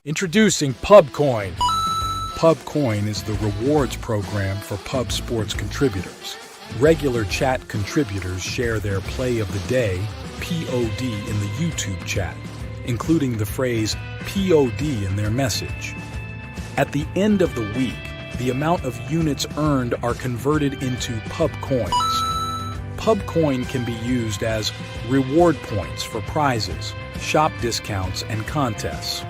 Introducing Pubcoin. Pubcoin is the rewards program for pub sports contributors. Regular chat contributors share their play of the day, POD, in the YouTube chat, including the phrase POD in their message. At the end of the week, the amount of units earned are converted into pub coins. Pubcoin can be used as reward points for prizes, shop discounts, and contests.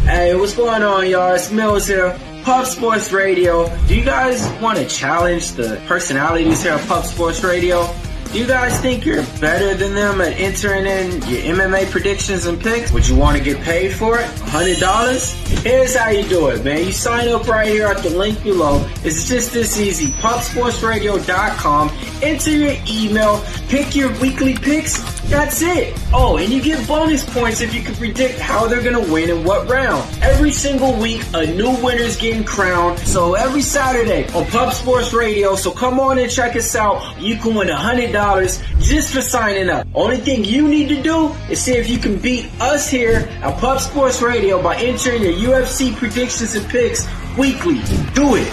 Hey, what's going on, y'all? It's Mills here. Pub Sports Radio. Do you guys want to challenge the personalities here at Pub Sports Radio? Do you guys think you're better than them at entering in your MMA predictions and picks? Would you want to get paid for it? $100? Here's how you do it, man. You sign up right here at the link below. It's just this easy. PubSportsRadio.com. Enter your email. Pick your weekly picks. That's it. Oh, and you get bonus points if you can predict how they're going to win in what round. Every single week, a new winner's getting crowned. So every Saturday on Pub Sports Radio. So come on and check us out. You can win $100 just for signing up. Only thing you need to do is see if you can beat us here at Pub Sports Radio by entering your UFC predictions and picks weekly. Do it.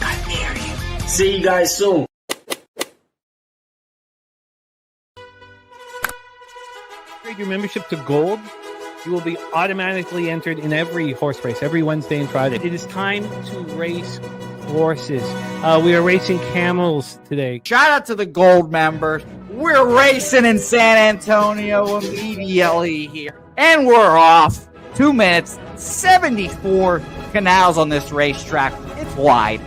I dare you. See you guys soon. Your membership to Gold, you will be automatically entered in every horse race, every Wednesday and Friday. It is time to race horses. We are racing camels today. Shout out to the Gold members. We're racing in San Antonio immediately here. And we're off. 2 minutes, 74 canals on this racetrack. It's wide.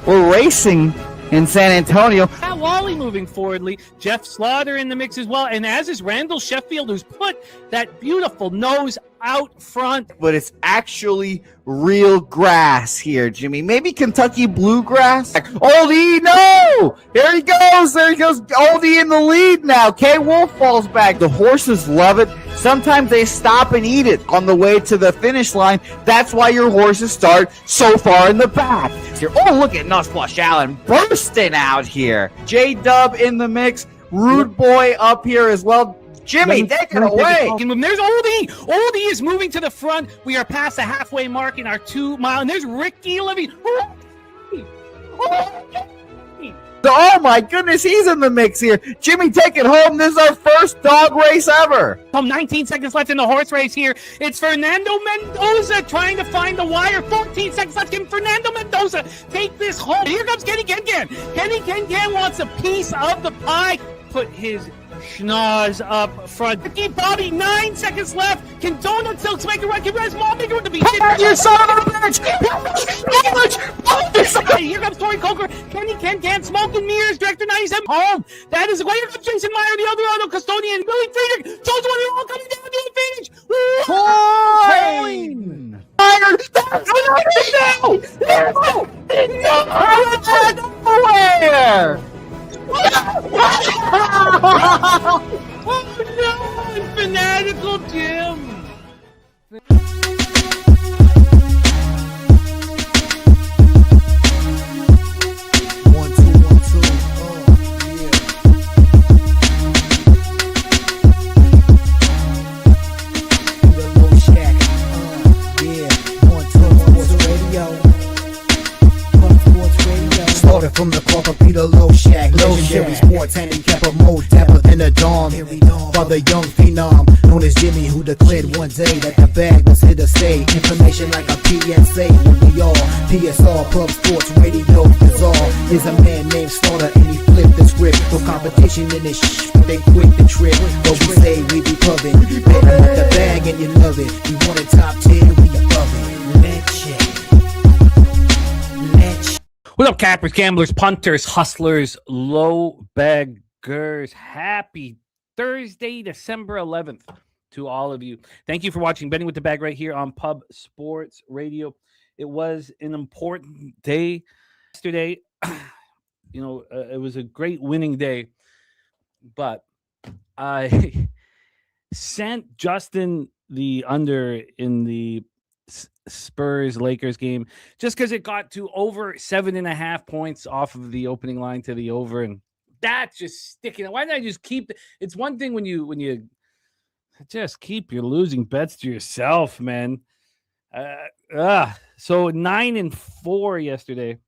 We're racing in San Antonio. Matt Wally moving forwardly. Jeff Slaughter in the mix as well. And as is Randall Sheffield, who's put that beautiful nose out front. But it's actually real grass here, Jimmy. Maybe Kentucky bluegrass. Oldie, no! There he goes. There he goes. Oldie in the lead now. K. Wolf falls back. The horses love it. Sometimes they stop and eat it on the way to the finish line. That's why your horses start so far in the back. Here. Oh, look at Nussflush Allen bursting out here. J-Dub in the mix. Rude Boy up here as well. Jimmy, take it away. There's Oldie. Oldie is moving to the front. We are past the halfway mark in our 2 mile. And there's Ricky Levy. Oh my goodness, he's in the mix here. Jimmy, take it home. This is our first dog race ever. 19 seconds left in the horse race here. It's Fernando Mendoza trying to find the wire. 14 seconds left. Can Fernando Mendoza take this home? Here comes Kenny Kengan. Kenny Kengan wants a piece of the pie. Put his schnoz up front. Ricky Bobby, 9 seconds left. Can Donut Silks make a run? Can Res Mall make a run to be hit? You son of a bitch! Here comes Tori Coker. Kenny Kengan, Smoke and Mirrors, Director 97. Home. That is way. Here comes Jason Meyer, the Eldorado Custodian, Billy Friedrich. Those one are all coming down the finish. Coin! Nowhere! Oh no! Fanatical Jim! From the corporate Peter Low Shack, legendary sports handicapper, more dapper than a Dom. Father young phenom, known as Jimmy, who declared one day that the bag was here to stay. Information like a PSA, when we all PSR, Pub Sports Radio, bizarre. Is a man named Slaughter and he flipped the script. No competition in this but they quit the trip. But we say we be pubbing, better with the bag and you love it. We want a top 10, we above it. Let's check. What up, cappers, gamblers, punters, hustlers, low beggars? Happy Thursday, December 11th to all of you. Thank you for watching Betting with the Bag right here on Pub Sports Radio. It was an important day yesterday. It was a great winning day, but I sent Justin the under in the Spurs-Lakers game just because it got to over 7.5 points off of the opening line to the over, and that just sticking. Why didn't I just keep? It's one thing when you just keep your losing bets to yourself, man. So 9-4 yesterday,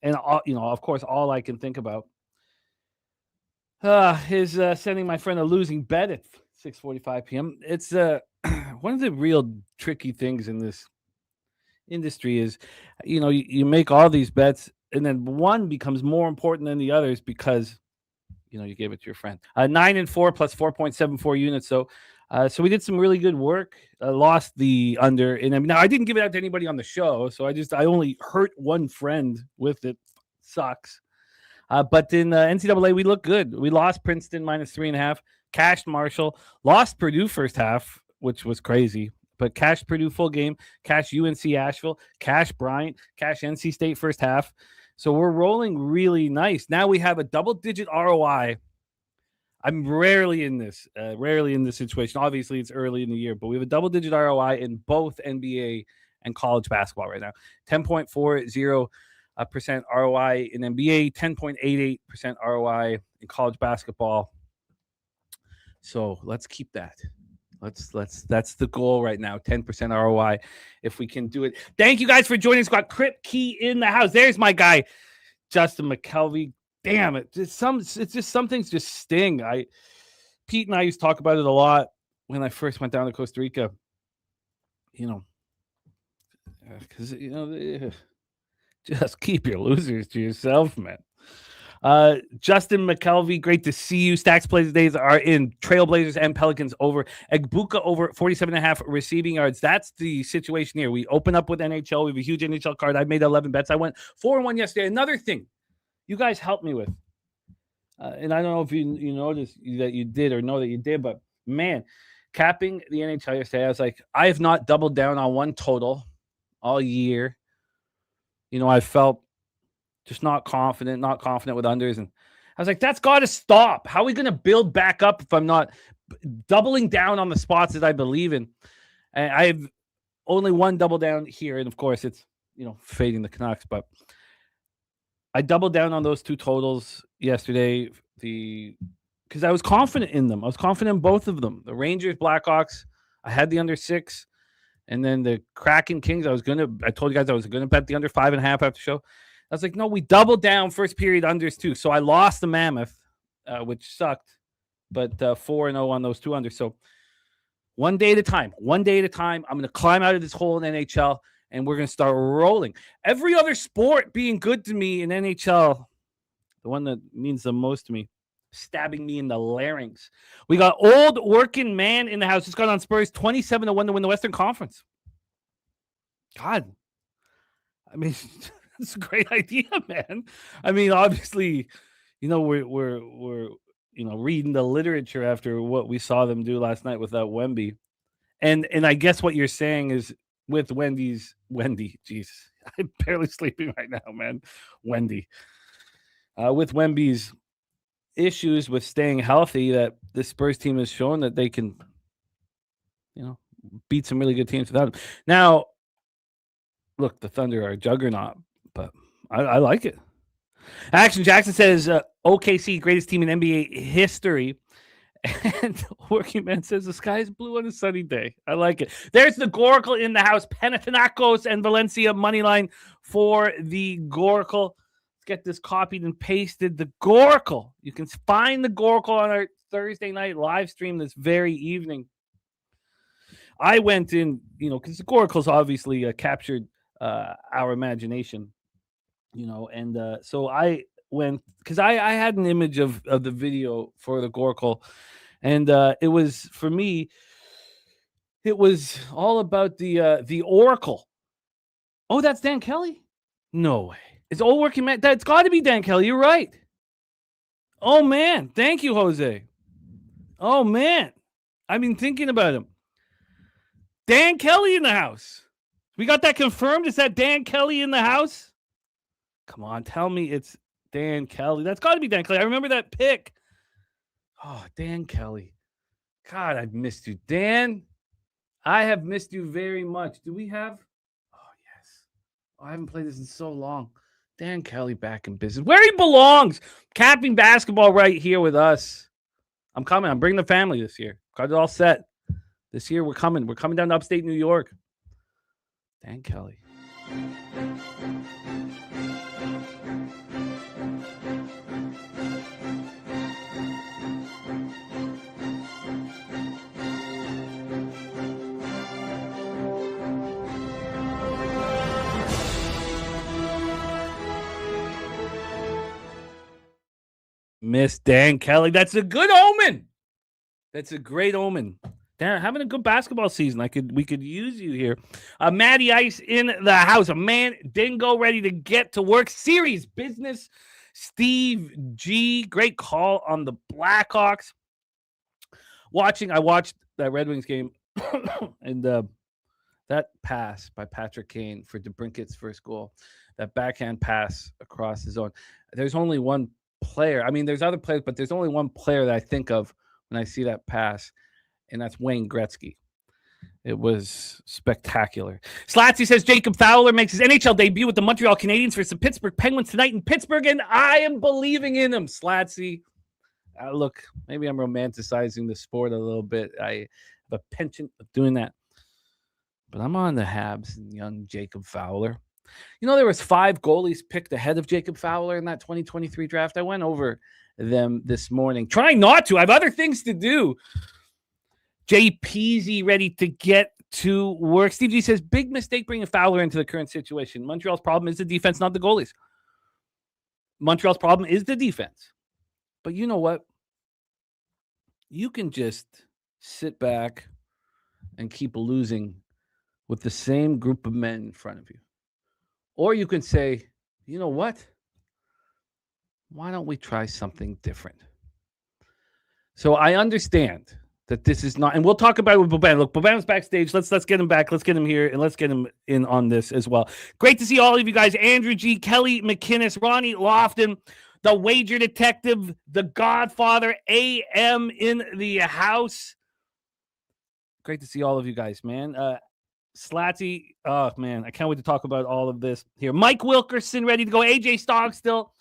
and of course, all I can think about is sending my friend a losing bet at 6:45 p.m. It's one of the real tricky things in this industry is, you make all these bets, and then one becomes more important than the others because you gave it to your friend. 9-4 plus 4.74 units. So we did some really good work. Lost the under, and now I didn't give it out to anybody on the show, so I only hurt one friend with it. Sucks. But in NCAA, we look good. We lost Princeton -3.5, cashed Marshall, lost Purdue first half, which was crazy. But cashed Purdue full game, cashed UNC Asheville, cashed Bryant, cashed NC State first half. So we're rolling really nice. Now we have a double-digit ROI. I'm rarely in this situation. Obviously, it's early in the year, but we have a double-digit ROI in both NBA and college basketball right now. 10.40% ROI in NBA, 10.88% ROI in college basketball. So let's keep that. That's the goal right now. 10% ROI if we can do it. Thank you guys for joining us. Got Crip Key in the house. There's my guy, Justin McKelvey. Damn it. It's just some things just sting. Pete and I used to talk about it a lot when I first went down to Costa Rica. Because just keep your losers to yourself, man. Justin McKelvey, great to see you. Stacks plays days are in. Trailblazers and Pelicans over. Egbuka over 47.5 receiving yards. That's the situation here. We open up with NHL. We have a huge NHL card. I made 11 bets. I went 4-1 yesterday. Another thing you guys helped me with, and I don't know if you noticed that you did or know that you did, but man, capping the NHL yesterday, I was like, I have not doubled down on one total all year. I felt just not confident with unders. And I was like, that's got to stop. How are we going to build back up if I'm not doubling down on the spots that I believe in? And I have only one double down here. And of course, it's, fading the Canucks. But I doubled down on those two totals yesterday because I was confident in them. I was confident in both of them. The Rangers, Blackhawks, I had the under 6. And then the Kraken Kings, I told you guys I was going to bet the under 5.5 after the show. I was like, no, we doubled down first period unders too. So I lost the Mammoth, which sucked, but 4-0 on those two unders. So one day at a time, I'm going to climb out of this hole in NHL and we're going to start rolling. Every other sport being good to me in NHL, the one that means the most to me, stabbing me in the larynx. We got old working man in the house. Just got on Spurs 27-1 to win the Western Conference. God, I mean, it's a great idea, man. I mean, obviously, we're reading the literature after what we saw them do last night without Wemby, and I guess what you're saying is with Wendy. Jeez, I'm barely sleeping right now, man. Wendy, with Wemby's issues with staying healthy, that the Spurs team has shown that they can, beat some really good teams without him. Now, look, the Thunder are a juggernaut, but I like it. Action Jackson says OKC greatest team in NBA history. And Working Man says the sky is blue on a sunny day. I like it. There's the Goracle in the house. Panathinaikos and Valencia money line for the Goracle. Let's get this copied and pasted. The Goracle. You can find the Goracle on our Thursday night live stream this very evening. I went in, because the Goracle's obviously captured our imagination, and so I went because I had an image of the video for the Goracle, and it was, for me, it was all about the Oracle. Oh, that's Dan Kelly? No way. It's old working man. That's got to be Dan Kelly. You're right. Oh, man. Thank you, Jose. Oh, man. I've been thinking about him. Dan Kelly in the house. We got that confirmed? Is that Dan Kelly in the house? Come on, tell me it's Dan Kelly. That's got to be Dan Kelly. I remember that pick. Oh, Dan Kelly. God, I've missed you. Dan, I have missed you very much. Do we have? Oh, yes. Oh, I haven't played this in so long. Dan Kelly back in business. Where he belongs. Capping basketball right here with us. I'm coming. I'm bringing the family this year. Got it all set. This year we're coming. We're coming down to upstate New York. Dan Kelly. Miss Dan Kelly. That's a good omen. That's a great omen. Darren, having a good basketball season. We could use you here. Matty Ice in the house. A man dingo ready to get to work. Series business. Steve G. Great call on the Blackhawks. I watched that Red Wings game and that pass by Patrick Kane for DeBrincat's first goal. That backhand pass across the zone. There's only one player. I mean, there's other players, but there's only one player that I think of when I see that pass, and that's Wayne Gretzky. It was spectacular. Slatsy says Jacob Fowler makes his NHL debut with the Montreal Canadiens versus the Pittsburgh Penguins tonight in Pittsburgh, and I am believing in him, Slatsy. Look, maybe I'm romanticizing the sport a little bit. I have a penchant of doing that. But I'm on the Habs and young Jacob Fowler. You know, there was 5 goalies picked ahead of Jacob Fowler in that 2023 draft. I went over them this morning. Trying not to. I have other things to do. Jay Peasy ready to get to work. Steve G says, big mistake bringing Fowler into the current situation. Montreal's problem is the defense, not the goalies. Montreal's problem is the defense. But you know what? You can just sit back and keep losing with the same group of men in front of you. Or you can say, you know what? Why don't we try something different? So I understand that this is not, and we'll talk about it with Bobano. Look, Bobano's backstage. Let's get him back. Let's get him here, and let's get him in on this as well. Great to see all of you guys. Andrew G, Kelly McInnes, Ronnie Lofton, the Wager Detective, the Godfather, AM in the house. Great to see all of you guys, man. Slatsy, oh man, I can't wait to talk about all of this here. Mike Wilkerson ready to go. AJ Stogg still.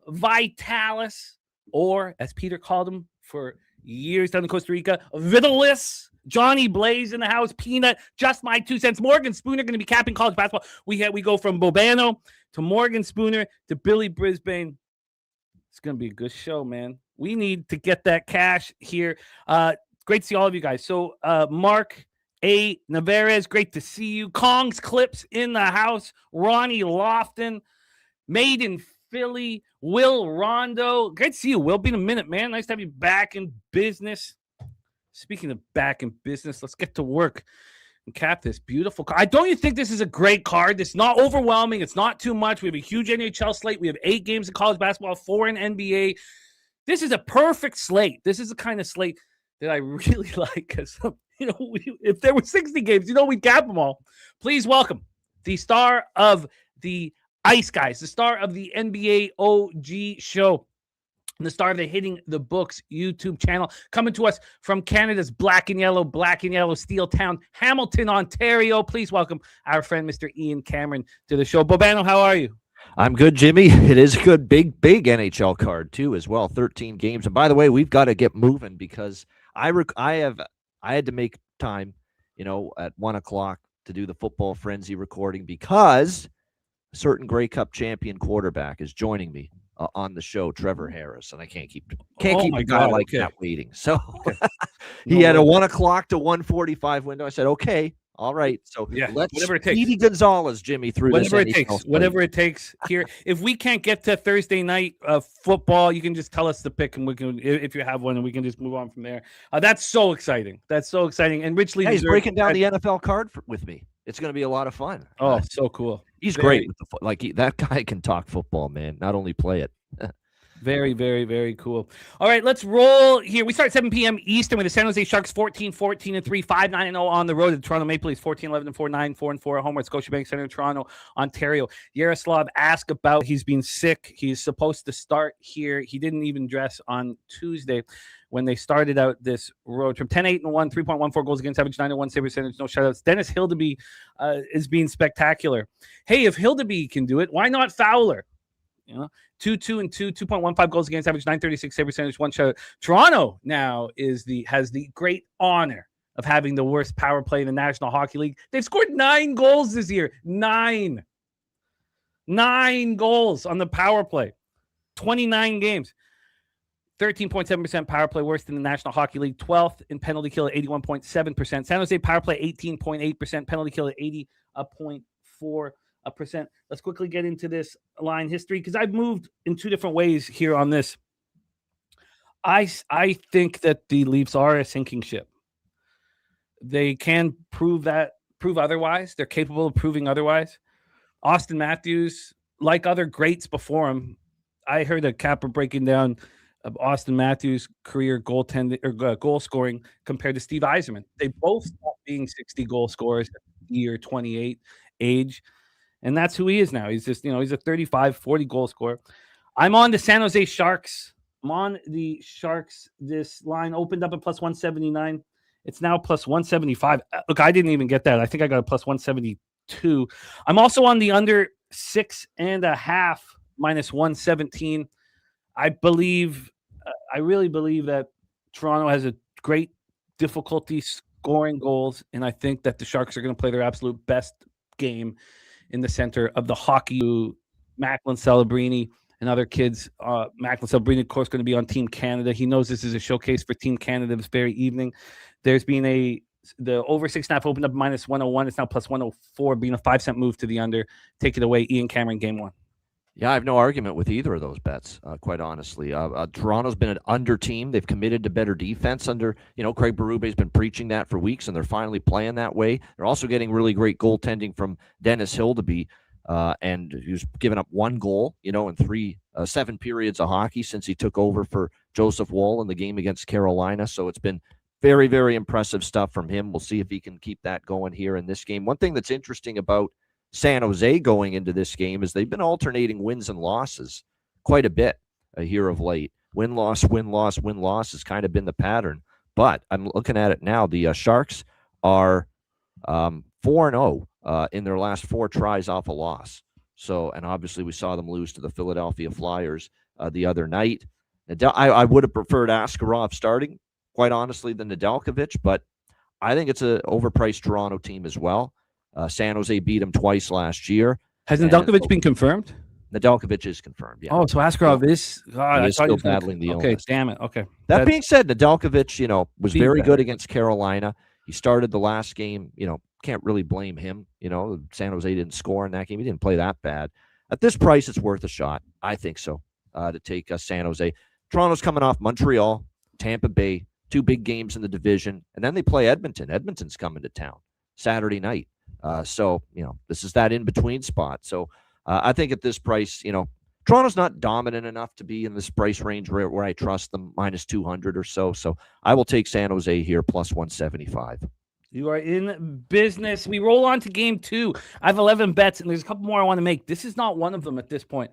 Vitalis, or as Peter called him for years down in Costa Rica, Vitalis. Johnny Blaze in the house. Peanut, just my 2 cents. Morgan Spooner going to be capping college basketball. We go from Bobano to Morgan Spooner to Billy Brisbane. It's going to be a good show, man. We need to get that cash here. Great to see all of you guys. So Mark A. Navarez, great to see you. Kong's Clips in the house. Ronnie Lofton, Made in Philly. Will Rondo, great to see you. Will, been a minute, man. Nice to have you back in business. Speaking of back in business, let's get to work and cap this beautiful card. Don't you think this is a great card? It's not overwhelming. It's not too much. We have a huge NHL slate. We have 8 games of college basketball, 4 in NBA. This is a perfect slate. This is the kind of slate that I really like because, if there were 60 games, we'd cap them all. Please welcome the star of the Ice Guys, the star of the NBA OG show, and the star of the Hitting the Books YouTube channel, coming to us from Canada's Black and Yellow Steel Town, Hamilton, Ontario. Please welcome our friend, Mr. Ian Cameron, to the show. Bobano, how are you? I'm good, Jimmy. It is a good, big NHL card, too, as well. 13 games. And by the way, we've got to get moving because I had to make time, at 1 o'clock to do the Football Frenzy recording because a certain Grey Cup champion quarterback is joining me on the show, Trevor Harris, and I can't keep a guy like that waiting. So he had a 1 o'clock to 1:45 window. I said, okay, all right. So let's whatever it takes. Speedy Gonzalez, Jimmy, through whatever this. Whatever it takes here. If we can't get to Thursday night football, you can just tell us the pick, and we can, if you have one, and we can just move on from there. That's so exciting. And richly he's breaking down the NFL card with me. It's going to be a lot of fun. Oh, so cool. He's great with that guy can talk football, man. Not only play it. Very, very, very cool. All right, let's roll here. We start at 7 p.m. Eastern with the San Jose Sharks 14-14-3, 5-9-0 on the road. The Toronto Maple Leafs 14-11-4, 9-4-4 at home at Scotiabank Center, Toronto, Ontario. Yaroslav asked about he's been sick. He's supposed to start here. He didn't even dress on Tuesday when they started out this road trip. 10-8-1, 3.14 goals against average, 9-1 save percentage, no shutouts. Dennis Hildeby is being spectacular. Hey, if Hildeby can do it, why not Fowler? You know, 2-2-2, 2.15 goals against average, 936 save percentage, one shutout. Toronto now has the great honor of having the worst power play in the National Hockey League. They've scored 9 goals this year. 9 goals on the power play. 29 games. 13.7% power play, worse than the National Hockey League. 12th in penalty kill at 81.7%. San Jose power play 18.8%. Penalty kill at 80.4%. Let's quickly get into this line history because I've moved in 2 different ways here on this. I think that the Leafs are a sinking ship. They can prove otherwise. They're capable of proving otherwise. Austin Matthews, like other greats before him, I heard a capper breaking down of Austin Matthews' career goal scoring compared to Steve Yzerman. They both stopped being 60 goal scorers at year 28 age, and that's who he is now. He's just, he's a 35, 40 goal scorer. I'm on the San Jose Sharks. I'm on the Sharks. This line opened up at plus 179. It's now plus 175. Look, I didn't even get that. I think I got a plus 172. I'm also on the under 6.5 minus 117. I really believe that Toronto has a great difficulty scoring goals, and I think that the Sharks are going to play their absolute best game in the center of the hockey. Macklin Celebrini and other kids. Macklin Celebrini, of course, going to be on Team Canada. He knows this is a showcase for Team Canada this very evening. There's been the over 6.5 opened up minus 101. It's now plus 104, being a 5-cent move to the under. Take it away, Ian Cameron, game 1. Yeah, I have no argument with either of those bets, quite honestly. Toronto's been an under team. They've committed to better defense under, Craig Berube's been preaching that for weeks, and they're finally playing that way. They're also getting really great goaltending from Dennis Hildeby, and he's given up 1 goal, in 7 periods of hockey since he took over for Joseph Woll in the game against Carolina. So it's been very, very impressive stuff from him. We'll see if he can keep that going here in this game. One thing that's interesting about San Jose going into this game is they've been alternating wins and losses quite a bit here of late. Win-loss, win-loss, win-loss has kind of been the pattern. But I'm looking at it now. The Sharks are 4-0 in their last 4 tries off a loss. So, and obviously we saw them lose to the Philadelphia Flyers the other night. I would have preferred Askarov starting, quite honestly, than Nedeljkovic, but I think it's an overpriced Toronto team as well. San Jose beat him twice last year. Has Nedeljkovic been confirmed? Nedeljkovic is confirmed, yeah. Oh, so Askarov is... God, he is still battling the illness. Okay, damn it. Okay. That being said, Nedeljkovic, was very good against Carolina. He started the last game, can't really blame him. San Jose didn't score in that game. He didn't play that bad. At this price, it's worth a shot. I think so, to take San Jose. Toronto's coming off Montreal, Tampa Bay, 2 big games in the division, and then they play Edmonton. Edmonton's coming to town Saturday night. So, this is that in-between spot. So I think at this price, Toronto's not dominant enough to be in this price range where I trust them minus 200 or so. So I will take San Jose here plus 175. You are in business. We roll on to game 2. I have 11 bets, and there's a couple more I want to make. This is not one of them at this point.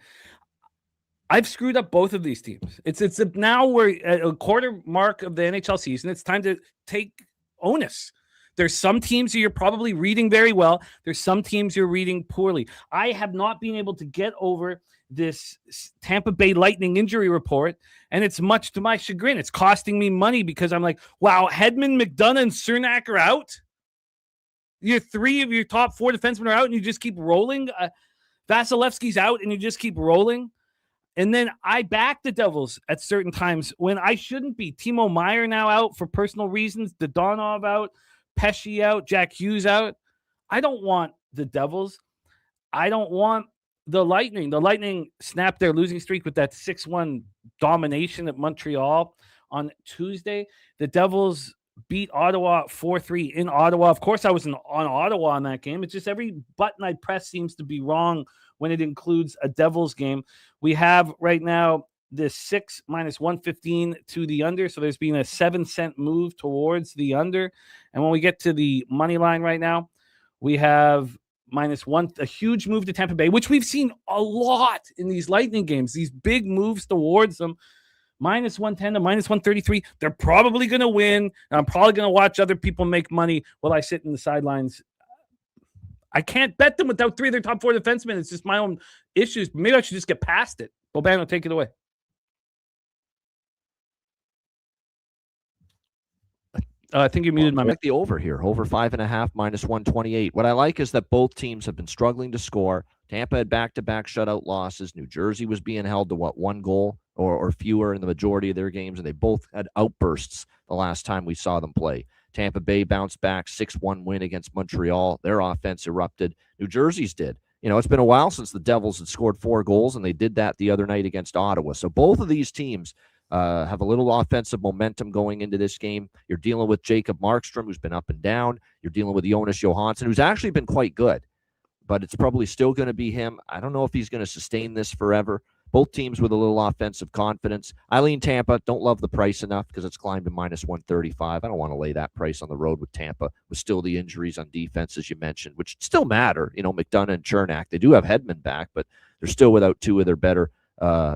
I've screwed up both of these teams. It's now we're at a quarter mark of the NHL season. It's time to take onus. There's some teams you're probably reading very well. There's some teams you're reading poorly. I have not been able to get over this Tampa Bay Lightning injury report, and it's much to my chagrin. It's costing me money because I'm like, wow, Hedman, McDonough, and Cernak are out? Your 3 of your top 4 defensemen are out, and you just keep rolling? Vasilevsky's out, and you just keep rolling? And then I back the Devils at certain times when I shouldn't be. Timo Meier now out for personal reasons. Dodonov out. Pesci out, Jack Hughes out. I don't want the Devils. I don't want the Lightning. The Lightning snapped their losing streak with that 6-1 domination at Montreal on Tuesday. The Devils beat Ottawa 4-3 in Ottawa. Of course, I was on Ottawa in that game. It's just every button I press seems to be wrong when it includes a Devils game. We have right now the 6 minus 115 to the under. So there's been a 7-cent move towards the under. And when we get to the money line right now, we have -1, a huge move to Tampa Bay, which we've seen a lot in these Lightning games, these big moves towards them. -110 to -133. They're probably going to win. And I'm probably going to watch other people make money while I sit in the sidelines. I can't bet them without 3 of their top 4 defensemen. It's just my own issues. Maybe I should just get past it. Bobano, take it away. I think you muted my mic. I like the over here. Over 5.5 minus 128. What I like is that both teams have been struggling to score. Tampa had back-to-back shutout losses. New Jersey was being held to, 1 goal or fewer in the majority of their games, and they both had outbursts the last time we saw them play. Tampa Bay bounced back, 6-1 win against Montreal. Their offense erupted. New Jersey's did. It's been a while since the Devils had scored 4 goals, and they did that the other night against Ottawa. So both of these teams have a little offensive momentum going into this game. You're dealing with Jacob Markstrom, who's been up and down. You're dealing with Jonas Johansson, who's actually been quite good, but it's probably still going to be him. I don't know if he's going to sustain this forever. Both teams with a little offensive confidence. I lean Tampa. Don't love the price enough because it's climbed to minus 135. I don't want to lay that price on the road with Tampa, with still the injuries on defense, as you mentioned, which still matter. McDonough and Chernak, they do have Hedman back, but they're still without 2 of their better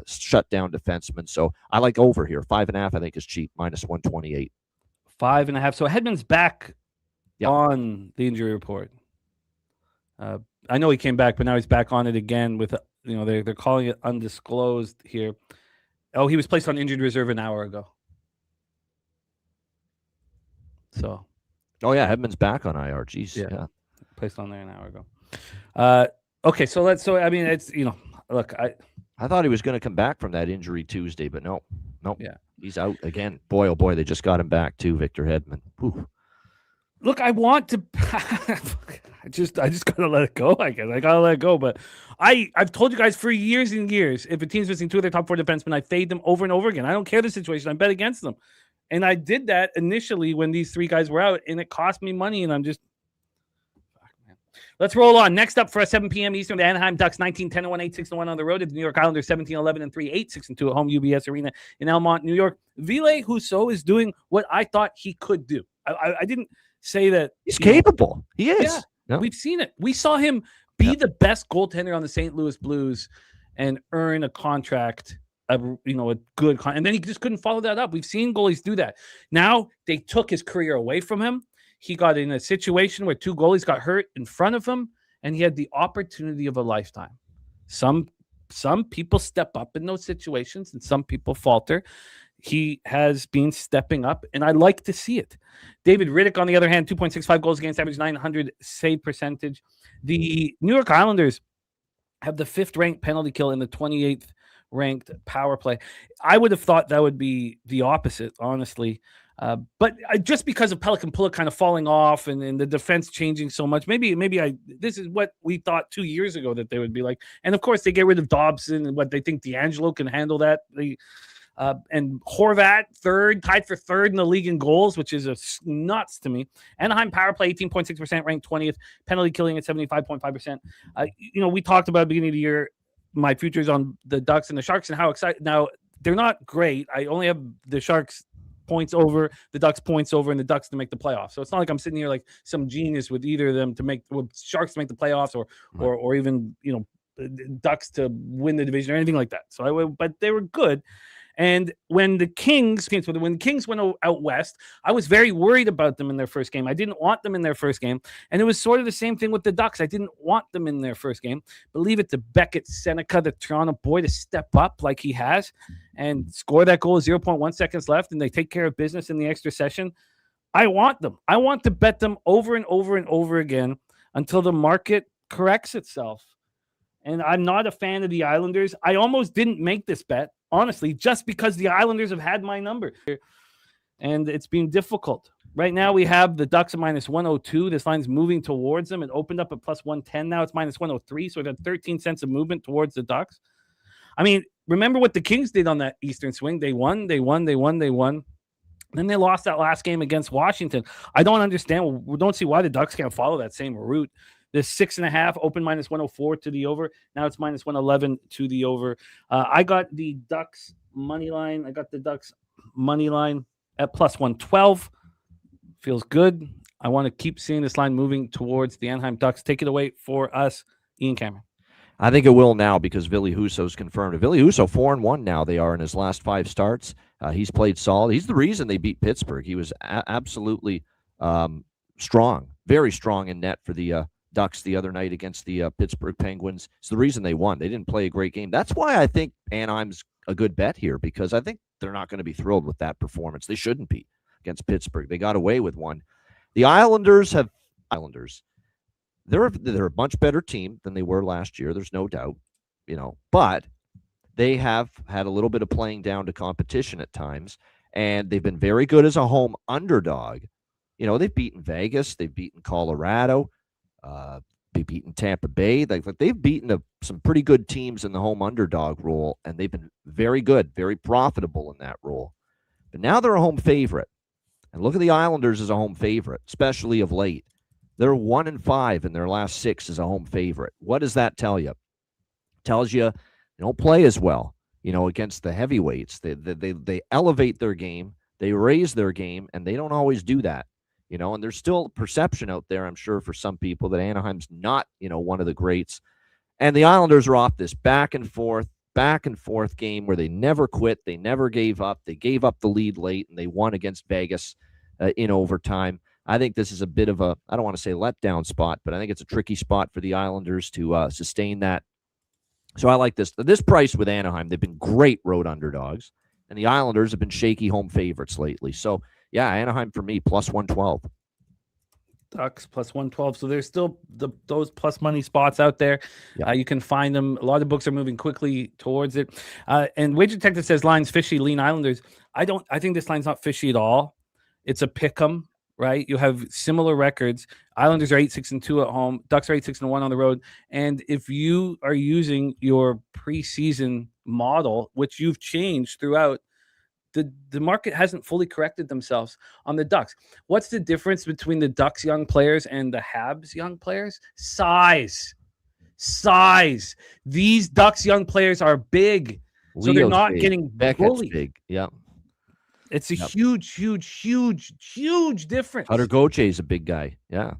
shutdown defensemen. So I like over here. 5.5, I think, is cheap. Minus 128. 5.5. So Hedman's back on the injury report. I know he came back, but now he's back on it again with, they're calling it undisclosed here. Oh, he was placed on injured reserve an hour ago. So. Oh, yeah. Hedman's back on IR. Jeez. Yeah. Placed on there an hour ago. Okay. So it's, look, I thought he was going to come back from that injury Tuesday, but no. Yeah. He's out again. Boy, oh boy, they just got him back too, Victor Hedman. Whew. Look, I want to. I just gotta let it go. I guess I gotta let it go. But I've told you guys for years and years, if a team's missing 2 of their top 4 defensemen, I fade them over and over again. I don't care the situation. I bet against them, and I did that initially when these 3 guys were out, and it cost me money. And I'm just. Let's roll on. Next up for us, 7 p.m. Eastern, the Anaheim Ducks 19-10-1, 8-6-1 on the road. At the New York Islanders 17-11-3, 8-6-2 at home UBS Arena in Elmont, New York. Ville Husso is doing what I thought he could do. I didn't say that he's capable. He is. Yeah, no. We've seen it. We saw him be the best goaltender on the St. Louis Blues and earn a contract, a good contract. And then he just couldn't follow that up. We've seen goalies do that. Now they took his career away from him. He got in a situation where 2 goalies got hurt in front of him, and he had the opportunity of a lifetime. Some people step up in those situations, and some people falter. He has been stepping up, and I like to see it. David Riddick, on the other hand, 2.65 goals against average, 900 save percentage. The New York Islanders have the 5th-ranked penalty kill and the 28th ranked power play. I would have thought that would be the opposite, honestly. But just because of Pelican Pullock kind of falling off and the defense changing so much, maybe this is what we thought 2 years ago that they would be like. And of course, they get rid of Dobson and what they think D'Angelo can handle that. And Horvat tied for 3rd in the league in goals, which is nuts to me. Anaheim power play 18.6%, ranked 20th. Penalty killing at 75.5%. We talked about at the beginning of the year my futures on the Ducks and the Sharks and how excited. Now they're not great. I only have the Sharks points over, the Ducks points over, and the Ducks to make the playoffs. So it's not like I'm sitting here like some genius with either of them to make Sharks to make the playoffs or even Ducks to win the division or anything like that. But they were good. And when the Kings went out west, I was very worried about them in their first game. I didn't want them in their first game. And it was sort of the same thing with the Ducks. I didn't want them in their first game. But leave it to Beckett Seneca, the Toronto boy, to step up like he has and score that goal with 0.1 seconds left, and they take care of business in the extra session. I want them. I want to bet them over and over and over again until the market corrects itself. And I'm not a fan of the Islanders. I almost didn't make this bet, honestly, just because the Islanders have had my number. And it's been difficult. Right now we have the Ducks at minus 102. This line's moving towards them. It opened up at plus 110. Now it's minus 103. So we've had 13 cents of movement towards the Ducks. I mean, remember what the Kings did on that Eastern swing. They won. Then they lost that last game against Washington. I don't understand. We don't see why the Ducks can't follow that same route. This 6.5 open minus 104 to the over. Now it's minus 111 to the over. I got the Ducks money line. At plus 112. Feels good. I want to keep seeing this line moving towards the Anaheim Ducks. Take it away for us, Ian Cameron. I think it will now because Ville Husso's confirmed. Ville Husso 4-1 now. They are in his last 5 starts. He's played solid. He's the reason they beat Pittsburgh. He was absolutely strong, very strong in net for the Ducks the other night against the Pittsburgh Penguins. It's the reason they won. They didn't play a great game. That's why I think Anaheim's a good bet here, because I think they're not going to be thrilled with that performance. They shouldn't be against Pittsburgh. They got away with one. The Islanders. They're a much better team than they were last year. There's no doubt, but they have had a little bit of playing down to competition at times, and they've been very good as a home underdog. They've beaten Vegas, they've beaten Colorado, they've beaten Tampa Bay. They've beaten some pretty good teams in the home underdog role, and they've been very good, very profitable in that role. But now they're a home favorite. And look at the Islanders as a home favorite, especially of late. They're 1-5 in their last 6 as a home favorite. What does that tell you? It tells you they don't play as well, against the heavyweights. They elevate their game, they raise their game, and they don't always do that. And there's still perception out there, I'm sure, for some people that Anaheim's not, one of the greats. And the Islanders are off this back and forth game where they never quit. They never gave up. They gave up the lead late, and they won against Vegas in overtime. I think this is a bit of I don't want to say letdown spot, but I think it's a tricky spot for the Islanders to sustain that. So I like this. This price with Anaheim, they've been great road underdogs, and the Islanders have been shaky home favorites lately. So, yeah, Anaheim for me, plus 112. Ducks plus 112. So there's still those plus money spots out there. Yeah. You can find them. A lot of books are moving quickly towards it. And Wager Detective says line's fishy, lean Islanders. I think this line's not fishy at all. It's a pick 'em, right? You have similar records. Islanders are 8-6-2 at home. Ducks are 8-6-1 on the road. And if you are using your preseason model, which you've changed throughout, the market hasn't fully corrected themselves on the Ducks. What's the difference between the Ducks young players and the Habs young players? Size. These Ducks young players are big, so they're not getting bullied. Big. Yeah. It's a huge difference. Cutter Gauthier is a big guy. Yeah.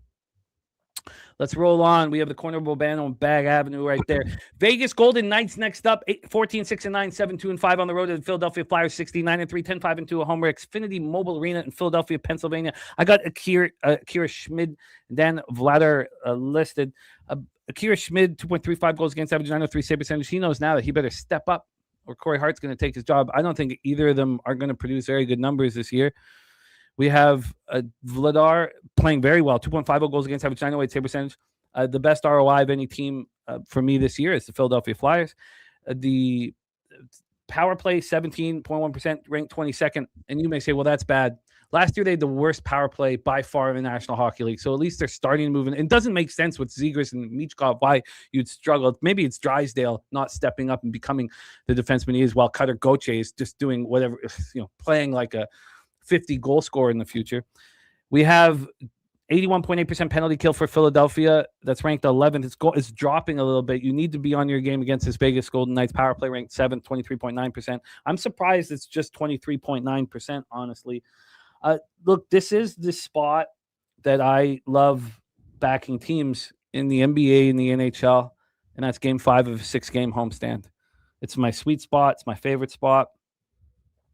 Let's roll on. We have the corner of Bobano and Bag Avenue right there. Vegas Golden Knights next up, 14-6-9, 7-2-5 on the road to the Philadelphia Flyers, 69-3, 10-5-2 at home. Xfinity Mobile Arena in Philadelphia, Pennsylvania. I got Akira Schmid, Dan Vladar listed. Akira Schmid, 2.35 goals against average, 903 save percentage. He knows now that he better step up, or Corey Hart's going to take his job. I don't think either of them are going to produce very good numbers this year. We have Vladar playing very well, 2.50 goals against average, 908 save percentage. The best ROI of any team for me this year is the Philadelphia Flyers. The power play, 17.1%, ranked 22nd. And you may say, well, that's bad. Last year, they had the worst power play by far in the National Hockey League. So at least they're starting to move in. It doesn't make sense with Zegras and Michkov why you'd struggle. Maybe it's Drysdale not stepping up and becoming the defenseman he is, while Cutter Gauthier is just doing whatever, playing like a 50 goal scorer in the future. We have 81.8% penalty kill for Philadelphia. That's ranked 11th. It's dropping a little bit. You need to be on your game against this Vegas Golden Knights. Power play ranked 7th, 23.9%. I'm surprised it's just 23.9%, honestly. Look, this is the spot that I love backing teams in the NBA and the NHL, and that's game 5 of a 6-game homestand. It's my sweet spot. It's my favorite spot,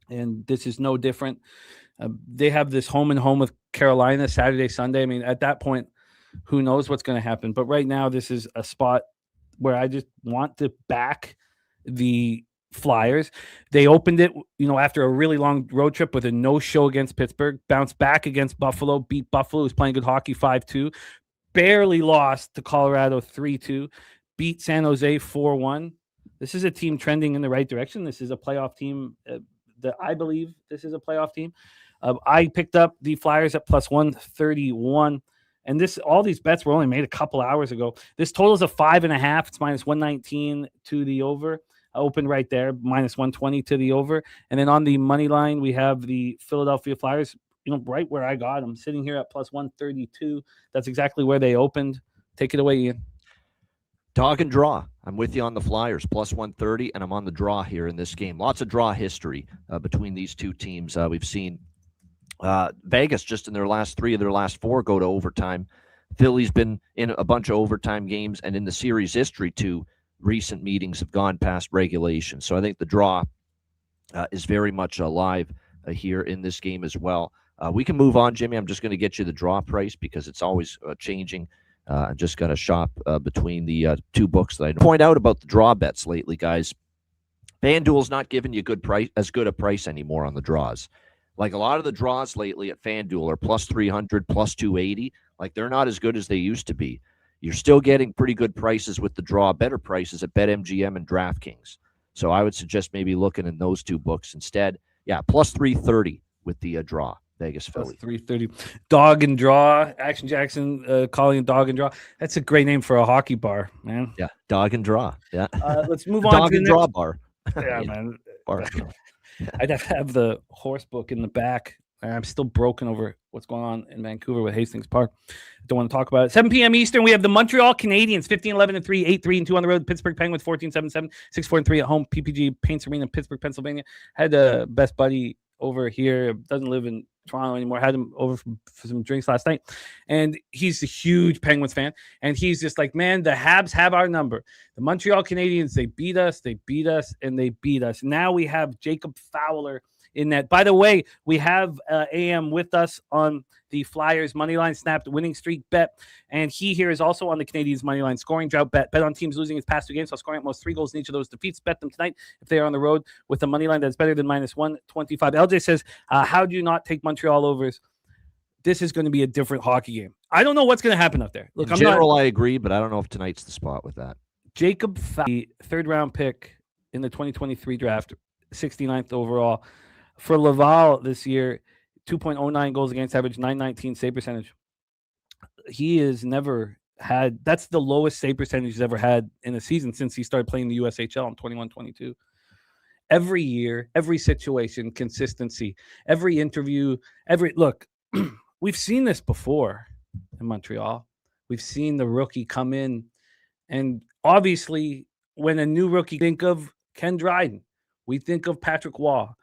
and this is no different. They have this home and home with Carolina Saturday, Sunday. I mean, at that point, who knows what's going to happen? But right now, this is a spot where I just want to back the Flyers. They opened it, after a really long road trip with a no-show against Pittsburgh, bounced back against Buffalo, beat Buffalo, who's playing good hockey 5-2, barely lost to Colorado 3-2, beat San Jose 4-1. This is a team trending in the right direction. This is a playoff team. That I believe this is a playoff team. I picked up the Flyers at plus 131, and all these bets were only made a couple hours ago. This total is a 5.5. It's minus 119 to the over. I opened right there, minus 120 to the over. And then on the money line, we have the Philadelphia Flyers, right where I got them, sitting here at plus 132. That's exactly where they opened. Take it away, Ian. Dog and draw. I'm with you on the Flyers, plus 130, and I'm on the draw here in this game. Lots of draw history between these two teams. We've seen Vegas just in their last 3 of their last 4 go to overtime. Philly's been in a bunch of overtime games, and in the series history, 2 recent meetings have gone past regulation. So I think the draw is very much alive here in this game as well. We can move on, Jimmy. I'm just going to get you the draw price because it's always changing. I'm just going to shop between the two books that I point out about the draw bets lately, guys. FanDuel's not giving you as good a price anymore on the draws. Like a lot of the draws lately at FanDuel are plus 300, plus 280. Like they're not as good as they used to be. You're still getting pretty good prices with the draw, better prices at BetMGM and DraftKings. So I would suggest maybe looking in those two books instead. Yeah, plus 330 with the draw. Vegas Philly. 330. Dog and Draw. Action Jackson calling it Dog and Draw. That's a great name for a hockey bar, man. Yeah, Dog and Draw. Yeah. Let's move on Dog to and the Draw next... bar. Yeah, man. Bar. I'd have the horse book in the back. I'm still broken over what's going on in Vancouver with Hastings Park. Don't want to talk about it. 7 p.m. Eastern, we have the Montreal Canadiens, 15-11-3, 8-3-2 on the road. Pittsburgh Penguins, 14-7-7, 6-4-3 at home. PPG Paints Arena, Pittsburgh, Pennsylvania. Had a best buddy over here. Doesn't live in Toronto anymore. Had him over for some drinks last night. And he's a huge Penguins fan. And he's just like, man, the Habs have our number. The Montreal Canadiens, they beat us, and they beat us. Now we have Jacob Fowler in that. By the way, we have AM with us on the Flyers moneyline snapped winning streak bet, and he here is also on the Canadiens moneyline scoring drought bet on teams losing his past two games, so scoring at most 3 goals in each of those defeats. Bet them tonight if they are on the road with a moneyline that's better than minus 125. LJ says, how do you not take Montreal overs? This is going to be a different hockey game. I don't know what's going to happen up there. Look, in general, I agree, but I don't know if tonight's the spot with that. Jacob Fowler, third-round pick in the 2023 draft, 69th overall. For Laval this year, 2.09 goals against average, 919 save percentage. He has never had, that's the lowest save percentage he's ever had in a season since he started playing the USHL in 21-22. Every year, every situation, consistency, every interview, look, we've seen this before in Montreal. We've seen the rookie come in, and obviously when a new rookie, think of Ken Dryden, we think of Patrick Waugh.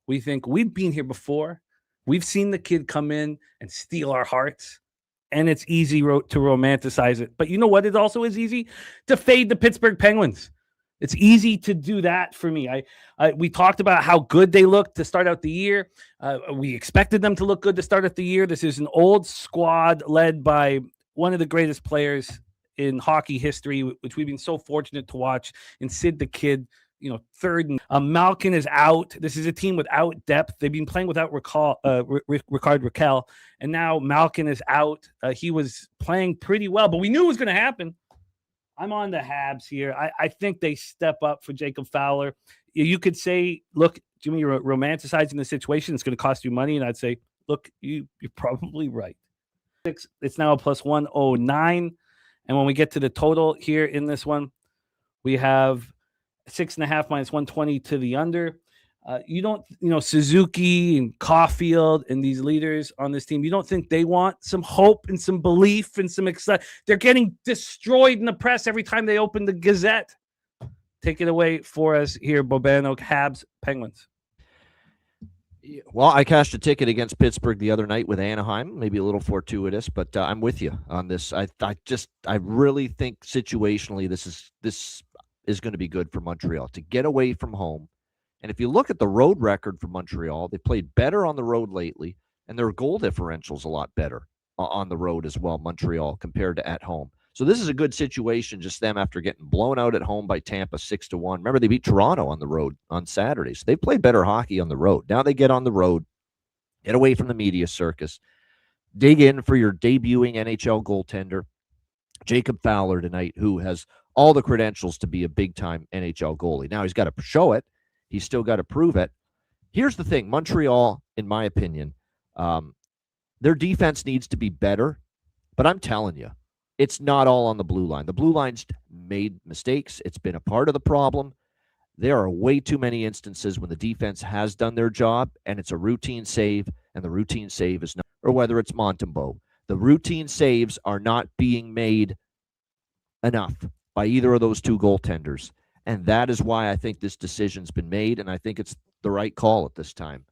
We think we've been here before. We've seen the kid come in and steal our hearts, and it's easy to romanticize it. But you know what? It also is easy to fade the Pittsburgh Penguins. It's easy to do that for me. We talked about how good they looked to start out the year. We expected them to look good to start out the year. This is an old squad led by one of the greatest players in hockey history, which we've been so fortunate to watch, in Sid the Kid. Third, and Malkin is out. This is a team without depth. They've been playing without Ricard Raquel, and now Malkin is out. He was playing pretty well, but we knew it was going to happen. I'm on the Habs here. I think they step up for Jacob Fowler. You could say, look, Jimmy, you're romanticizing the situation. It's going to cost you money, and I'd say, look, you're probably right. It's now a plus 109, and when we get to the total here in this one, we have 6.5 minus 120 to the under. Suzuki and Caulfield and these leaders on this team, you don't think they want some hope and some belief and some excitement? They're getting destroyed in the press every time they open the Gazette. Take it away for us here, Bobano. Habs, Penguins. Well, I cashed a ticket against Pittsburgh the other night with Anaheim, maybe a little fortuitous, but I'm with you on this. I really think situationally this is going to be good for Montreal to get away from home. And if you look at the road record for Montreal, they played better on the road lately, and their goal differential's a lot better on the road as well, Montreal, compared to at home. So this is a good situation, just them after getting blown out at home by Tampa 6-1. Remember, they beat Toronto on the road on Saturday, so they played better hockey on the road. Now they get on the road, get away from the media circus, dig in for your debuting NHL goaltender, Jacob Fowler tonight, who has all the credentials to be a big-time NHL goalie. Now, he's got to show it. He's still got to prove it. Here's the thing. Montreal, in my opinion, their defense needs to be better, but I'm telling you, it's not all on the blue line. The blue line's made mistakes. It's been a part of the problem. There are way too many instances when the defense has done their job, and it's a routine save, and the routine save is not, or whether it's Montembeault. The routine saves are not being made enough by either of those two goaltenders. And that is why I think this decision's been made, and I think it's the right call at this time.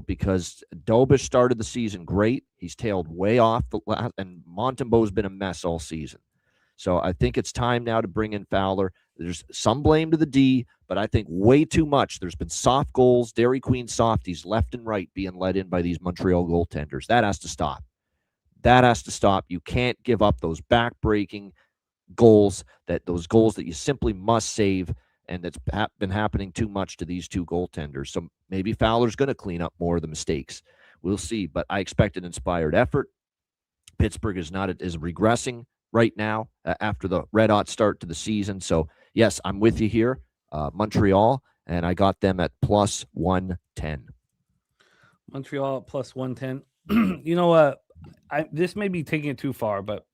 Because Dobish started the season great. He's tailed way off, and Montembeault's been a mess all season. So I think it's time now to bring in Fowler. There's some blame to the D, but I think way too much. There's been soft goals, Dairy Queen softies left and right being let in by these Montreal goaltenders. That has to stop. That has to stop. You can't give up those back-breaking goals, those goals that you simply must save, and that's been happening too much to these two goaltenders. So maybe Fowler's going to clean up more of the mistakes. We'll see, but I expect an inspired effort. Pittsburgh is regressing right now after the red-hot start to the season. So, yes, I'm with you here. Montreal, and I got them at plus 110. Montreal plus 110. You know what? This may be taking it too far, but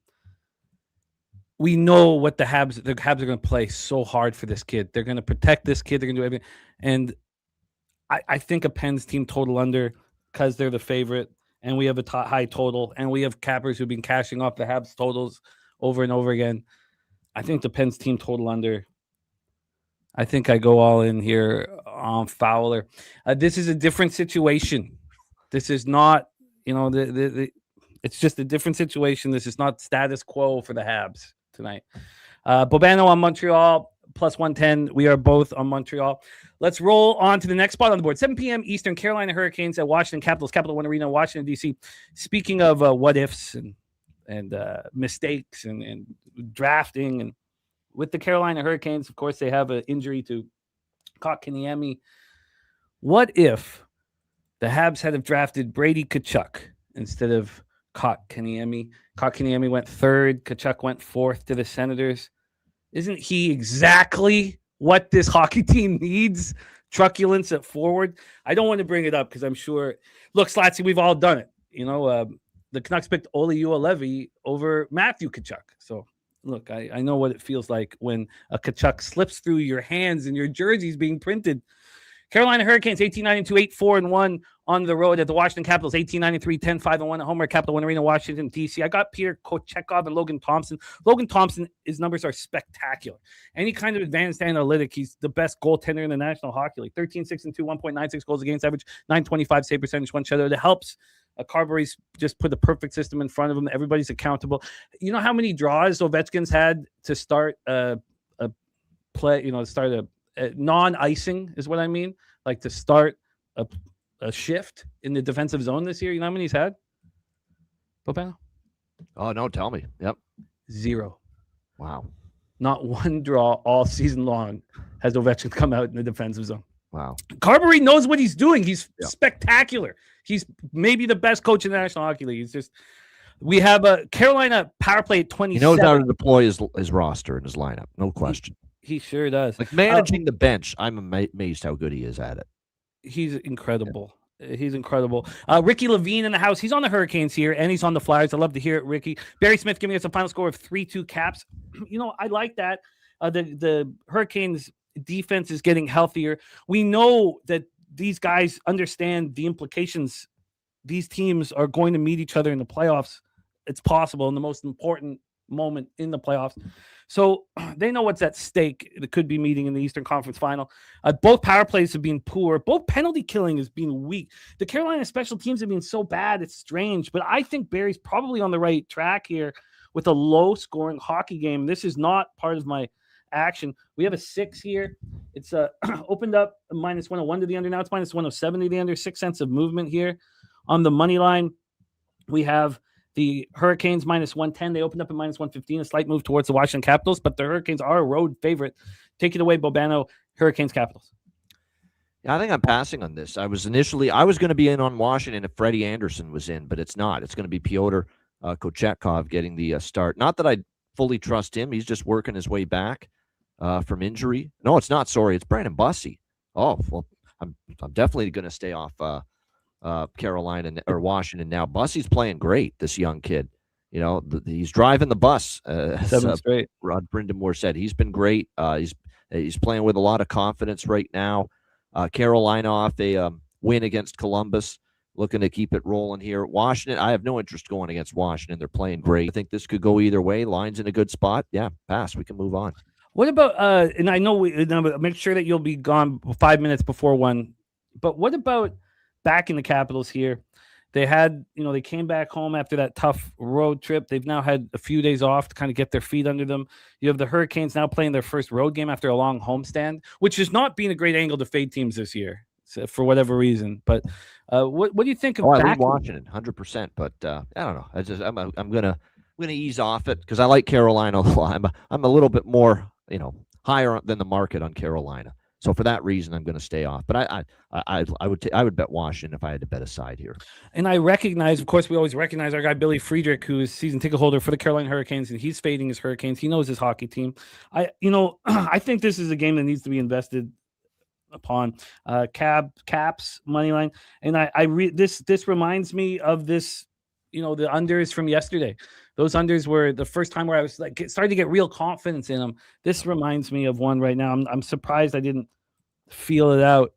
we know what the Habs are going to play so hard for this kid. They're going to protect this kid. They're going to do everything. And I think a Pens team total under because they're the favorite, and we have a high total, and we have cappers who've been cashing off the Habs totals over and over again. I think the Pens team total under. I think I go all in here on Fowler. This is a different situation. This is not, it's just a different situation. This is not status quo for the Habs tonight. Bobano on Montreal, plus 110. We are both on Montreal. Let's roll on to the next spot on the board. 7 p.m. Eastern, Carolina Hurricanes at Washington Capitals, Capital One Arena, Washington, D.C. Speaking of what ifs and mistakes and drafting, and with the Carolina Hurricanes, of course, they have an injury to Kotkaniemi. What if the Habs had drafted Brady Tkachuk instead of Kotkaniemi? Kotkaniemi went third. Tkachuk went fourth to the Senators. Isn't he exactly what this hockey team needs? Truculence at forward. I don't want to bring it up because I'm sure. Look, Slatsy, we've all done it. The Canucks picked Olli Juolevi over Matthew Tkachuk. So, look, I know what it feels like when a Tkachuk slips through your hands and your jersey's being printed. Carolina Hurricanes 18-9-2, 8-4-1 on the road at the Washington Capitals, 18-9-3, 10-5-1 at home at Capital One Arena, Washington, D.C. I got Peter Kochetkov and Logan Thompson. Logan Thompson, his numbers are spectacular. Any kind of advanced analytic, he's the best goaltender in the National Hockey League. 13-6-2, 1.96 goals against average, 925 save percentage, one shutout. It helps. Carberry's just put the perfect system in front of him. Everybody's accountable. You know how many draws Ovechkin's had to start a play, start a non-icing is what I mean, like to start a shift in the defensive zone this year. You know how many he's had? Bobano? Oh, no, tell me. Yep. 0. Wow. Not one draw all season long has Ovechkin come out in the defensive zone. Wow. Carberry knows what he's doing. He's spectacular. He's maybe the best coach in the National Hockey League. We have a Carolina power play at 27. He knows how to deploy his roster and his lineup. No question. He sure does. Like managing the bench, I'm amazed how good he is at it. He's incredible. Yeah. He's incredible. Ricky Levine in the house. He's on the Hurricanes here, and he's on the Flyers. I love to hear it, Ricky. Barry Smith giving us a final score of 3-2 Caps. I like that. The Hurricanes defense is getting healthier. We know that these guys understand the implications. These teams are going to meet each other in the playoffs. It's possible in the most important moment in the playoffs. So they know what's at stake. It could be meeting in the Eastern Conference Final. Both power plays have been poor. Both penalty killing has been weak. The Carolina special teams have been so bad. It's strange. But I think Barry's probably on the right track here with a low-scoring hockey game. This is not part of my action. We have a 6 here. It's opened up minus 101 to the under. Now it's minus 107 to the under. 6 cents of movement here. On the money line, we have the Hurricanes minus 110. They opened up at minus 115, a slight move towards the Washington Capitals, but the Hurricanes are a road favorite. Take it away, Bobano. Hurricanes Capitals. Yeah, I think I'm passing on this. I was going to be in on Washington if Freddie Anderson was in, but it's not. It's going to be Pyotr Kochetkov getting the start. Not that I fully trust him. He's just working his way back from injury. No, it's not. Sorry, it's Brandon Bussey. Oh, well, I'm definitely going to stay off Carolina or Washington now. Bussey's playing great, this young kid. He's driving the bus. 7 straight. Rod Brindamore said he's been great. He's playing with a lot of confidence right now. Carolina off a win against Columbus, looking to keep it rolling here. Washington, I have no interest going against Washington. They're playing great. I think this could go either way. Line's in a good spot. Yeah, pass. We can move on. What about and I know make sure that you'll be gone 5 minutes before 1. But what about back in the Capitals here? They had, they came back home after that tough road trip. They've now had a few days off to kind of get their feet under them. You have the Hurricanes now playing their first road game after a long homestand, which has not been a great angle to fade teams this year. for whatever reason. But what do you think of? I love Washington 100%, but I don't know. I'm gonna ease off it because I like Carolina a lot. I'm a little bit more higher than the market on Carolina. So for that reason, I'm going to stay off. But I would bet Washington if I had to bet a side here. And I recognize, of course, we always recognize our guy Billy Friedrich, who is season ticket holder for the Carolina Hurricanes, and he's fading his Hurricanes. He knows his hockey team. I think this is a game that needs to be invested upon. Caps money line, and this reminds me of this. The unders from yesterday. Those unders were the first time where I was starting to get real confidence in them. This reminds me of one right now. I'm surprised I didn't feel it out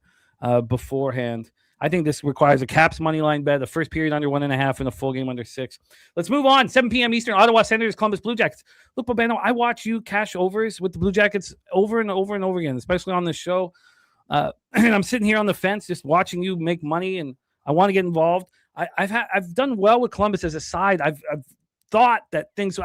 beforehand. I think this requires a Caps money line bet, the first period under 1.5 and a full game under 6. Let's move on. 7 p.m. Eastern, Ottawa Senators, Columbus Blue Jackets. Look, Bobano, I watch you cash overs with the Blue Jackets over and over and over again, especially on this show. And I'm sitting here on the fence just watching you make money, and I want to get involved. I've done well with Columbus as a side. I've thought that things.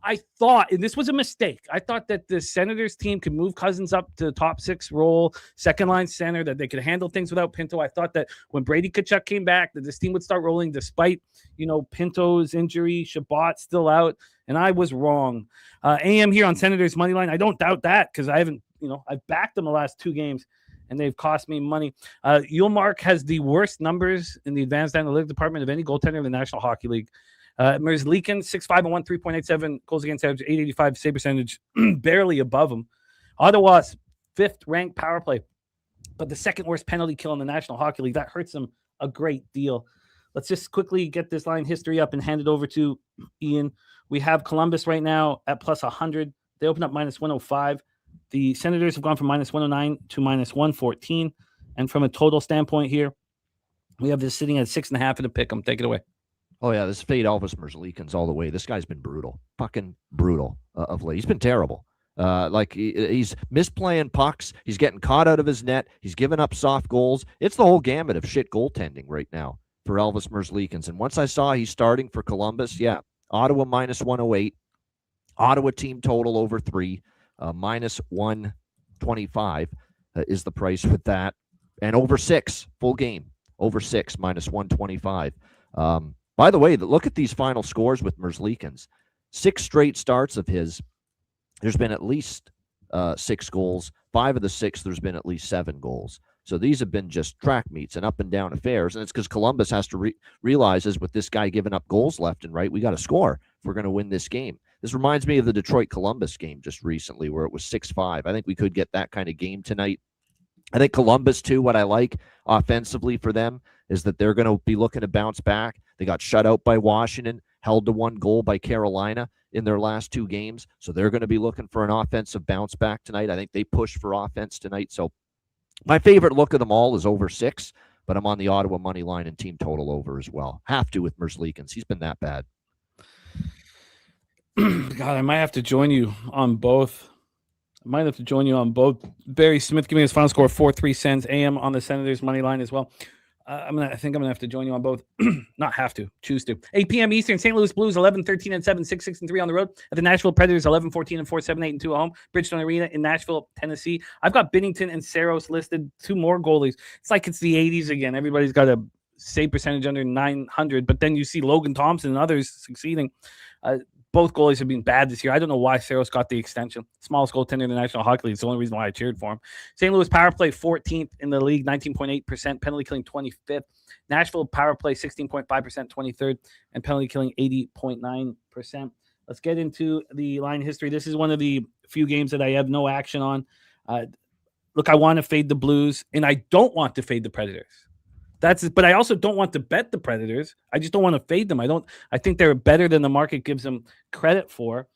I thought, and this was a mistake. I thought that the Senators team could move Cousins up to the top 6 role, second line center, that they could handle things without Pinto. I thought that when Brady Tkachuk came back, that this team would start rolling despite Pinto's injury, Shabbat still out, and I was wrong. AM here on Senators money line. I don't doubt that because I haven't. I've backed them the last 2 games. And they've cost me money. Ullmark has the worst numbers in the advanced analytics department of any goaltender in the National Hockey League. Merzlikin, 6'5" 3.87 goals against average, 885 save percentage, barely above him. Ottawa's 5th ranked power play, but the 2nd worst penalty kill in the National Hockey League. That hurts them a great deal. Let's just quickly get this line history up and hand it over to Ian. We have Columbus right now at plus 100. They open up minus 105. The Senators have gone from minus 109 to minus 114. And from a total standpoint here, we have this sitting at 6.5 in a pick 'em. Take it away. Oh, yeah, this fade Elvis Merzlikins all the way. This guy's been brutal, fucking brutal of late. He's been terrible. He's misplaying pucks. He's getting caught out of his net. He's giving up soft goals. It's the whole gamut of shit goaltending right now for Elvis Merzlikins. And once I saw he's starting for Columbus, yeah, Ottawa minus 108. Ottawa team total over 3. Minus 125 is the price with that. And over 6, full game. Over 6, minus 125. By the way, look at these final scores with Merzlikins. 6 straight starts of his. There's been at least 6 goals. 5 of the 6, there's been at least 7 goals. So these have been just track meets and up and down affairs. And it's because Columbus has to realizes with this guy giving up goals left and right, we got to score if we're going to win this game. This reminds me of the Detroit-Columbus game just recently where it was 6-5. I think we could get that kind of game tonight. I think Columbus, too, what I like offensively for them is that they're going to be looking to bounce back. They got shut out by Washington, held to 1 goal by Carolina in their last 2 games. So they're going to be looking for an offensive bounce back tonight. I think they push for offense tonight. So my favorite look of them all is over 6, but I'm on the Ottawa money line and team total over as well. Have to with Merzlikins. He's been that bad. God, I might have to join you on both. Barry Smith giving his final score of 4-3 cents. AM on the Senators money line as well. I think I'm gonna have to join you on both. Not have to, choose to. 8 p.m. Eastern. St. Louis Blues 11-13-7, 6-6-3 on the road. At the Nashville Predators 11-14-4, 7-8-2 at home. Bridgestone Arena in Nashville, Tennessee. I've got Binnington and Saros listed. 2 more goalies. It's like it's the 80s again. Everybody's got a save percentage under 900, but then you see Logan Thompson and others succeeding. Both goalies have been bad this year. I don't know why Saros got the extension. Smallest goaltender in the National Hockey League. It's the only reason why I cheered for him. St. Louis power play 14th in the league, 19.8%. Penalty killing 25th. Nashville power play 16.5%, 23rd. And penalty killing 80.9%. Let's get into the line history. This is one of the few games that I have no action on. Look, I want to fade the Blues, and I don't want to fade the Predators. But I also don't want to bet the Predators. I just don't want to fade them. I think they're better than the market gives them credit for.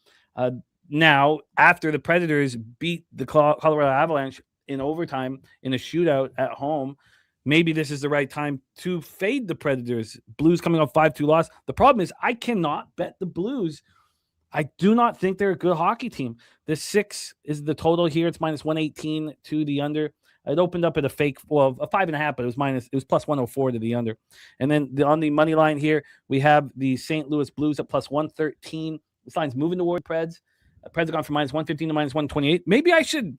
Now, after the Predators beat the Colorado Avalanche in overtime in a shootout at home, maybe this is the right time to fade the Predators. Blues coming off 5-2 loss. The problem is I cannot bet the Blues. I do not think they're a good hockey team. The 6 is the total here. It's minus 118 to the under. It opened up at a 5.5, but it was plus 104 to the under. And then on the money line here, we have the St. Louis Blues at plus 113. This line's moving toward Preds. Preds have gone from minus 115 to minus 128. Maybe I should.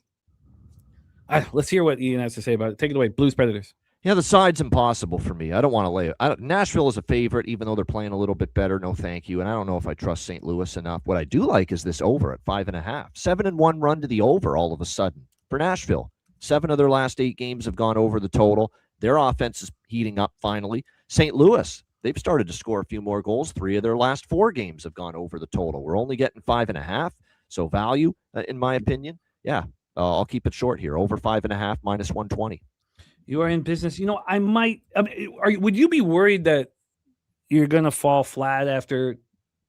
Let's hear what Ian has to say about it. Take it away. Blues Predators. Yeah, the side's impossible for me. I don't want to lay it. Nashville is a favorite, even though they're playing a little bit better. No, thank you. And I don't know if I trust St. Louis enough. What I do like is this over at 5.5. 7-1 run to the over all of a sudden for Nashville. 7 of their last 8 games have gone over the total. Their offense is heating up finally. St. Louis, they've started to score a few more goals. 3 of their last 4 games have gone over the total. We're only getting 5.5. So value, in my opinion. Yeah, I'll keep it short here. Over 5.5 minus 120. You are in business. Would you be worried that you're going to fall flat after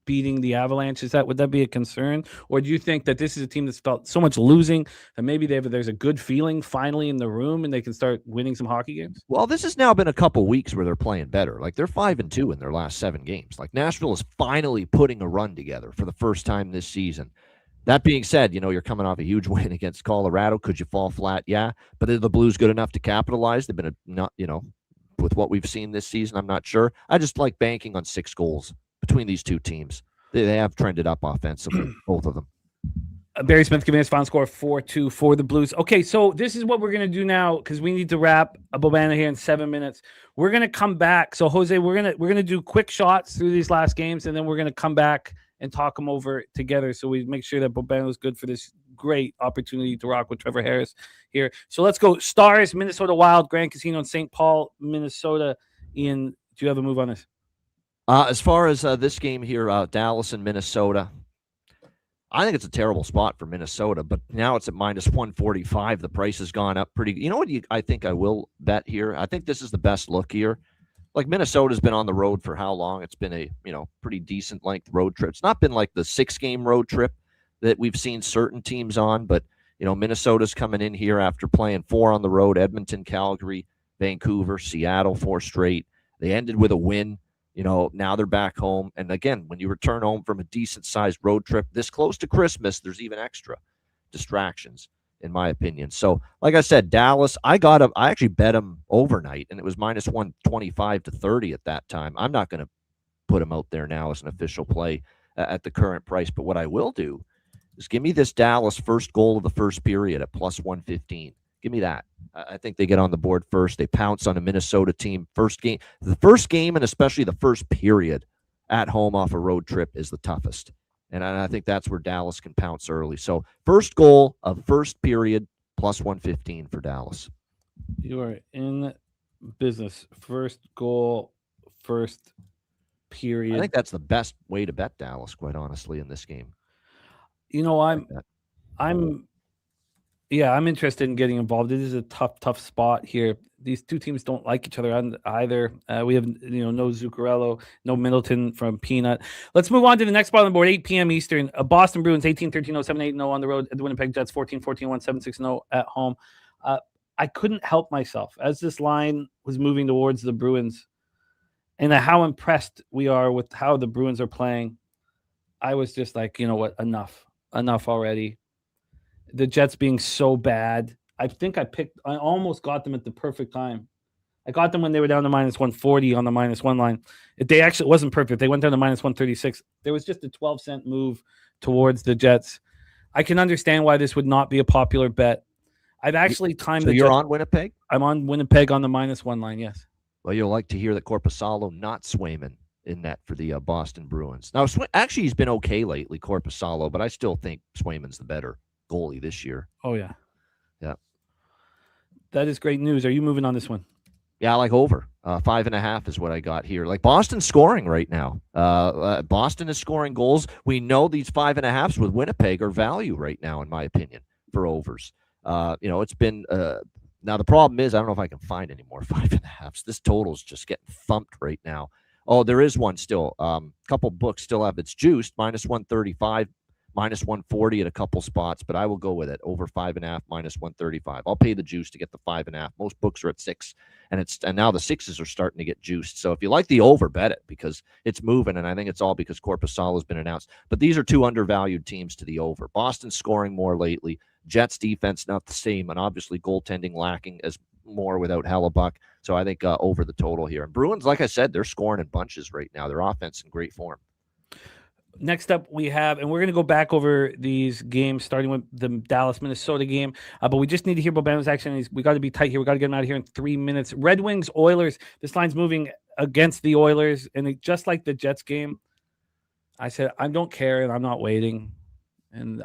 beating the Avalanche? Would that be a concern? Or do you think that this is a team that's felt so much losing that maybe there's a good feeling finally in the room and they can start winning some hockey games? Well, this has now been a couple weeks where they're playing better. Like they're 5-2 in their last 7 games. Like Nashville is finally putting a run together for the first time this season. That being said, you're coming off a huge win against Colorado. Could you fall flat? Yeah. But are the Blues good enough to capitalize? They've been with what we've seen this season, I'm not sure. I just like banking on 6 goals between these two teams. They have trended up offensively, both of them. Barry Smith giving us final score 4-2 for the Blues. Okay, so this is what we're going to do now because we need to wrap Bobano here in 7 minutes. We're going to come back. So, Jose, we're going to do quick shots through these last games, and then we're going to come back and talk them over together so we make sure that Bobano is good for this great opportunity to rock with Trevor Harris here. So let's go. Stars, Minnesota Wild, Grand Casino in St. Paul, Minnesota. Ian, do you have a move on this? As far as this game here, Dallas and Minnesota, I think it's a terrible spot for Minnesota, but now it's at minus 145. The price has gone up pretty. You know what I think I will bet here? I think this is the best look here. Like Minnesota's been on the road for how long? It's been a pretty decent length road trip. It's not been like the 6-game road trip that we've seen certain teams on, but Minnesota's coming in here after playing 4 on the road: Edmonton, Calgary, Vancouver, Seattle, 4 straight. They ended with a win. Now they're back home. And again, when you return home from a decent sized road trip this close to Christmas, there's even extra distractions, in my opinion. So, like I said, Dallas, I actually bet them overnight, and it was minus 125 to 30 at that time. I'm not going to put them out there now as an official play at the current price. But what I will do is give me this Dallas first goal of the first period at plus 115. Give me that. I think they get on the board first. They pounce on a Minnesota team. The first game, and especially the first period at home off a road trip is the toughest. And I think that's where Dallas can pounce early. So first goal of first period, plus 115 for Dallas. You are in business. First goal, first period. I think that's the best way to bet Dallas, quite honestly, in this game. I'm interested in getting involved. It is a tough spot here. These two teams don't like each other either. We have no Zuccarello, no Middleton from Peanut. Let's move on to the next spot on the board. 8 p.m. Eastern. Boston Bruins 18-13-0, 7-8-0 on the road. The Winnipeg Jets 14-14-1, 7-6-0 at home. I couldn't help myself as this line was moving towards the Bruins, and how impressed we are with how the Bruins are playing. I was just like, you know what, enough already. The Jets being so bad. I think I almost got them at the perfect time. I got them when they were down to minus 140 on the minus 1 line. They actually wasn't perfect. They went down to minus 136. There was just a 12-cent move towards the Jets. I can understand why this would not be a popular bet. I've actually timed. So you're on Winnipeg? I'm on Winnipeg on the minus 1 line, yes. Well, you'll like to hear that Korpisalo not Swayman in net for the Boston Bruins. Now, actually, he's been okay lately, Korpisalo, but I still think Swayman's the better goalie this year. Oh, yeah. Yeah. That is great news. Are you moving on this one? Yeah, I like over. 5.5 is what I got here. Like Boston's scoring right now. Boston is scoring goals. We know these 5.5s with Winnipeg are value right now, in my opinion, for overs. It's been now the problem is I don't know if I can find any more 5.5s. This total's just getting thumped right now. Oh, there is one still. Couple books still have its juiced, minus 135. Minus 140 at a couple spots, but I will go with it. Over 5.5, minus 135. I'll pay the juice to get the 5.5. Most books are at 6, and now the 6s are starting to get juiced. So if you like the over, bet it because it's moving, and I think it's all because Korpisalo has been announced. But these are two undervalued teams to the over. Boston's scoring more lately. Jets defense not the same, and obviously goaltending lacking as more without Hellebuck. So I think over the total here. And Bruins, like I said, they're scoring in bunches right now. Their offense in great form. Next up, we have, and we're going to go back over these games, starting with the Dallas-Minnesota game. But we just need to hear Bobano's action. We got to be tight here. We got to get him out of here in 3 minutes. Red Wings, Oilers. This line's moving against the Oilers, and just like the Jets game, I said I don't care, and I'm not waiting. And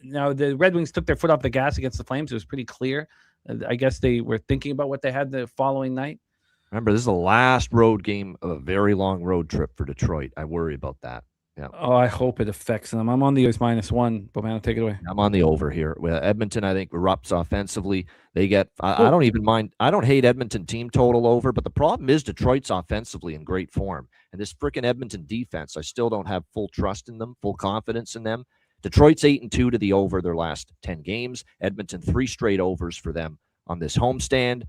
now the Red Wings took their foot off the gas against the Flames. It was pretty clear. I guess they were thinking about what they had the following night. Remember, this is the last road game of a very long road trip for Detroit. I worry about that. Yeah. Oh, I hope it affects them. I'm on the -1. Bobano, take it away. I'm on the over here. Edmonton, I think, erupts offensively. They get. I don't even mind. I don't hate Edmonton team total over, but the problem is Detroit's offensively in great form, and this freaking Edmonton defense, I still don't have full trust in them, full confidence in them. Detroit's 8-2 to the over their last 10 games. Edmonton 3 straight overs for them on this homestand.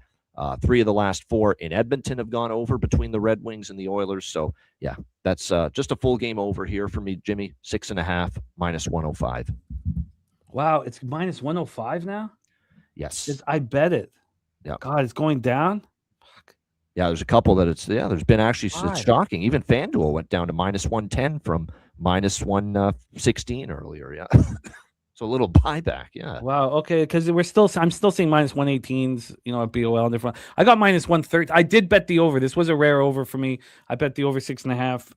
3 of the last 4 in Edmonton have gone over between the Red Wings and the Oilers. So, yeah, that's just a full game over here for me, Jimmy. 6.5, -105. Wow, it's -105 now? Yes. I bet it. Yeah. God, it's going down? Fuck. Yeah, there's a couple that there's been actually, it's shocking. Even FanDuel went down to -110 from -116 earlier. Yeah. So a little buyback, yeah. Wow. Okay, because I'm still seeing -118s, at BOL and different. I got -130. I did bet the over. This was a rare over for me. I bet the over 6.5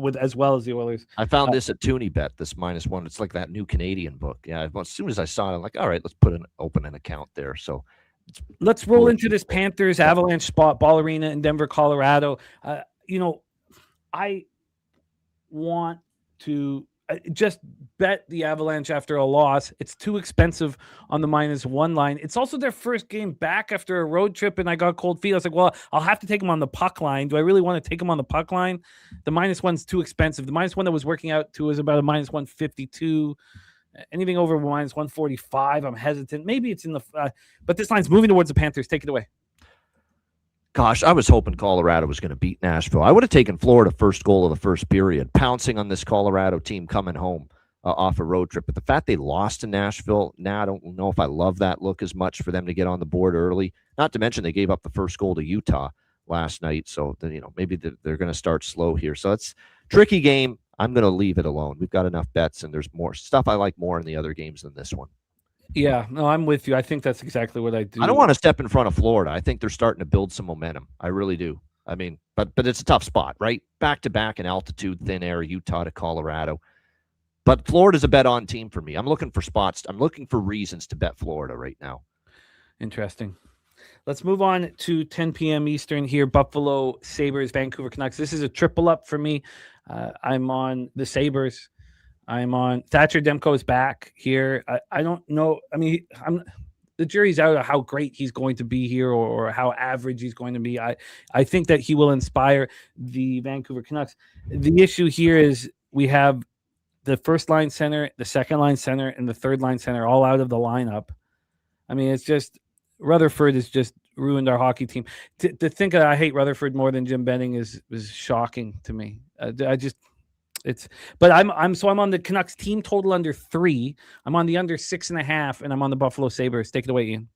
with as well as the Oilers. I found this at TuneBet, this -1. It's like that new Canadian book. Yeah. As soon as I saw it, I'm like, all right, let's open an account there. So let's roll into this Panthers Avalanche spot, Ball Arena in Denver, Colorado. I want to just bet the Avalanche after a loss. It's too expensive on the -1 line. It's also their first game back after a road trip, and I got cold feet. I was like, well, I'll have to take them on the puck line. Do I really want to take them on the puck line? The -1's too expensive. The -1 that was working out to is about a -152. Anything over -145, I'm hesitant. Maybe it's in the but this line's moving towards the Panthers. Take it away. Gosh, I was hoping Colorado was going to beat Nashville. I would have taken Florida first goal of the first period, pouncing on this Colorado team coming home off a road trip. But the fact they lost to Nashville, now I don't know if I love that look as much for them to get on the board early. Not to mention they gave up the first goal to Utah last night. So, maybe they're going to start slow here. So it's a tricky game. I'm going to leave it alone. We've got enough bets, and there's more stuff I like more in the other games than this one. Yeah, no, I'm with you. I think that's exactly what I do. I don't want to step in front of Florida. I think they're starting to build some momentum. I really do. I mean, but it's a tough spot, right? Back to back in altitude, thin air, Utah to Colorado. But Florida's a bet on team for me. I'm looking for spots. I'm looking for reasons to bet Florida right now. Interesting. Let's move on to 10 p.m. Eastern here. Buffalo Sabres, Vancouver Canucks. This is a triple up for me. I'm on the Sabres. I'm on Thatcher Demko is back here. I don't know. I mean, the jury's out of how great he's going to be here or how average he's going to be. I think that he will inspire the Vancouver Canucks. The issue here is we have the first line center, the second line center, and the third line center all out of the lineup. I mean, it's just Rutherford has just ruined our hockey team. To think that I hate Rutherford more than Jim Benning is shocking to me. But I'm on the Canucks team total under 3. I'm on the under 6.5, and I'm on the Buffalo Sabres. Take it away, Ian.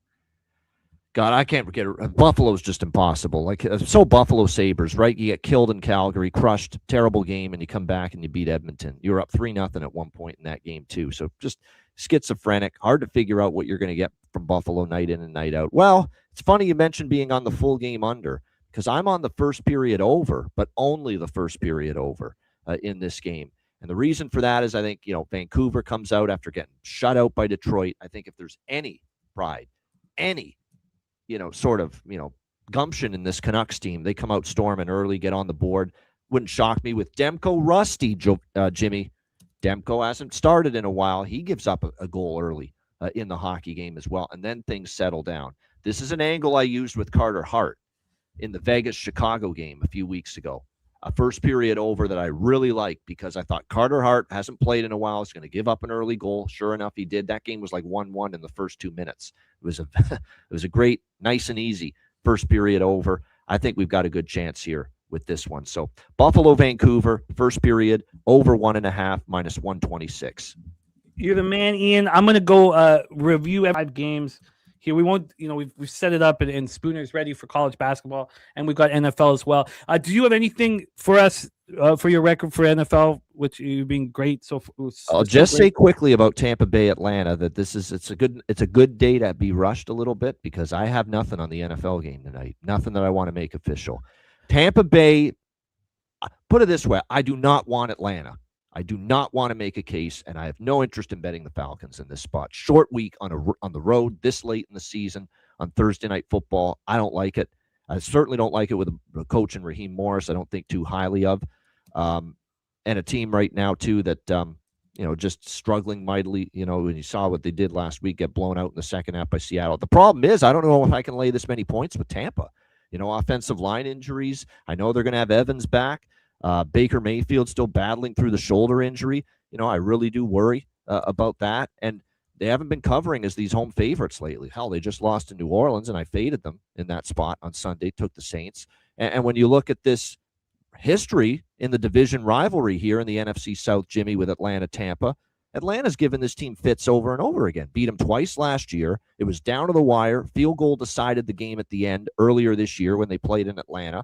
God, I can't forget it. Buffalo's just impossible. So Buffalo Sabres, right? You get killed in Calgary, crushed, terrible game, and you come back and you beat Edmonton. You were up 3-0 at one point in that game too. So just schizophrenic, hard to figure out what you're going to get from Buffalo night in and night out. Well, it's funny you mentioned being on the full game under, because I'm on the first period over, but only the first period over. In this game. And the reason for that is I think, Vancouver comes out after getting shut out by Detroit. I think if there's any pride, any, sort of, gumption in this Canucks team, they come out storming early, get on the board. Wouldn't shock me with Demko rusty, Jimmy. Demko hasn't started in a while. He gives up a goal early in the hockey game as well. And then things settle down. This is an angle I used with Carter Hart in the Vegas-Chicago game a few weeks ago. A first period over that I really liked because I thought Carter Hart hasn't played in a while. He's going to give up an early goal. Sure enough, he did. That game was like 1-1 in the first 2 minutes. It was a great, nice and easy first period over. I think we've got a good chance here with this one. So Buffalo, Vancouver, first period over 1.5 -126. You're the man, Ian. I'm going to go review 5 games here. We won't, we've set it up and Spooner's ready for college basketball, and we've got NFL as well. Do you have anything for us for your record for NFL, which you've been great? I'll just say quickly about Tampa Bay, Atlanta, that it's a good day to be rushed a little bit, because I have nothing on the NFL game tonight, nothing that I want to make official. Tampa Bay, put it this way, I do not want Atlanta. I do not want to make a case, and I have no interest in betting the Falcons in this spot. Short week on the road this late in the season on Thursday Night Football. I don't like it. I certainly don't like it with a coach in Raheem Morris I don't think too highly of. And a team right now, too, that, just struggling mightily. When you saw what they did last week, get blown out in the second half by Seattle. The problem is, I don't know if I can lay this many points with Tampa. Offensive line injuries. I know they're going to have Evans back. Baker Mayfield still battling through the shoulder injury. I really do worry about that. And they haven't been covering as these home favorites lately. Hell, they just lost to New Orleans, and I faded them in that spot on Sunday, took the Saints. And when you look at this history in the division rivalry here in the NFC South, Jimmy, with Atlanta, Tampa, Atlanta's given this team fits over and over again. Beat them twice last year. It was down to the wire. Field goal decided the game at the end earlier this year when they played in Atlanta.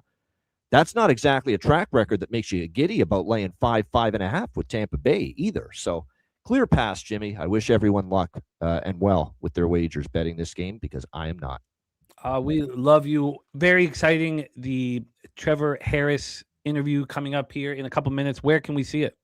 That's not exactly a track record that makes you giddy about laying 5.5 with Tampa Bay either. So clear pass, Jimmy. I wish everyone luck and well with their wagers betting this game, because I am not. We love you. Very exciting. The Trevor Harris interview coming up here in a couple minutes. Where can we see it?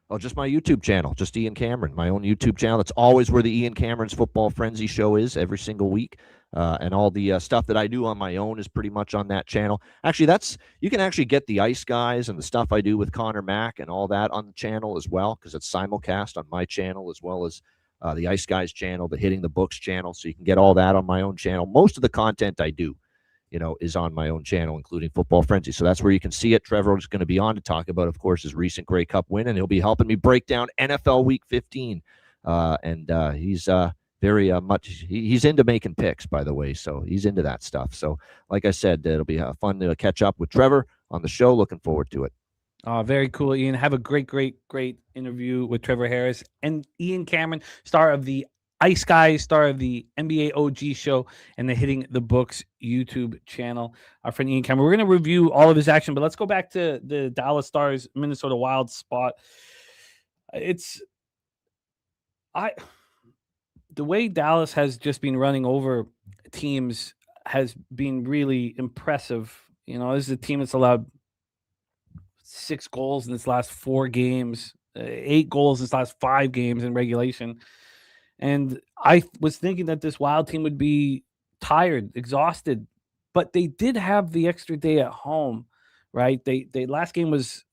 Oh, just my YouTube channel, just Ian Cameron, my own YouTube channel. That's always where the Ian Cameron's Football Frenzy show is every single week. And all the stuff that I do on my own is pretty much on that channel. Actually, you can actually get the Ice Guys and the stuff I do with Connor Mack and all that on the channel as well, because it's simulcast on my channel as well as the Ice Guys channel, the Hitting the Books channel. So you can get all that on my own channel. Most of the content I do, is on my own channel, including Football Frenzy. So that's where you can see it. Trevor is going to be on to talk about, of course, his recent Grey Cup win, and he'll be helping me break down NFL Week 15. He's very much he's into making picks, by the way, so he's into that stuff. So like I said, it'll be fun to catch up with Trevor on the show. Looking forward to it. Very cool, Ian. Have a great interview with Trevor Harris and Ian Cameron, star of the Ice Guys, star of the NBA OG show and the Hitting the Books YouTube channel. Our friend Ian Cameron. We're going to review all of his action, but let's go back to the Dallas Stars Minnesota Wild spot. The way Dallas has just been running over teams has been really impressive. This is a team that's allowed 6 goals in its last 4 games, 8 goals in its last 5 games in regulation. And I was thinking that this Wild team would be tired, exhausted, but they did have the extra day at home, right? They last game was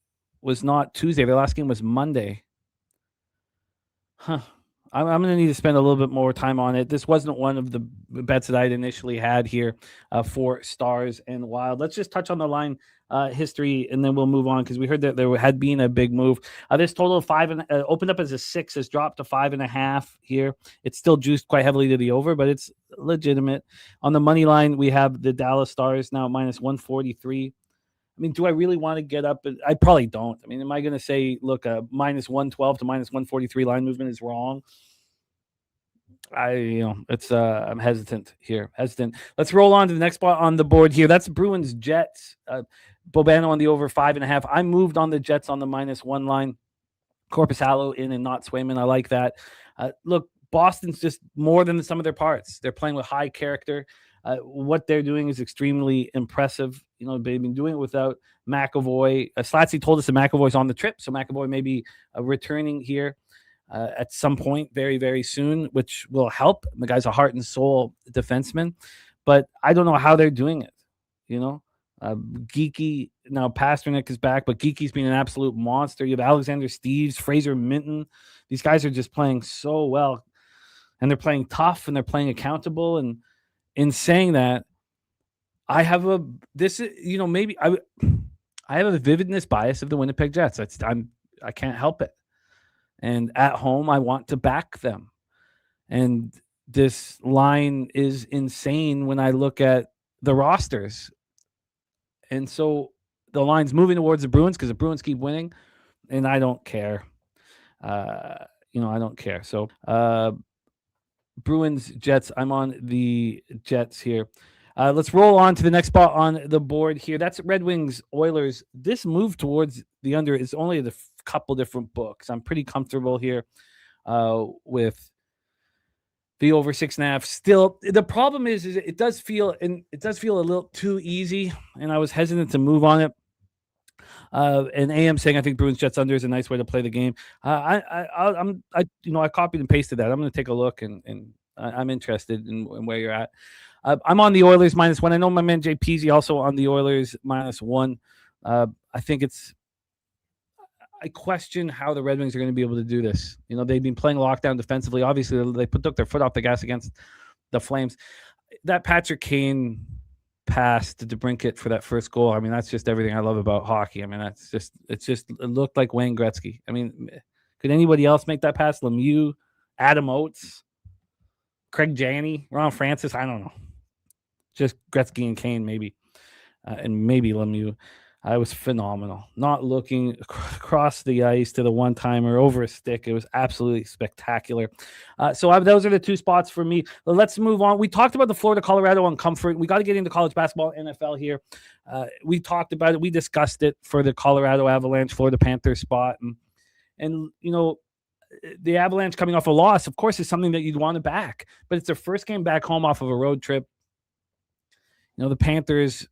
not Tuesday. Their last game was Monday. I'm going to need to spend a little bit more time on it. This wasn't one of the bets that I'd initially had here for Stars and Wild. Let's just touch on the line history, and then we'll move on, because we heard that there had been a big move. This total of 5 opened up as a 6, has dropped to 5.5 here. It's still juiced quite heavily to the over, but it's legitimate. On the money line, we have the Dallas Stars now minus 143. I mean, do I really want to get up? I probably don't. I mean, am I going to say, look, minus 112 to minus 143 line movement is wrong? I'm hesitant here. Let's roll on to the next spot on the board here. That's Bruins Jets. Bobano on the over 5.5. I moved on the Jets on the minus 1 line. Corpus Hallow in and not Swayman. I like that. Look, Boston's just more than the sum of their parts. They're playing with high character. What they're doing is extremely impressive. They've been doing it without McAvoy. Slatsy told us that McAvoy's on the trip, so McAvoy may be returning here at some point very, very soon, which will help. The guy's a heart and soul defenseman, but I don't know how they're doing it. Geeky, now Pasternak is back, but Geeky's been an absolute monster. You have Alexander Steves, Fraser Minton. These guys are just playing so well, and they're playing tough, and they're playing accountable. And in saying that, I have a vividness bias of the Winnipeg Jets. I can't help it. And at home, I want to back them. And this line is insane when I look at the rosters. And so the line's moving towards the Bruins because the Bruins keep winning, and I don't care. I don't care. So Bruins, Jets. I'm on the Jets here. Let's roll on to the next spot on the board here. That's Red Wings, Oilers. This move towards the under is only a couple different books. I'm pretty comfortable here with the over 6.5. Still, the problem is it does feel a little too easy, and I was hesitant to move on it. And AM saying I think Bruins Jets under is a nice way to play the game. I copied and pasted that. I'm going to take a look, and I'm interested in where you're at. I'm on the Oilers -1. I know my man Jay Peasy also on the Oilers -1. I think I question how the Red Wings are going to be able to do this. They've been playing lockdown defensively. Obviously, they took their foot off the gas against the Flames. That Patrick Kane pass to DeBrincat for that first goal. I mean, that's just everything I love about hockey. I mean, it looked like Wayne Gretzky. I mean, could anybody else make that pass? Lemieux, Adam Oates, Craig Janney, Ron Francis? I don't know. Just Gretzky and Kane, maybe. And maybe Lemieux. It was phenomenal. Not looking across the ice to the one-timer over a stick. It was absolutely spectacular. So those are the two spots for me. Let's move on. We talked about the Florida-Colorado on comfort. We got to get into college basketball, NFL here. We talked about it. We discussed it for the Colorado Avalanche, Florida Panthers spot. And the Avalanche coming off a loss, of course, is something that you'd want to back. But it's their first game back home off of a road trip. The Panthers,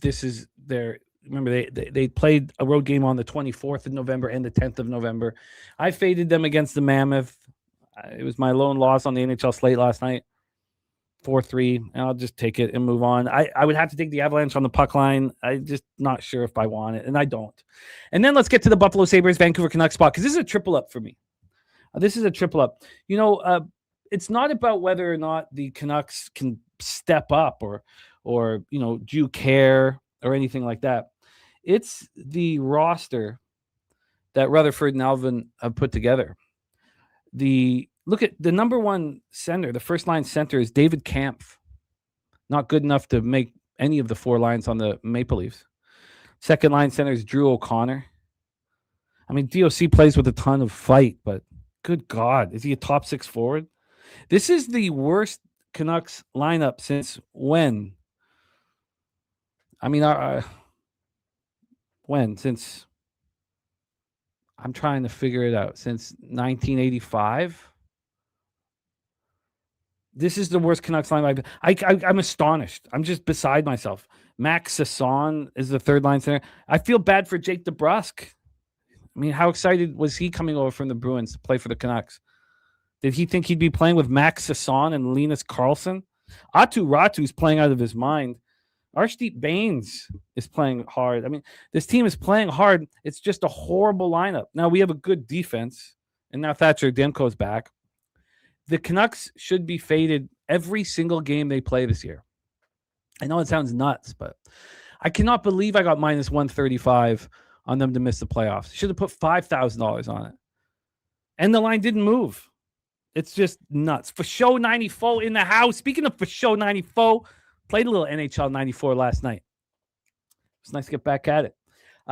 this is their... Remember, they played a road game on the 24th of November and the 10th of November. I faded them against the Mammoth. It was my lone loss on the NHL slate last night, 4-3, and I'll just take it and move on. I would have to take the Avalanche on the puck line. I'm just not sure if I want it, and I don't. And then let's get to the Buffalo Sabres, Vancouver Canucks spot, because this is a triple up for me. This is a triple up. It's not about whether or not the Canucks can step up or do you care or anything like that. It's the roster that Rutherford and Alvin have put together. Look at the number one center, the first line center is David Kampf. Not good enough to make any of the four lines on the Maple Leafs. Second line center is Drew O'Connor. I mean, DOC plays with a ton of fight, but good God, is he a top six forward? This is the worst Canucks lineup since when? I mean, since I'm trying to figure it out. Since 1985? This is the worst Canucks line. I'm astonished. I'm just beside myself. Max Sasson is the third line center. I feel bad for Jake DeBrusk. I mean, how excited was he coming over from the Bruins to play for the Canucks? Did he think he'd be playing with Max Sasson and Linus Karlsson? Atu Ratu's playing out of his mind. Arshdeep Bains is playing hard. I mean, this team is playing hard. It's just a horrible lineup. Now, we have a good defense, and now Thatcher Demko's back. The Canucks should be faded every single game they play this year. I know it sounds nuts, but I cannot believe I got minus 135 on them to miss the playoffs. Should have put $5,000 on it. And the line didn't move. It's just nuts. For show 94 in the house. Speaking of for show 94, played a little NHL 94 last night. It's nice to get back at it.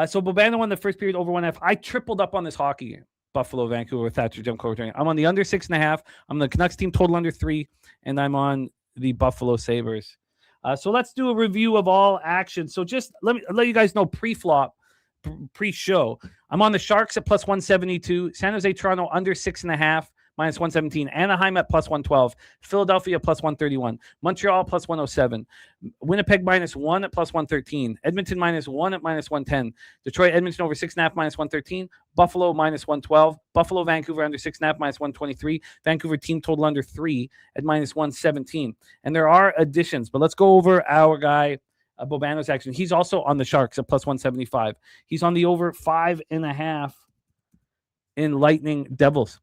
So Bobano won the first period over 1.5. I tripled up on this hockey game. Buffalo, Vancouver, Thatcher, Demko. I'm on the under 6.5. I'm the Canucks team total under 3, and I'm on the Buffalo Sabres. So let's do a review of all action. So just let you guys know pre-flop, pre-show. I'm on the Sharks at plus 172. San Jose, Toronto under 6.5. minus 117. Anaheim at plus 112. Philadelphia plus 131. Montreal plus 107. Winnipeg minus 1 at plus 113. Edmonton minus 1 at minus 110. Detroit, Edmonton over 6.5 minus 113. Buffalo minus 112. Buffalo, Vancouver under 6.5 minus 123. Vancouver team total under 3 at minus 117. And there are additions, but let's go over our guy Bobano's action. He's also on the Sharks at plus 175. He's on the over 5.5 in Lightning Devils.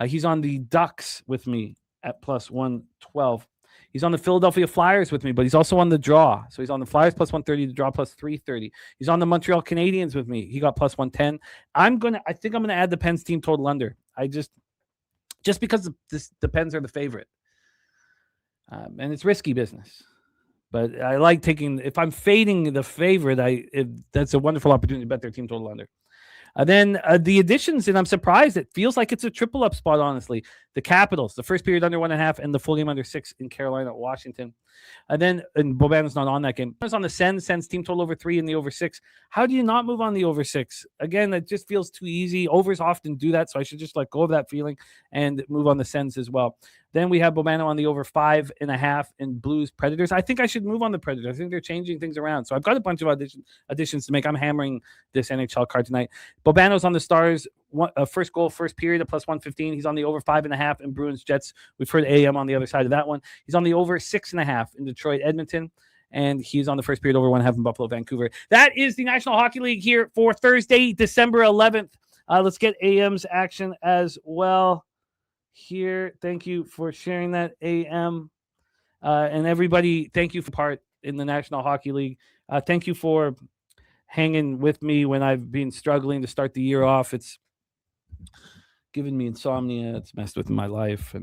He's on the Ducks with me at plus 112. He's on the Philadelphia Flyers with me, but he's also on the draw. So he's on the Flyers plus 130, the draw plus 330. He's on the Montreal Canadiens with me. He got plus 110. I think I'm gonna add the Pens team total under. Just because the Pens are the favorite, and it's risky business. But I like taking. If I'm fading the favorite, that's a wonderful opportunity to bet their team total under. Then the additions, and I'm surprised. It feels like it's a triple up spot, honestly. the Capitals, the first period under 1.5, and the full game under 6 in Carolina, Washington. And then, and Bobano's not on that game. It's on the Sens team total over 3 and the over 6. How do you not move on the over 6? Again, it just feels too easy. Overs often do that, so I should just let go of that feeling and move on the Sens as well. Then we have Bobano on the over 5.5 in Blues Predators. I think I should move on the Predators. I think they're changing things around. So I've got a bunch of additions to make. I'm hammering this NHL card tonight. Bobano's on the Stars. First goal, first period at plus 115. He's on the over 5.5 in Bruins Jets. We've heard AM on the other side of that one. He's on the over 6.5 in Detroit Edmonton. And he's on the first period over 1.5 in Buffalo Vancouver. That is the National Hockey League here for Thursday, December 11th. Let's get AM's action as well here. Thank you for sharing that, AM. And everybody, thank you for part in the National Hockey League. Thank you for hanging with me when I've been struggling to start the year off. It's given me insomnia. It's messed with my life.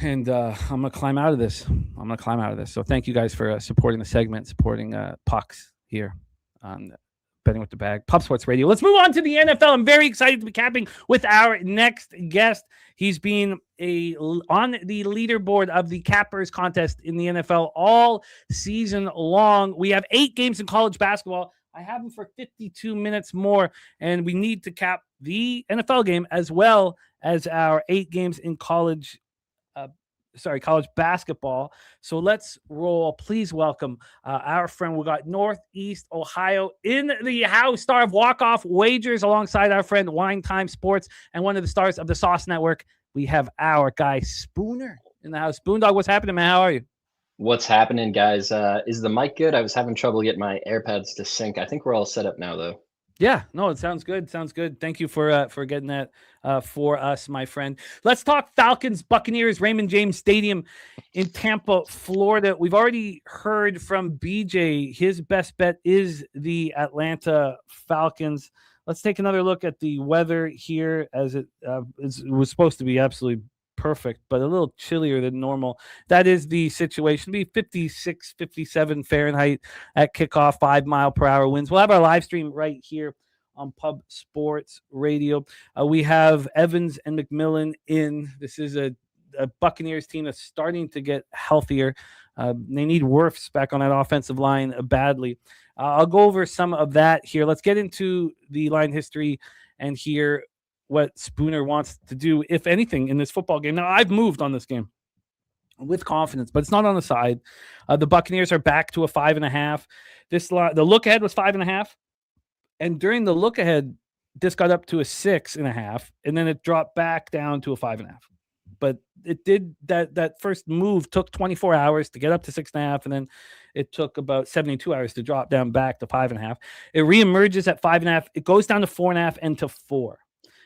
And I'm going to climb out of this. So thank you guys for supporting the segment, supporting Pucks here on Betting with the Bag, Pub Sports Radio. Let's move on to the NFL. I'm very excited to be capping with our next guest. He's been on the leaderboard of the Cappers contest in the NFL all season long. We have 8 games in college basketball. I have him for 52 minutes more, and we need to cap the NFL game as well as our 8 games in college basketball. So let's roll. Please welcome our friend. We got Northeast Ohio in the house, star of Walk-Off Wagers, alongside our friend Wine Time Sports and one of the stars of the Sauce Network. We have our guy Spooner in the house. Spoondog, what's happening, man? How are you? What's happening, guys? Is the mic good? I was having trouble getting my AirPods to sync. I think we're all set up now, though. Yeah, no, it sounds good. Thank you for getting that for us, my friend. Let's talk Falcons, Buccaneers, Raymond James Stadium in Tampa, Florida. We've already heard from BJ. His best bet is the Atlanta Falcons. Let's take another look at the weather here, as it was supposed to be absolutely perfect, but a little chillier than normal. That is the situation. It'll be 56, 57 Fahrenheit at kickoff, 5-mile-per-hour winds. We'll have our live stream right here on Pub Sports Radio. We have Evans and McMillan in. This is a Buccaneers team that's starting to get healthier. They need Wirfs back on that offensive line badly. I'll go over some of that here. Let's get into the line history and hear what Spooner wants to do, if anything, in this football game. Now, I've moved on this game with confidence, but it's not on the side. The Buccaneers are back to a 5.5. The look ahead was 5.5, and during the look ahead, this got up to a 6.5, and then it dropped back down to a 5.5. But it did that first move took 24 hours to get up to 6.5, and then it took about 72 hours to drop down back to 5.5. It reemerges at 5.5. It goes down to 4.5 and to 4.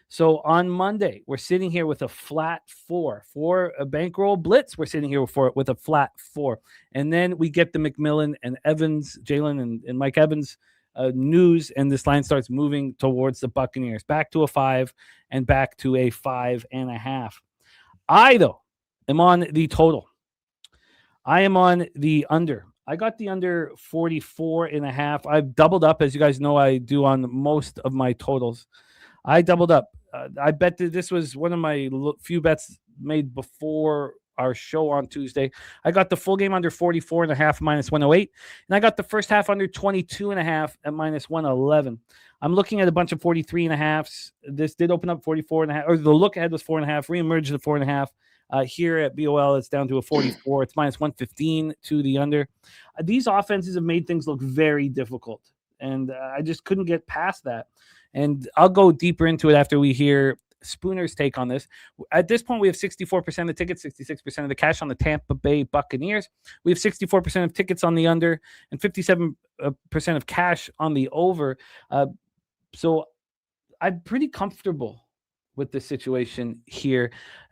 So on Monday, we're sitting here with a flat 4. For a bankroll blitz, we're sitting here with a flat 4. And then we get the McMillan and Evans, Jalen and Mike Evans news, and this line starts moving towards the Buccaneers, back to a 5 and back to a 5.5. I, though, am on the total. I am on the under. I got the under 44.5. I've doubled up, as you guys know I do on most of my totals. I doubled up. I bet that this was one of my few bets made before our show on Tuesday. I got the full game under 44.5 minus 108, and I got the first half under 22.5 at minus 111. I'm looking at a bunch of 43.5s. This did open up 44.5, or the look ahead was 4.5, reemerged at 4.5. Here at BOL, it's down to a 44. It's minus 115 to the under. These offenses have made things look very difficult, and I just couldn't get past that. And I'll go deeper into it after we hear Spooner's take on this. At this point, we have 64% of the tickets, 66% of the cash on the Tampa Bay Buccaneers. We have 64% of tickets on the under and 57% of cash on the over. So I'm pretty comfortable with the situation here.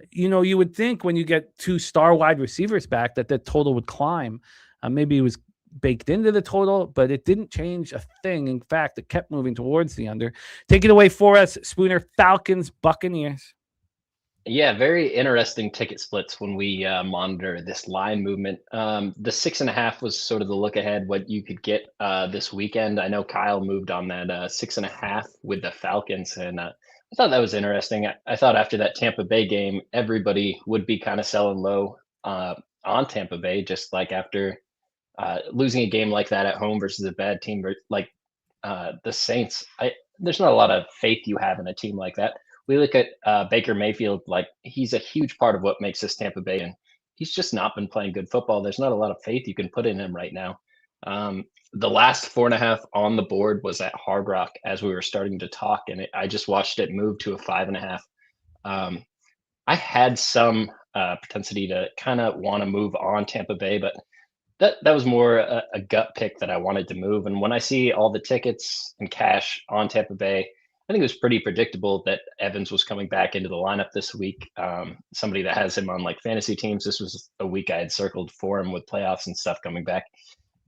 You know, you would think when you get 2 star wide receivers back that the total would climb. Maybe it was baked into the total, but it didn't change a thing. In fact, it kept moving towards the under. Take it away for us, Spooner. Falcons, Buccaneers. Yeah, very interesting ticket splits when we monitor this line movement. The 6.5 was sort of the look ahead, what you could get this weekend. I know Kyle moved on that 6.5 with the Falcons, and thought that was interesting. I thought after that Tampa Bay game, everybody would be kind of selling low on Tampa Bay, just like after losing a game like that at home versus a bad team like the Saints. There's not a lot of faith you have in a team like that. We look at Baker Mayfield, like he's a huge part of what makes this Tampa Bay, and he's just not been playing good football. There's not a lot of faith you can put in him right now. The last 4.5 on the board was at Hard Rock as we were starting to talk, and I just watched it move to a 5.5. I had some propensity to kind of want to move on Tampa Bay, but that was more a gut pick that I wanted to move. And when I see all the tickets and cash on Tampa Bay, I think it was pretty predictable that Evans was coming back into the lineup this week. Somebody that has him on like fantasy teams. This was a week I had circled for him with playoffs and stuff coming back.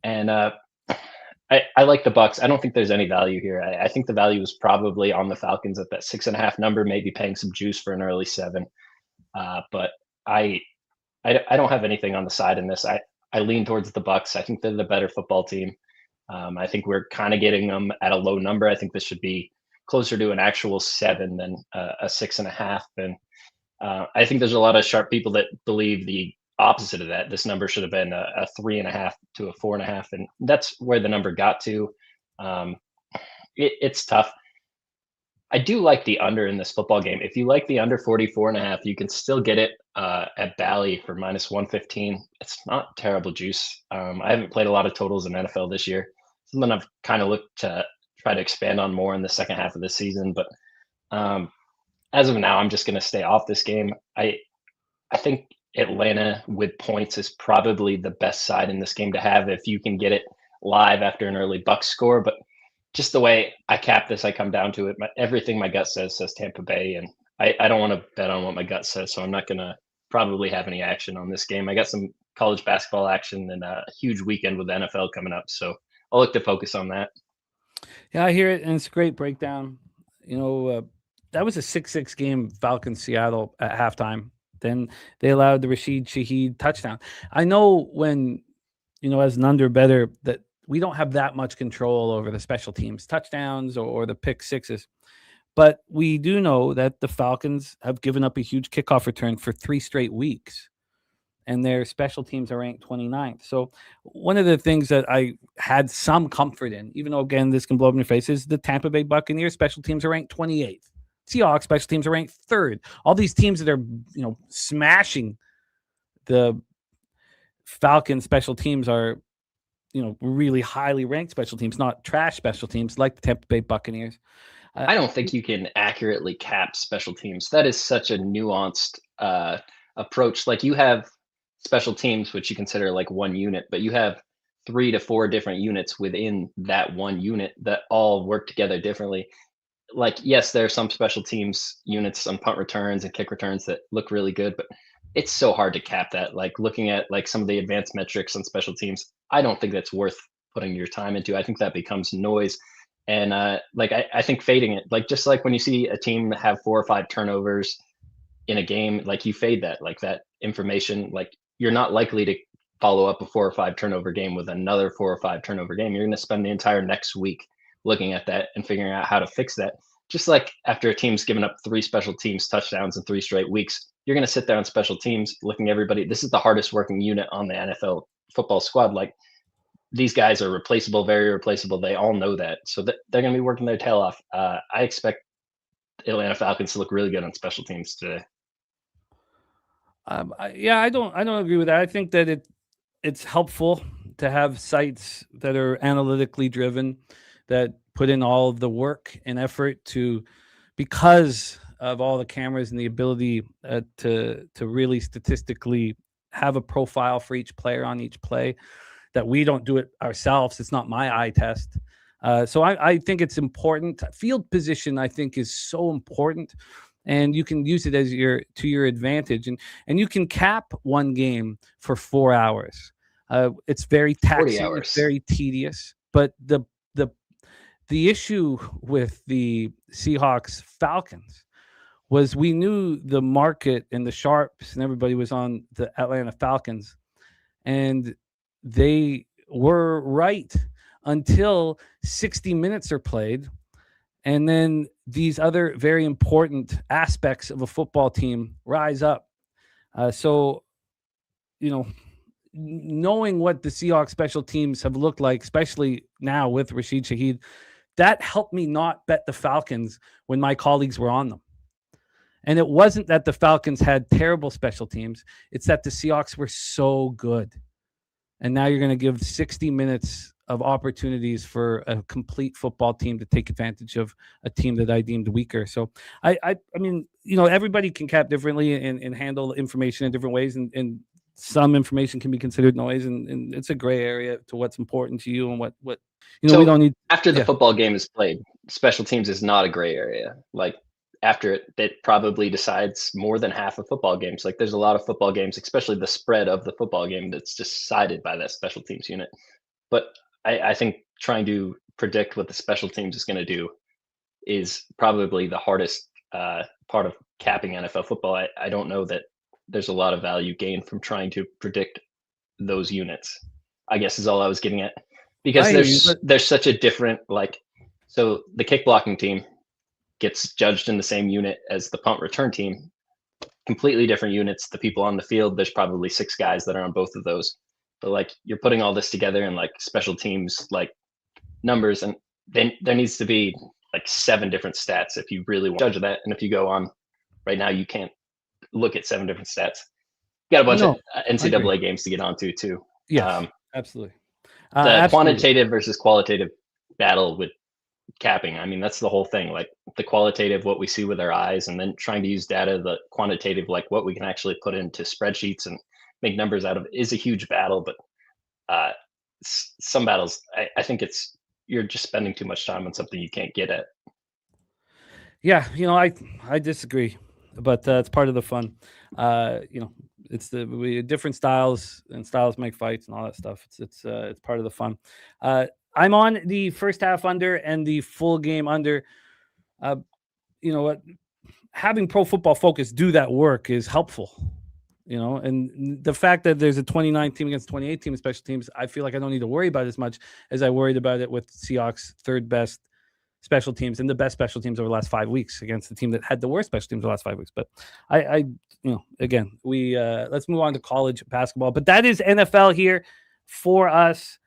And I like the Bucks. I don't think there's any value here. I think the value is probably on the Falcons at that 6.5 number, maybe paying some juice for an early 7. But I don't have anything on the side in this. I lean towards the Bucks. I think they're the better football team. I think we're kind of getting them at a low number. I think this should be closer to an actual 7 than a 6.5. And I think there's a lot of sharp people that believe the opposite of that. This number should have been a 3.5 to a 4.5, and that's where the number got to. It's tough. I do like the under in this football game. If you like the under 44.5, you can still get it at Bally for -115. It's not terrible juice. I haven't played a lot of totals in NFL this year. Something I've kind of looked to try to expand on more in the second half of the season. But as of now, I'm just going to stay off this game. I think Atlanta with points is probably the best side in this game to have if you can get it live after an early Bucks score. But just the way I cap this, I come down to it. Everything my gut says Tampa Bay, and I don't want to bet on what my gut says, so I'm not going to probably have any action on this game. I got some college basketball action and a huge weekend with the NFL coming up, so I'll look to focus on that. Yeah, I hear it, and it's a great breakdown. That was a 6-6 game, Falcons Seattle at halftime. Then they allowed the Rashid Shaheed touchdown. I know when, as an under better, that we don't have that much control over the special teams touchdowns or the pick sixes. But we do know that the Falcons have given up a huge kickoff return for 3 straight weeks, and their special teams are ranked 29th. So one of the things that I had some comfort in, even though, again, this can blow up in your face, is the Tampa Bay Buccaneers special teams are ranked 28th. Seahawks special teams are ranked 3rd. All these teams that are, smashing the Falcons special teams are, really highly ranked special teams, not trash special teams like the Tampa Bay Buccaneers. I don't think you can accurately cap special teams. That is such a nuanced approach. Like you have special teams, which you consider like one unit, but you have 3 to 4 different units within that one unit that all work together differently. Like, yes, there are some special teams units on punt returns and kick returns that look really good, but it's so hard to cap that. Like looking at like some of the advanced metrics on special teams, I don't think that's worth putting your time into. I think that becomes noise. And I think fading it, like just like when you see a team have 4 or 5 turnovers in a game, like you fade that, like that information, like you're not likely to follow up a 4 or 5 turnover game with another 4 or 5 turnover game. You're going to spend the entire next week looking at that and figuring out how to fix that. Just like after a team's given up 3 special teams touchdowns in 3 straight weeks, you're going to sit there on special teams looking at everybody. This is the hardest working unit on the NFL football squad. Like these guys are replaceable, very replaceable. They all know that. So they're going to be working their tail off. I expect Atlanta Falcons to look really good on special teams today. I don't agree with that. I think that it's helpful to have sites that are analytically driven, that put in all of the work and effort because of all the cameras and the ability to really statistically have a profile for each player on each play, that we don't do it ourselves. It's not my eye test. So I think it's important. Field position, I think, is so important, and you can use it as to your advantage. And you can cap one game for 4 hours. It's very taxing. It's very tedious. But the issue with the Seahawks Falcons was we knew the market and the sharps and everybody was on the Atlanta Falcons, and they were right until 60 minutes are played, and then these other very important aspects of a football team rise up. So, knowing what the Seahawks special teams have looked like, especially now with Rashid Shaheed, that helped me not bet the Falcons when my colleagues were on them. And it wasn't that the Falcons had terrible special teams. It's that the Seahawks were so good. And now you're going to give 60 minutes of opportunities for a complete football team to take advantage of a team that I deemed weaker. So I mean, everybody can cap differently and handle information in different ways. And some information can be considered noise, and it's a gray area to what's important to you and what so we don't need. After the football game is played, special teams is not a gray area. Like after it probably decides more than half of football games. Like there's a lot of football games, especially the spread of the football game, that's decided by that special teams unit. But I think trying to predict what the special teams is going to do is probably the hardest part of capping NFL football. I don't know that there's a lot of value gained from trying to predict those units, I guess is all I was getting at. Because there's such a different, so the kick blocking team gets judged in the same unit as the punt return team. Completely different units. The people on the field, there's probably 6 guys that are on both of those. But you're putting all this together in special teams numbers, and then there needs to be 7 different stats if you really want to judge that. And if you go on right now, you can't look at 7 different stats. You got a bunch of NCAA games to get onto too. Yeah, absolutely. The quantitative versus qualitative battle with capping. I mean, that's the whole thing. The qualitative, what we see with our eyes, and then trying to use data. The quantitative, what we can actually put into spreadsheets and make numbers out of, is a huge battle. But some battles, I think you're just spending too much time on something you can't get at. Yeah, I disagree, but it's part of the fun. It's different styles, and styles make fights and all that stuff. It's part of the fun. I'm on the first half under and the full game under. Having Pro Football Focus do that work is helpful. And the fact that there's a 29 team against 28 team in special teams, I feel like I don't need to worry about it as much as I worried about it with Seahawks' third best special teams and the best special teams over the last 5 weeks against the team that had the worst special teams the last 5 weeks. But again, we let's move on to college basketball. But that is NFL here for us.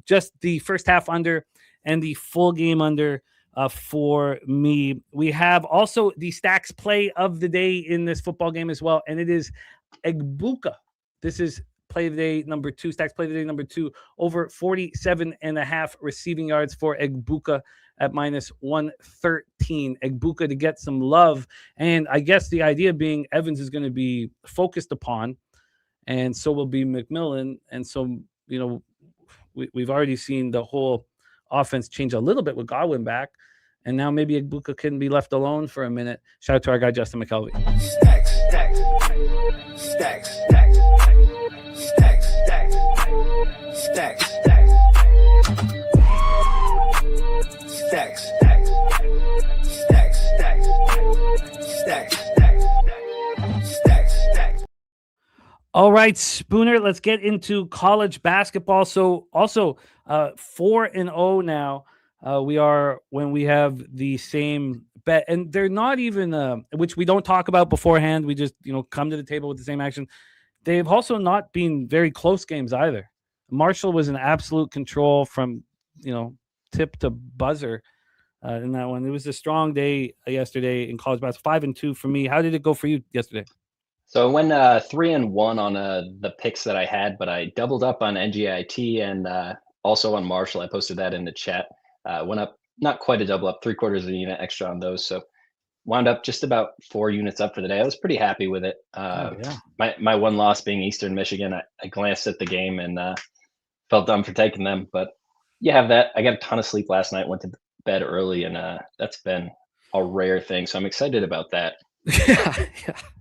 Just the first half under and the full game under for me. We have also the stacks play of the day in this football game as well, and it is Egbuka. This is play of the day number 2. Stacks play of the day number 2. Over 47.5 receiving yards for Egbuka at minus 113. Egbuka to get some love, and I guess the idea being Evans is going to be focused upon, and so will be McMillan. And so we've already seen the whole offense change a little bit with Godwin back, and now maybe Egbuka can be left alone for a minute. Shout out to our guy Justin McKelvey. Stacks, stacks, stacks, stacks, stacks, stacks, stacks, stacks, stacks, stacks, stacks, stacks, stacks. All right, Spooner, let's get into college basketball. So also 4-0 now. We are when we have the same bet, and they're not even which we don't talk about beforehand. We just come to the table with the same action. They've also not been very close games either. Marshall was in absolute control from tip to buzzer in that one. It was a strong day yesterday in college basketball. 5-2 for me. How did it go for you yesterday? So I went 3-1 on the picks that I had, but I doubled up on NGIT and also on Marshall. I posted that in the chat. Went up, not quite a double up, 3/4 of a unit extra on those. So wound up just about 4 units up for the day. I was pretty happy with it. My one loss being Eastern Michigan. I glanced at the game and felt dumb for taking them. But you have that. I got a ton of sleep last night, went to bed early, and that's been a rare thing. So I'm excited about that. Yeah,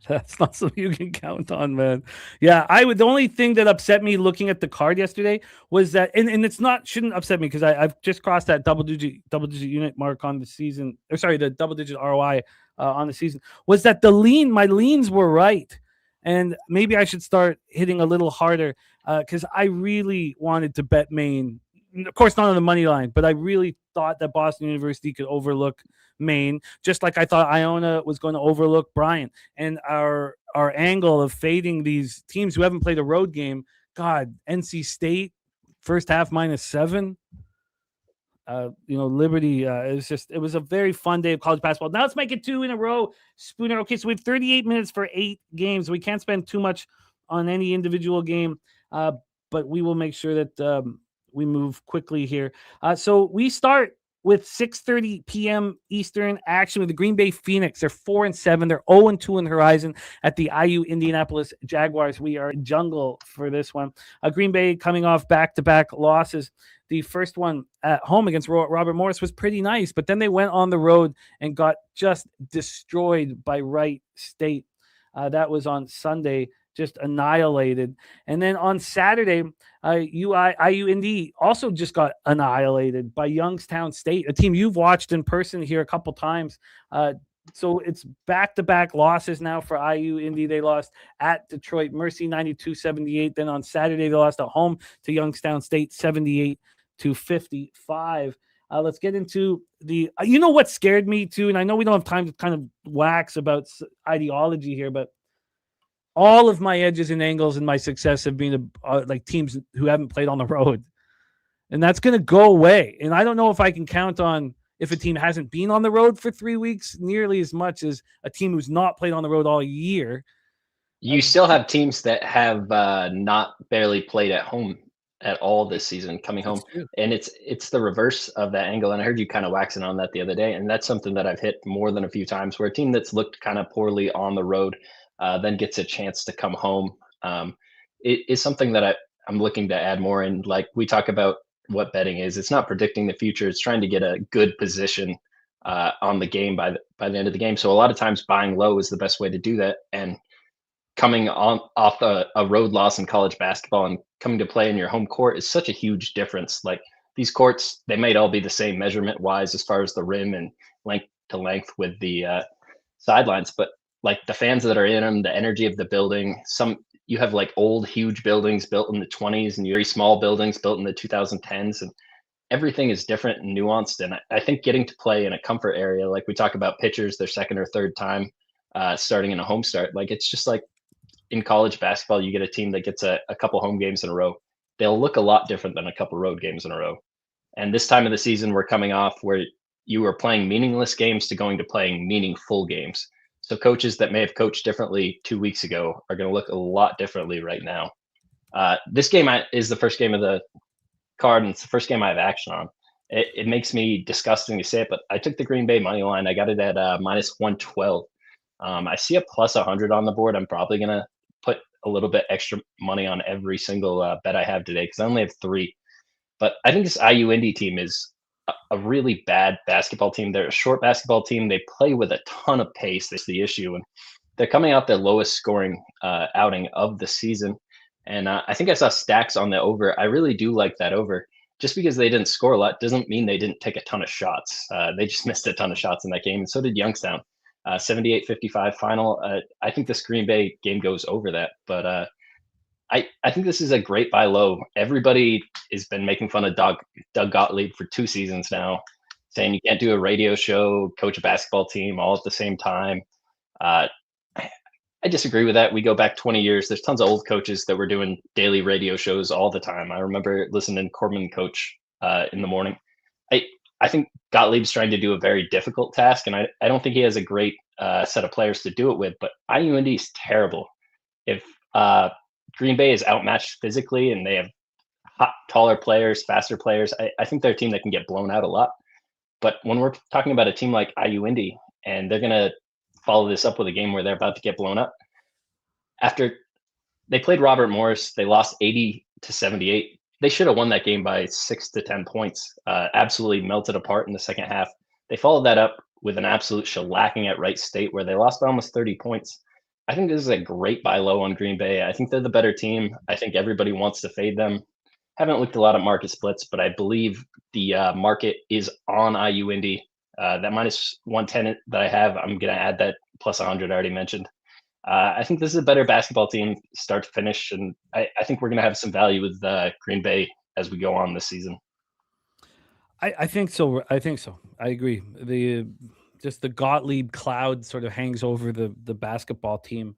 that's not something you can count on, man. Yeah, the only thing that upset me looking at the card yesterday was that, and it's shouldn't upset me because I've just crossed that double digit unit mark on the season. Or sorry, the double digit ROI on the season. Was that my leans were right, and maybe I should start hitting a little harder because I really wanted to bet Maine of course, not on the money line, but I really thought that Boston University could overlook Maine, just like I thought Iona was going to overlook Bryant. And our angle of fading these teams who haven't played a road game, God, NC State, first half -7. Liberty, it was a very fun day of college basketball. Now let's make it 2 in a row, Spooner. Okay, so we have 38 minutes for 8 games. We can't spend too much on any individual game, but we will make sure that we move quickly here. So we start with 6:30 p.m. Eastern action with the Green Bay Phoenix. They're 4-7. They're 0-2 in the horizon at the IU Indianapolis Jaguars. We are jungle for this one. Green Bay coming off back-to-back losses. The first one at home against Robert Morris was pretty nice, but then they went on the road and got just destroyed by Wright State. That was on Sunday, just annihilated. And then on Saturday, IU Indy also just got annihilated by Youngstown State, a team you've watched in person here a couple times. So it's back-to-back losses now for IU Indy. They lost at Detroit Mercy 92-78. Then on Saturday, they lost at home to Youngstown State 78-55. Let's get into the what scared me too, and I know we don't have time to kind of wax about ideology here, but all of my edges and angles and my success have been like teams who haven't played on the road, and that's going to go away. And I don't know if I can count on, if a team hasn't been on the road for 3 weeks, nearly as much as a team who's not played on the road all year. You still have teams that have not barely played at home at all this season coming home, and it's the reverse of that angle. And I heard you kind of waxing on that the other day, and that's something that I've hit more than a few times, where a team that's looked kind of poorly on the road then gets a chance to come home. It is something that I'm looking to add more in. Like we talk about what betting is, it's not predicting the future, it's trying to get a good position on the game by the end of the game. So a lot of times buying low is the best way to do that. And coming off a road loss in college basketball and coming to play in your home court is such a huge difference. Like these courts, they might all be the same measurement wise as far as the rim and length to length with the sidelines, but like the fans that are in them, the energy of the building, you have like old huge buildings built in the 20s and very small buildings built in the 2010s, and everything is different and nuanced. And I think getting to play in a comfort area, like we talk about pitchers, their second or third time starting in a home start, like it's just like in college basketball, you get a team that gets a couple home games in a row. They'll look a lot different than a couple road games in a row. And this time of the season, we're coming off where you were playing meaningless games to going to playing meaningful games. So coaches that may have coached differently 2 weeks ago are going to look a lot differently right now. This game is the first game of the card, and it's the first game I have action on. It makes me disgusting to say it, but I took the Green Bay money line. I got it at -112. I see a +100 on the board. I'm probably going to put a little bit extra money on every single bet I have today because I only have 3. But I think this IU Indy team is a really bad basketball team. They're a short basketball team. They play with a ton of pace. That's the issue. And they're coming out their lowest scoring outing of the season. And I think I saw stacks on the over. I really do like that over. Just because they didn't score a lot doesn't mean they didn't take a ton of shots. They just missed a ton of shots in that game. And so did Youngstown. 78-55 final. I think this Green Bay game goes over that. But I think this is a great buy low. Everybody has been making fun of Doug Gottlieb for 2 seasons now, saying you can't do a radio show, coach a basketball team all at the same time. I disagree with that. We go back 20 years. There's tons of old coaches that were doing daily radio shows all the time. I remember listening to Corbin coach in the morning. I think Gottlieb's trying to do a very difficult task, and I don't think he has a great set of players to do it with, but IU Indy is terrible. If Green Bay is outmatched physically and they have taller players, faster players, I think they're a team that can get blown out a lot. But when we're talking about a team like IU Indy, and they're going to follow this up with a game where they're about to get blown up, after they played Robert Morris, they lost 80-78. They should have won that game by 6 to 10 points. Absolutely melted apart in the second half. They followed that up with an absolute shellacking at Wright State, where they lost by almost 30 points. I think this is a great buy low on Green Bay. I think they're the better team. I think everybody wants to fade them. Haven't looked a lot at market splits, but I believe the market is on IU Indy. That -110 that I have, I'm going to add that +100 I already mentioned. I think this is a better basketball team start to finish, and I think we're going to have some value with Green Bay as we go on this season. I think so. I think so. I agree. Just the Gottlieb cloud sort of hangs over the basketball team.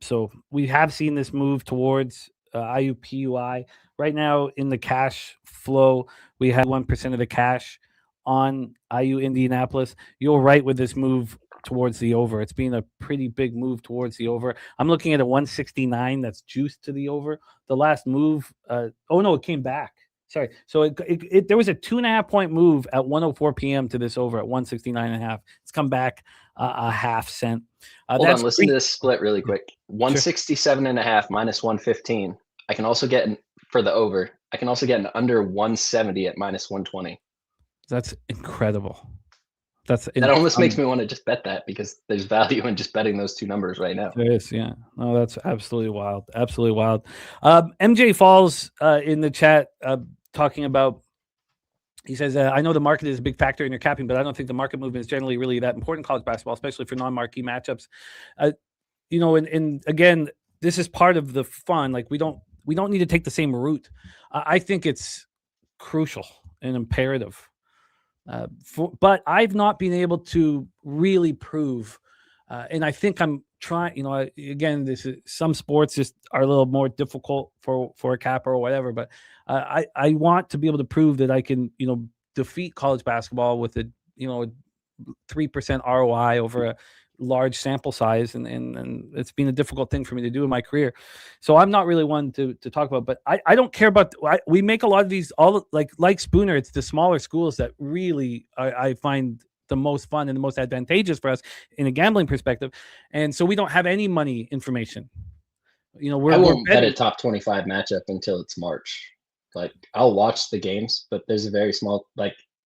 So we have seen this move towards IUPUI. Right now in the cash flow, we have 1% of the cash on IU Indianapolis. You're right with this move towards the over. It's been a pretty big move towards the over. I'm looking at a 169 that's juiced to the over. The last move, it came back. Sorry. So there was a 2.5 point move at 1:04 p.m. to this over at 169.5. It's come back a half cent. Hold on, listen to this split really quick. 167.5 minus 115. I can also get for the over. I can also get an under 170 at minus 120. That's incredible. That almost makes me want to just bet that because there's value in just betting those two numbers right now. There is, yeah. No, that's absolutely wild. Absolutely wild. MJ Falls in the chat talking about, he says, I know the market is a big factor in your capping, but I don't think the market movement is generally really that important in college basketball, especially for non-marquee matchups. And again, this is part of the fun. Like we don't need to take the same route. I think it's crucial and imperative. But I've not been able to really prove, and I think I'm trying. Again, this is some sports just are a little more difficult for a capper or whatever. But I want to be able to prove that I can, defeat college basketball with a 3% ROI over a large sample size, and it's been a difficult thing for me to do in my career. So I'm not really one to talk about, but I don't care about. We make a lot of these, all like Spooner. It's the smaller schools that really I find the most fun and the most advantageous for us in a gambling perspective, and so we don't have any money information. I won't bet a top 25 matchup until it's March. Like I'll watch the games, but there's a very small,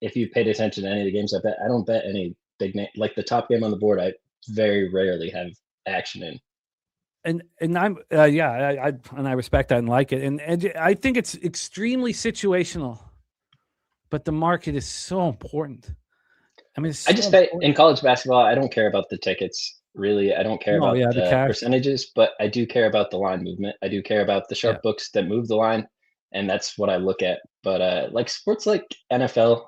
if you paid attention to any of the games I bet, I don't bet any big name. Like the top game on the board, I very rarely have action in. And I'm I respect that and like it. And I think it's extremely situational, but the market is so important. I mean, I just bet in college basketball. I don't care about the tickets. Really, I don't care about the percentages, but I do care about the line movement. I do care about the sharp books that move the line, and that's what I look at. But like sports like NFL,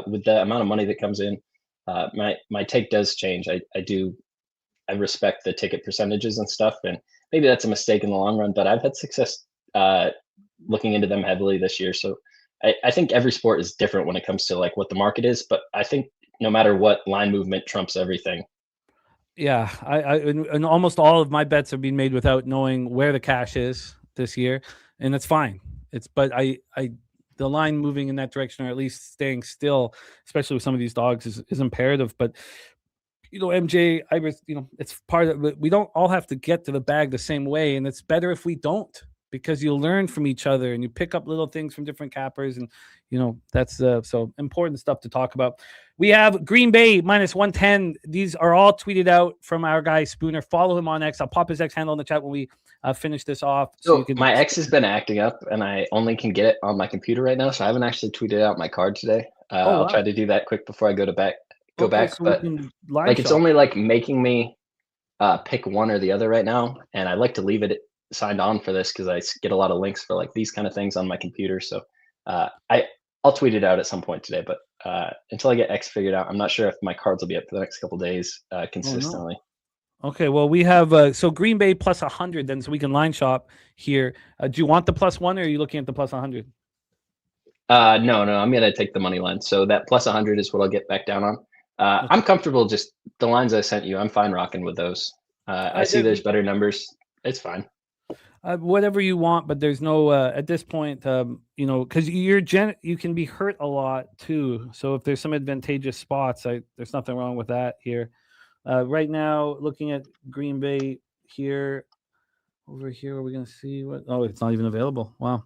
with the amount of money that comes in, my take does change. I respect the ticket percentages and stuff, and maybe that's a mistake in the long run, but I've had success looking into them heavily this year. So I think every sport is different when it comes to like what the market is, but I think no matter what, line movement trumps everything. Yeah, and almost all of my bets have been made without knowing where the cash is this year, and it's fine. But the line moving in that direction, or at least staying still, especially with some of these dogs, is imperative. But MJ, it's part of it. We don't all have to get to the bag the same way, and it's better if we don't, because you learn from each other and you pick up little things from different cappers, and that's so important stuff to talk about. We have Green Bay minus 110. These are all tweeted out from our guy Spooner. Follow him on X. I'll pop his X handle in the chat when we finish this off. So my X has been acting up, and I only can get it on my computer right now, so I haven't actually tweeted out my card today. I'll try to do that quick before I go back. So but it's only making me pick one or the other right now, and I like to leave it signed on for this because I get a lot of links for these kind of things on my computer. So I'll tweet it out at some point today, but until I get X figured out, I'm not sure if my cards will be up for the next couple of days consistently. Oh, no. Okay, well, we have so Green Bay plus 100 then, so we can line shop here. Do you want the plus one, or are you looking at the plus 100? No, I'm gonna take the money line. So that plus 100 is what I'll get back down on. Okay. I'm comfortable just the lines I sent you. I'm fine rocking with those. I see there's better numbers. It's fine. Whatever you want, but there's no at this point, because you can be hurt a lot too. So if there's some advantageous spots, there's nothing wrong with that here. Right now, looking at Green Bay here, over here, are we going to see what? Oh, it's not even available. Wow.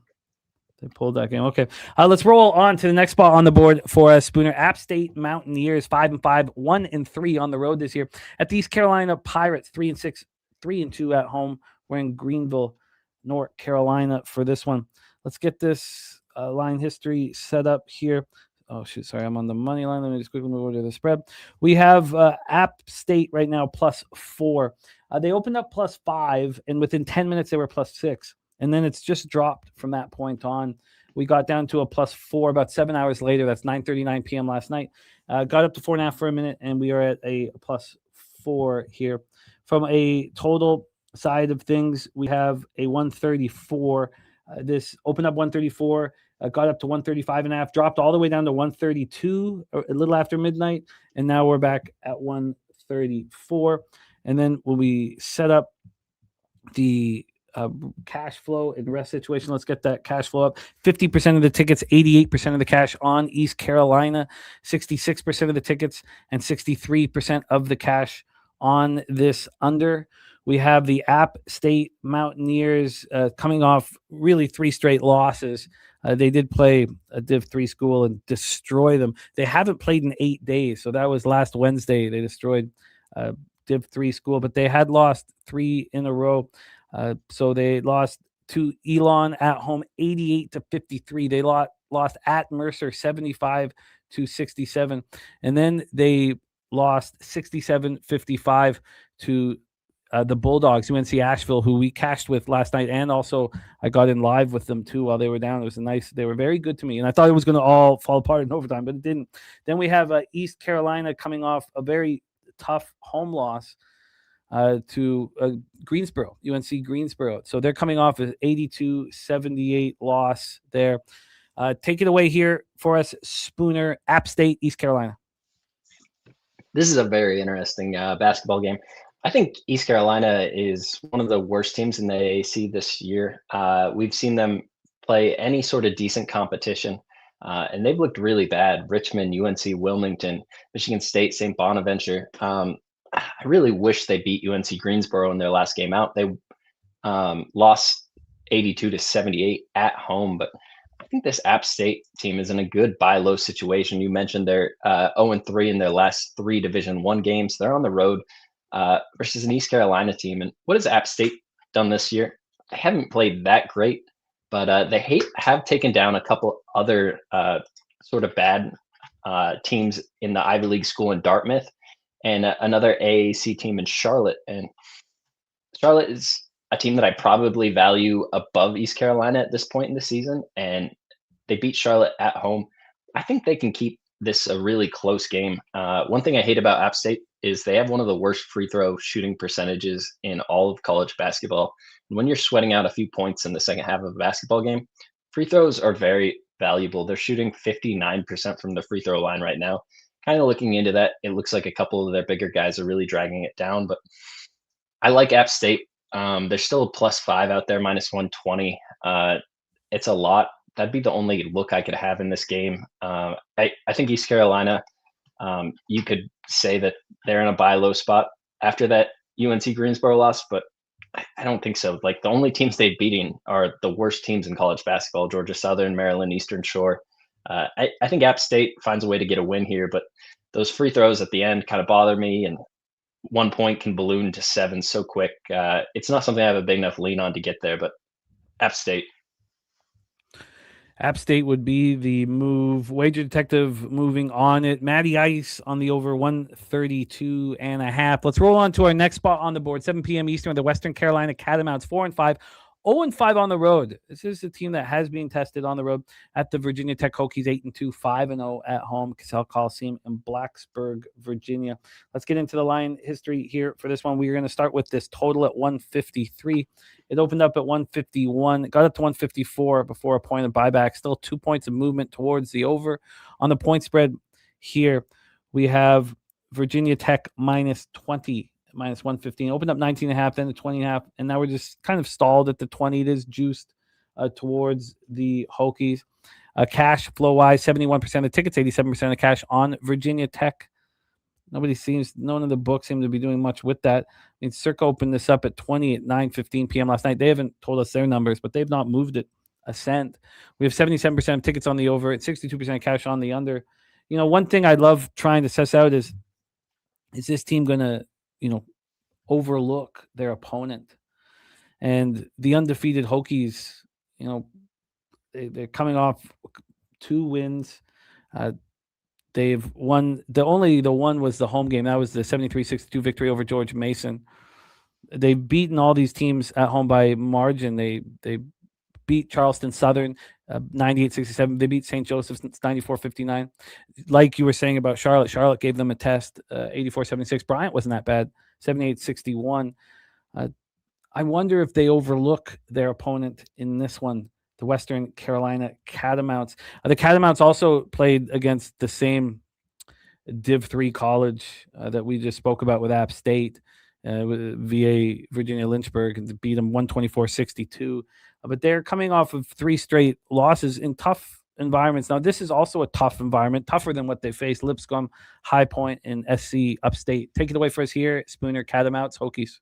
They pulled that game. Okay. Let's roll on to the next spot on the board for Spooner. App State Mountaineers 5-5, 1-3 on the road this year. At the East Carolina Pirates 3-6, 3-2 at home. We're in Greenville, North Carolina for this one. Let's get this line history set up here. Oh, shoot. Sorry, I'm on the money line. Let me just quickly move over to the spread. We have App State right now +4. They opened up +5, and within 10 minutes, they were +6. And then it's just dropped from that point on. We got down to a +4 about 7 hours later. That's 9:39 p.m. last night. Got up to 4.5 for a minute, and we are at a +4 here. From a total side of things, we have a 134. This opened up 134, got up to 135.5, dropped all the way down to 132 a little after midnight, and now we're back at 134. And then when we set up the cash flow and rest situation, let's get that cash flow up. 50% of the tickets, 88% of the cash on East Carolina, 66% of the tickets, and 63% of the cash on this under. We have the App State Mountaineers coming off really 3 straight losses. They did play a Div 3 school and destroy them. They haven't played in 8 days, so that was last Wednesday. They destroyed Div 3 school, but they had lost 3 in a row. So they lost to Elon at home 88-53. They lost at Mercer 75-67. And then they lost 67-55 to the Bulldogs, UNC Asheville, who we cashed with last night. And also I got in live with them too while they were down. It was they were very good to me. And I thought it was going to all fall apart in overtime, but it didn't. Then we have East Carolina coming off a very tough home loss to Greensboro, UNC Greensboro. So they're coming off an 82-78 loss there. Take it away here for us, Spooner. App State, East Carolina. This is a very interesting basketball game. I think East Carolina is one of the worst teams in the AAC this year. We've seen them play any sort of decent competition, and they've looked really bad. Richmond, UNC Wilmington, Michigan State, St. Bonaventure. I really wish they beat UNC Greensboro in their last game out. They lost 82-78 at home, but I think this App State team is in a good buy low situation. You mentioned they're 0-3 in their last 3 Division I games. They're on the road versus an East Carolina team. And what has App State done this year? They haven't played that great, but they have taken down a couple other sort of bad teams in the Ivy League school in Dartmouth and another AAC team in Charlotte. And Charlotte is a team that I probably value above East Carolina at this point in the season. And they beat Charlotte at home. I think they can keep this a really close game. One thing I hate about App State is they have one of the worst free throw shooting percentages in all of college basketball. And when you're sweating out a few points in the second half of a basketball game, free throws are very valuable. They're shooting 59% from the free throw line right now. Kind of looking into that, it looks like a couple of their bigger guys are really dragging it down, but I like App State. There's still a +5 out there, -120. It's a lot. That'd be the only look I could have in this game. I think East Carolina, you could say that they're in a buy low spot after that UNC Greensboro loss, but I don't think so. Like the only teams they've beaten are the worst teams in college basketball: Georgia Southern, Maryland, Eastern Shore. I think App State finds a way to get a win here, but those free throws at the end kind of bother me, and 1 point can balloon to 7 so quick. It's not something I have a big enough lean on to get there, but App State. App State would be the move. Wager Detective moving on it. Matty Ice on the over 132.5. Let's roll on to our next spot on the board. 7 p.m. Eastern, the Western Carolina Catamounts, 4-5. 0-5 on the road. This is a team that has been tested on the road at the Virginia Tech Hokies, 8-2, 5-0 at home, Casell Coliseum in Blacksburg, Virginia. Let's get into the line history here for this one. We're going to start with this total at 153. It opened up at 151, got up to 154 before a point of buyback. Still 2 points of movement towards the over. On the point spread here, we have Virginia Tech -20. -115, opened up 19.5, then to 20.5, and now we're just kind of stalled at the 20. It is juiced towards the Hokies. Cash flow wise, 71% of the tickets, 87% of cash on Virginia Tech. None of the books seem to be doing much with that. I mean, Circa opened this up at 20 at 9:15 p.m. last night. They haven't told us their numbers, but they've not moved it a cent. We have 77% of tickets on the over and 62% of cash on the under. You know, one thing I love trying to suss out is this team going to, overlook their opponent? And the undefeated Hokies, they're coming off 2 wins. They've won. The one was the home game. That was the 73-62 victory over George Mason. They've beaten all these teams at home by margin. They beat Charleston Southern 98-67. They beat St. Joseph's 94-59. Like you were saying about Charlotte, Charlotte gave them a test 84-76. Bryant wasn't that bad, 78-61. I wonder if they overlook their opponent in this one, the Western Carolina Catamounts. The Catamounts also played against the same Div 3 college that we just spoke about with App State, with VA Virginia Lynchburg, and beat them 124-62. But they're coming off of 3 straight losses in tough environments. Now, this is also a tough environment, tougher than what they faced. Lipscomb, High Point, and SC Upstate. Take it away for us here, Spooner, Catamounts, Hokies.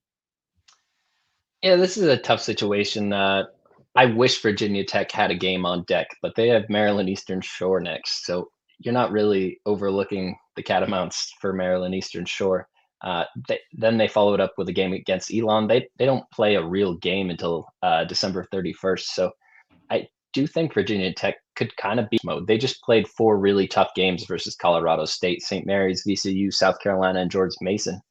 Yeah, this is a tough situation. I wish Virginia Tech had a game on deck, but they have Maryland Eastern Shore next. So you're not really overlooking the Catamounts for Maryland Eastern Shore. Then they followed up with a game against Elon. They don't play a real game until December 31st. So I do think Virginia Tech could kind of beat mode. They just played 4 really tough games versus Colorado State, St. Mary's, VCU, South Carolina, and George Mason.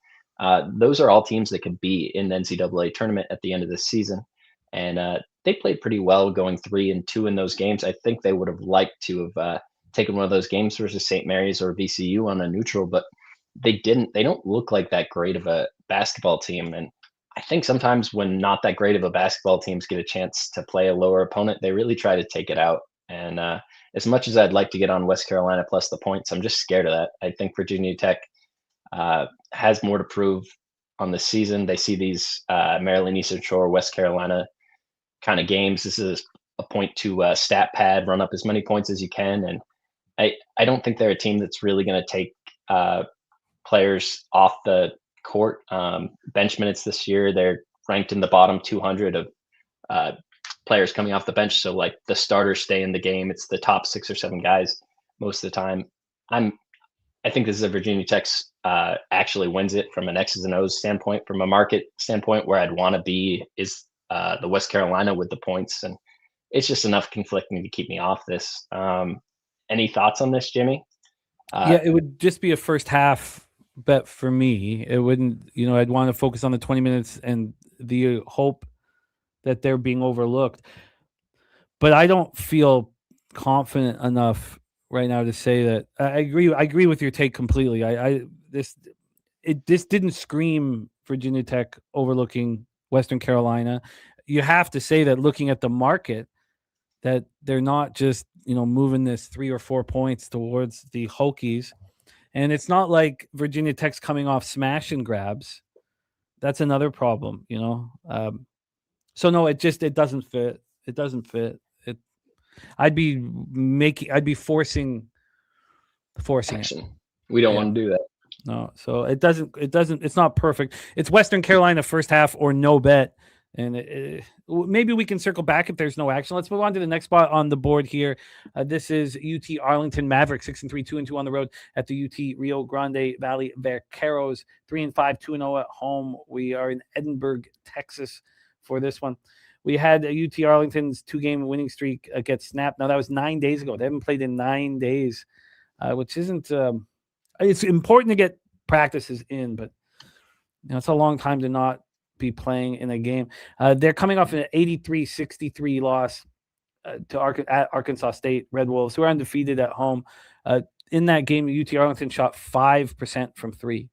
Those are all teams that could be in the NCAA tournament at the end of this season. And they played pretty well going 3-2 in those games. I think they would have liked to have taken one of those games versus St. Mary's or VCU on a neutral, but they didn't. They don't look like that great of a basketball team. And I think sometimes when not that great of a basketball teams get a chance to play a lower opponent, they really try to take it out. And as much as I'd like to get on West Carolina plus the points, I'm just scared of that. I think Virginia Tech has more to prove on the season. They see these Maryland Eastern Shore, West Carolina kind of games. This is a point to stat pad, run up as many points as you can. And I don't think they're a team that's really going to take players off the court. Bench minutes this year, they're ranked in the bottom 200 of players coming off the bench. So like the starters stay in the game. It's the top 6 or 7 guys most of the time. I think this is a Virginia Tech actually wins it from an X's and O's standpoint. From a market standpoint, where I'd want to be is the West Carolina with the points, and it's just enough conflicting to keep me off this. Any thoughts on this, Jimmy? Yeah, it would just be a first half bet for me. It wouldn't, I'd want to focus on the 20 minutes and the hope that they're being overlooked. But I don't feel confident enough right now to say that. I agree with your take completely. This didn't scream Virginia Tech overlooking Western Carolina. You have to say that looking at the market, that they're not just moving this 3 or 4 points towards the Hokies, and it's not like Virginia Tech's coming off smash and grabs. That's another problem, So no, it doesn't fit. It doesn't fit. I'd be forcing Action. it. We don't want to do that. No, so it's not perfect. It's Western Carolina first half or no bet. And maybe we can circle back if there's no action. Let's move on to the next spot on the board here. This is UT Arlington Mavericks, 6-3, 2-2 on the road at the UT Rio Grande Valley Vaqueros, 3-5, 2-0 at home. We are in Edinburgh, Texas for this one. We had UT Arlington's 2-game winning streak get snapped. Now, that was 9 days ago. They haven't played in 9 days, which isn't it's important to get practices in, but it's a long time to not be playing in a game. They're coming off an 83-63 loss at Arkansas State Red Wolves, who are undefeated at home. In that game, UT Arlington shot 5% from 3.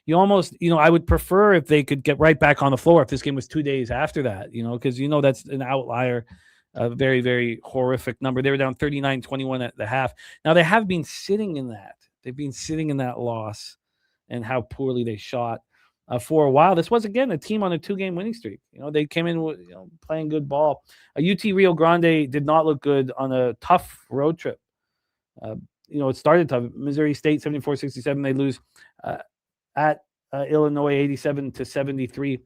You almost, I would prefer if they could get right back on the floor if this game was 2 days after that, because that's an outlier, a very, very horrific number. They were down 39-21 at the half. Now, they have been sitting in that. They've been sitting in that loss and how poorly they shot for a while. This was, again, a team on a 2-game winning streak. They came in with, playing good ball. UT Rio Grande did not look good on a tough road trip. It started tough. Missouri State 74-67. They lose at Illinois 87-73.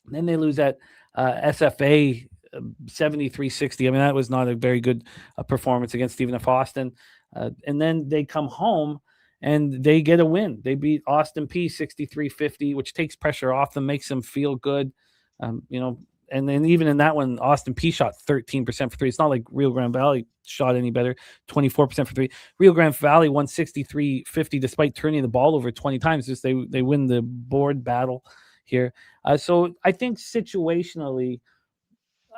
Then they lose at SFA 73-60. I mean, that was not a very good performance against Stephen F. Austin. And then they come home and they get a win. They beat Austin P 63-50, which takes pressure off them, makes them feel good. And then even in that one, Austin P shot 13% for 3. It's not like Rio Grande Valley shot any better, 24% for 3. Rio Grande Valley won 63-50 despite turning the ball over 20 times. Just they win the board battle here. So I think situationally,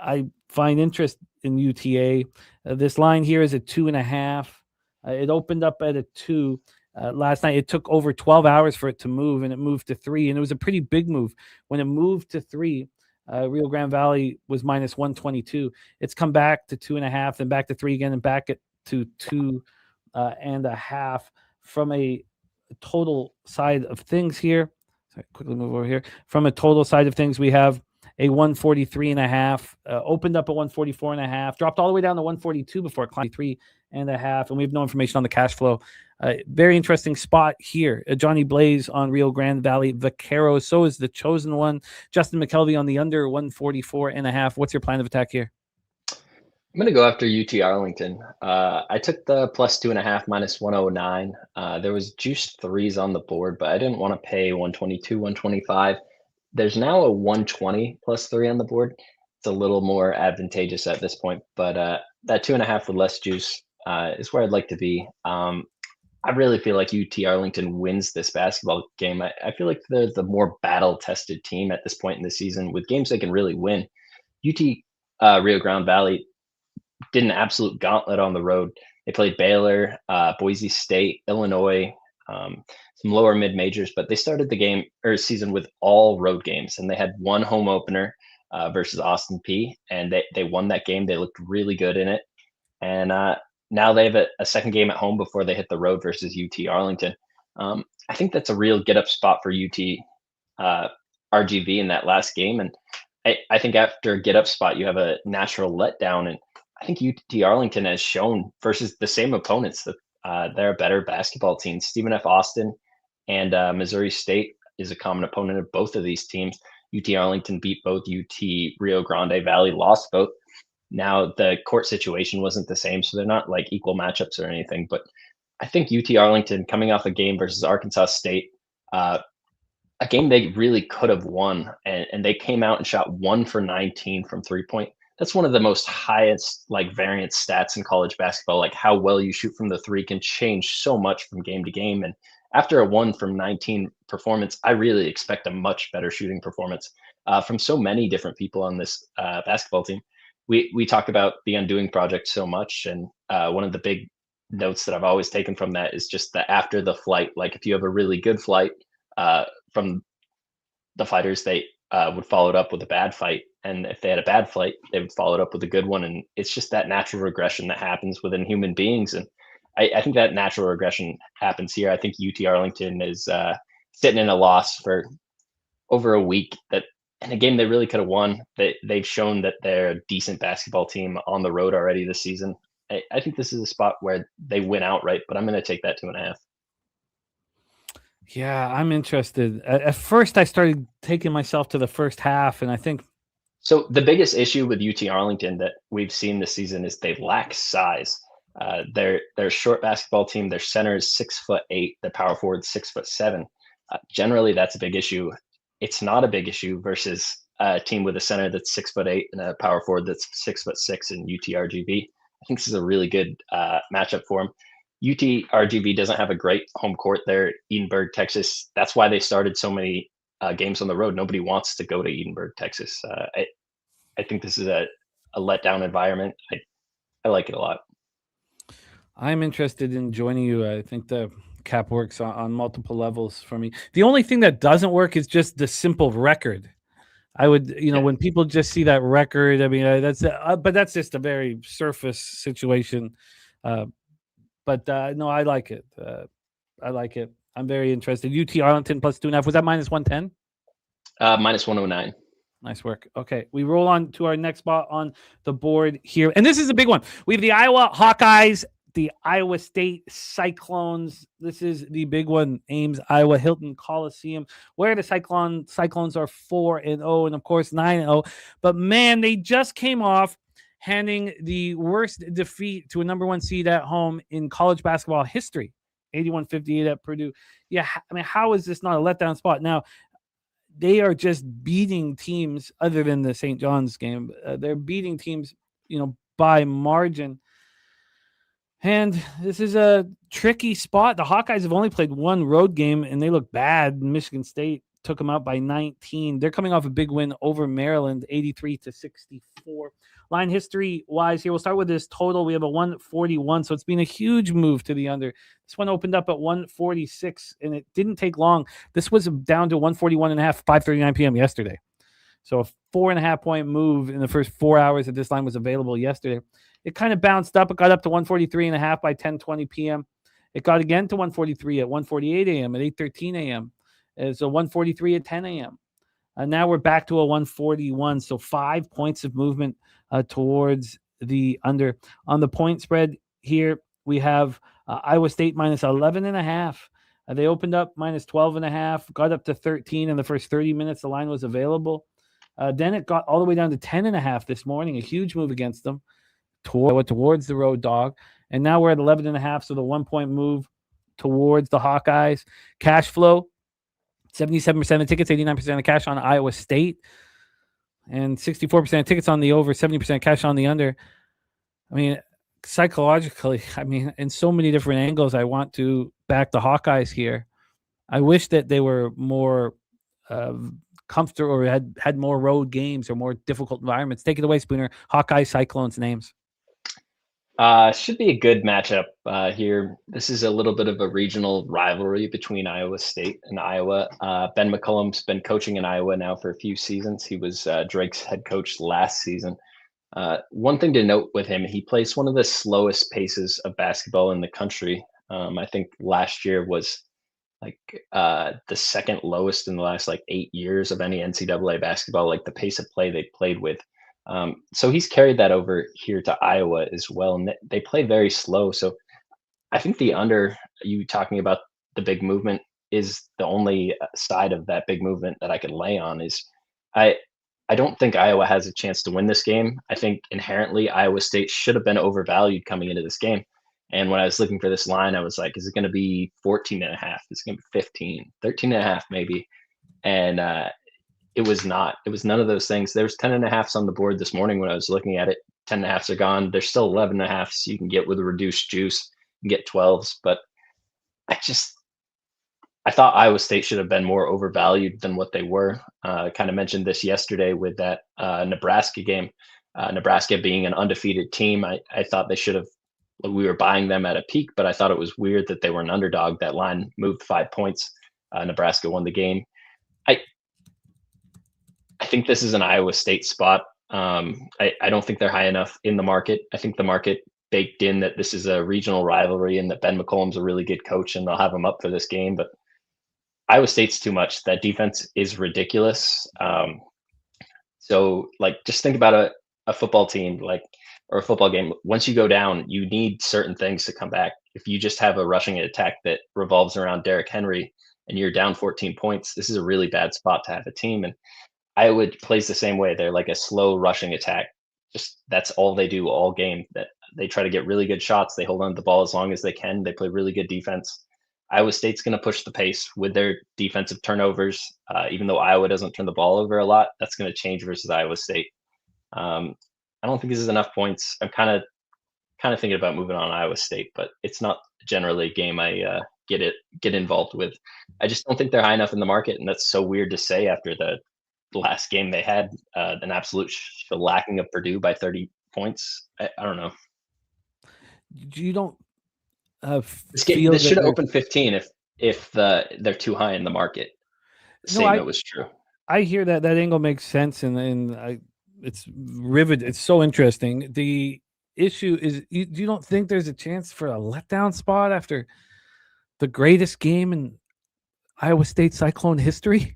I find interest in UTA. This line here is at 2.5. It opened up at a 2 last night. It took over 12 hours for it to move, and it moved to 3. And it was a pretty big move. When it moved to 3, Rio Grande Valley was minus 122. It's come back to 2.5, then back to 3 again, and back to 2.5 from a total side of things here. Sorry, quickly move over here. From a total side of things, we have a 143.5, opened up at 144.5, dropped all the way down to 142 before it climbed 3.5, and we have no information on the cash flow. Very interesting spot here. Johnny Blaze on Rio Grande Valley Vaqueros. So is the chosen one. Justin McKelvey on the under 144.5. What's your plan of attack here? I'm going to go after UT Arlington. I took the plus 2.5 minus 109. There was juice 3s on the board, but I didn't want to pay 122, 125. There's now a 120 plus 3 on the board. It's a little more advantageous at this point, but that 2.5 with less juice is where I'd like to be. I really feel like UT Arlington wins this basketball game. I feel like they're the more battle-tested team at this point in the season with games they can really win. UT Rio Grande Valley did an absolute gauntlet on the road. They played Baylor, Boise State, Illinois, some lower mid-majors, but they started the game or season with all road games, and they had one home opener versus Austin P, and they won that game. They looked really good in it, and now they have a second game at home before they hit the road versus UT Arlington. I think that's a real get-up spot for UT RGV in that last game, and I think after a get-up spot, you have a natural letdown, and I think UT Arlington has shown versus the same opponents that they're a better basketball team. Stephen F. Austin and Missouri State is a common opponent of both of these teams. UT Arlington beat both. UT Rio Grande Valley lost both. Now the court situation wasn't the same, so they're not like equal matchups or anything. But I think UT Arlington coming off a game versus Arkansas State, a game they really could have won, and they came out and shot 1 for 19 from 3-point. That's one of the most highest like variance stats in college basketball. Like how well you shoot from the 3 can change so much from game to game. And after a 1 from 19 performance, I really expect a much better shooting performance from so many different people on this basketball team. We talk about the Undoing Project so much, and one of the big notes that I've always taken from that is just that after the flight, like if you have a really good flight from the fighters, they would follow it up with a bad fight. And if they had a bad flight, they would follow it up with a good one. And it's just that natural regression that happens within human beings. And I think that natural regression happens here. I think UT Arlington is sitting in a loss for over a week that in a game they really could have won. They've shown that they're a decent basketball team on the road already this season. I think this is a spot where they win outright, but I'm going to take that 2.5. Yeah, I'm interested. At first, I started taking myself to the first half, and I think so. The biggest issue with UT Arlington that we've seen this season is they lack size. They're a short basketball team. Their center is 6'8". Their power forward 6'7". Generally, that's a big issue. It's not a big issue versus a team with a center that's 6'8" and a power forward that's 6'6" in UTRGV. I think this is a really good matchup for them. UTRGV doesn't have a great home court there, Edinburgh, Texas. That's why they started so many games on the road. Nobody wants to go to Edinburgh, Texas. I think this is a letdown environment. I like it a lot. I'm interested in joining you. I think the cap works on multiple levels for me. The only thing that doesn't work is just the simple record. I would, when people just see that record, I mean, but that's just a very surface situation. But no, I like it. I like it. I'm very interested. UT Arlington plus 2.5. Was that minus 110? Minus 109. Nice work. Okay, we roll on to our next spot on the board here. And this is a big one. We have the Iowa Hawkeyes, the Iowa State Cyclones. This is the big one. Ames, Iowa, Hilton Coliseum, where the Cyclones are 4-0 and, of course, 9-0. But, man, they just came off handing the worst defeat to a number 1 seed at home in college basketball history, 81-58 at Purdue. Yeah, I mean, how is this not a letdown spot? Now, they are just beating teams other than the St. John's game. They're beating teams, by margin. And this is a tricky spot. The Hawkeyes have only played 1 road game, and they look bad. Michigan State took them out by 19. They're coming off a big win over Maryland, 83-64. Line history wise here, we'll start with this total. We have a 141, so it's been a huge move to the under. This one opened up at 146, and it didn't take long. This was down to 141.5, 5:39 p.m. yesterday. So a 4.5 point move in the first 4 hours that this line was available yesterday. It kind of bounced up. It got up to 143.5 by 10:20 p.m. It got again to 143 at 1:48 a.m. at 8:13 a.m. It's a 143 at 10 a.m. Now we're back to a 141. So 5 points of movement towards the under. On the point spread here, we have Iowa State minus 11.5. They opened up minus 12.5, got up to 13 in the first 30 minutes. The line was available. Then it got all the way down to 10.5 this morning, a huge move against them towards the road dog. And now we're at 11.5, so the 1 point move towards the Hawkeyes. Cash flow, 77% of tickets, 89% of cash on Iowa State, and 64% of tickets on the over, 70% cash on the under. I mean, psychologically, in so many different angles, I want to back the Hawkeyes here. I wish that they were more comfortable or had more road games or more difficult environments. Take it away, Spooner. Hawkeye Cyclones names. Should be a good matchup here. This is a little bit of a regional rivalry between Iowa State and Iowa. Ben McCollum's been coaching in Iowa now for a few seasons. He was Drake's head coach last season. One thing to note with him, he plays one of the slowest paces of basketball in the country. I think last year was like the second lowest in the last 8 years of any NCAA basketball, like the pace of play they played with. So he's carried that over here to Iowa as well. And they play very slow. So I think the under, you talking about the big movement, is the only side of that big movement that I could lay on. Is I don't think Iowa has a chance to win this game. I think inherently Iowa State should have been overvalued coming into this game. And when I was looking for this line, I was like, is it going to be 14.5? Is it going to be 15, 13.5 maybe? And it was not. It was none of those things. There was 10.5s on the board this morning when I was looking at it. 10.5s are gone. There's still 11.5s you can get with a reduced juice. You can get 12s, but I thought Iowa State should have been more overvalued than what they were. I kind of mentioned this yesterday with that Nebraska game. Nebraska being an undefeated team, I thought they should have. We were buying them at a peak, but I thought it was weird that they were an underdog. That line moved 5 points. Nebraska won the game. I think this is an Iowa State spot. I don't think they're high enough in the market. I think the market baked in that this is a regional rivalry and that Ben McCollum's a really good coach and they'll have him up for this game. But Iowa State's too much. That defense is ridiculous. So just think about a football team or a football game. Once you go down, you need certain things to come back. If you just have a rushing attack that revolves around Derrick Henry and you're down 14 points, this is a really bad spot to have a team. And Iowa plays the same way. They're like a slow rushing attack. Just that's all they do all game. That they try to get really good shots. They hold on to the ball as long as they can. They play really good defense. Iowa State's going to push the pace with their defensive turnovers. Even though Iowa doesn't turn the ball over a lot, that's going to change versus Iowa State. I don't think this is enough points. I'm kind of thinking about moving on Iowa State, but it's not generally a game I get involved with. I just don't think they're high enough in the market, and that's so weird to say after the last game they had an absolute shellacking of Purdue by 30 points. I don't know. You don't this should have opened 15 if they're too high in the market. It was true. I hear that angle makes sense, and it's riveted. It's so interesting. The issue is you don't think there's a chance for a letdown spot after the greatest game in Iowa State Cyclone history?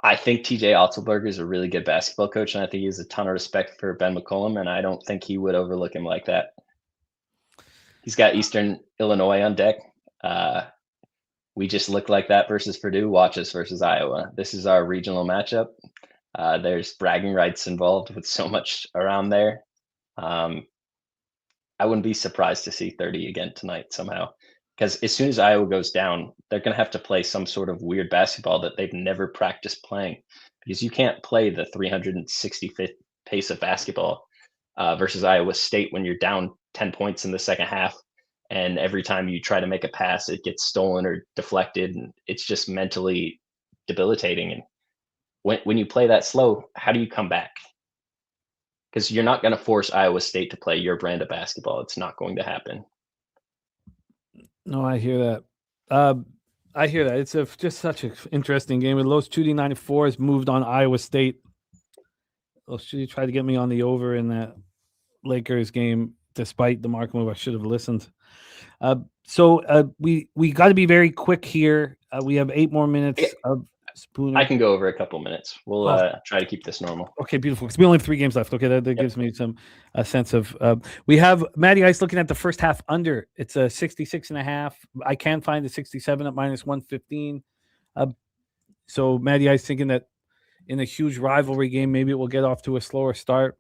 I think TJ Otzelberger is a really good basketball coach, and I think he has a ton of respect for Ben McCollum, and I don't think he would overlook him like that. He's got Eastern Illinois on deck. We just look like that versus Purdue. Watch us versus Iowa. This is our regional matchup. There's bragging rights involved with so much around there. I wouldn't be surprised to see 30 again tonight somehow. Because as soon as Iowa goes down, they're going to have to play some sort of weird basketball that they've never practiced playing. Because you can't play the 365th pace of basketball versus Iowa State when you're down 10 points in the second half And every time you try to make a pass, it gets stolen or deflected, and it's just mentally debilitating. And when you play that slow, how do you come back? Because you're not going to force Iowa State to play your brand of basketball. It's not going to happen. No, I hear that. I hear that. It's just such an interesting game. Los Chudy 94 has moved on Iowa State. Los Chudy tried to get me on the over in that Lakers game, despite the market move. I should have listened. So we got to be very quick here. We have 8 more minutes of Spooner. I can go over a couple minutes. We'll try to keep this normal. Okay, beautiful. Because we only have 3 games left. Okay, that gives me a sense of. We have Matty Ice looking at the first half under. It's a 66.5. I can find the 67 at -115. So Matty Ice thinking that in a huge rivalry game, maybe it will get off to a slower start.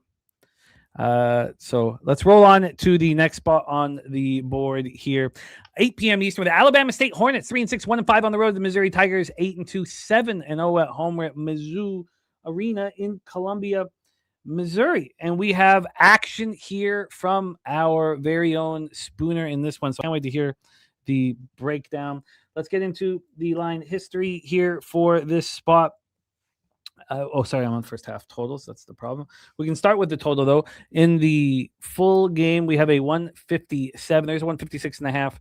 So let's roll on to the next spot on the board here. 8 p.m. Eastern, the Alabama State Hornets 3-6, 1-5 on the road. The Missouri Tigers 8-2, 7-0 at home. We're at Mizzou Arena in Columbia, Missouri, and we have action here from our very own Spooner in this one. So I can't wait to hear the breakdown. Let's get into the line history here for this spot. Sorry, I'm on first half totals. That's the problem. We can start with the total, though. In the full game, we have a 157. There's a 156.5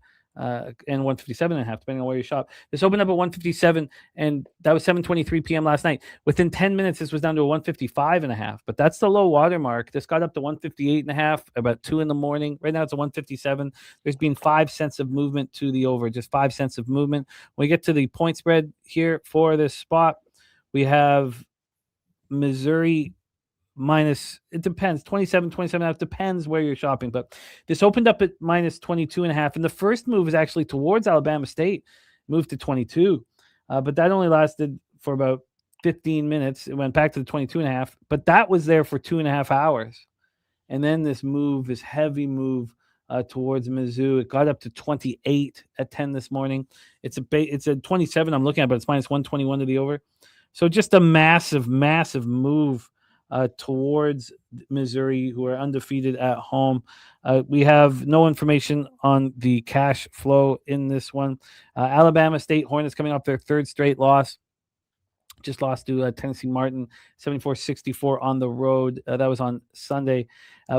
and 157.5, depending on where you shop. This opened up at 157, and that was 7:23 p.m. last night. Within 10 minutes, this was down to a 155.5, but that's the low water mark. This got up to 158.5 about 2 in the morning. Right now, it's a 157. There's been 5 cents of movement to the over, just 5 cents of movement. When we get to the point spread here for this spot, we have Missouri minus, it depends, 27.5, depends where you're shopping, but this opened up at -22.5, and the first move is actually towards Alabama State, moved to 22, but that only lasted for about 15 minutes. It went back to the 22.5, but that was there for 2.5 hours, and then this heavy move towards Mizzou, it got up to 28 at 10 this morning. It's a 27 I'm looking at, but it's -121 to the over. So just a massive move towards Missouri, who are undefeated at home. We have no information on the cash flow in this one. Alabama State Hornets coming off their 3rd straight loss. Just lost to Tennessee Martin, 74-64 on the road. That was on Sunday.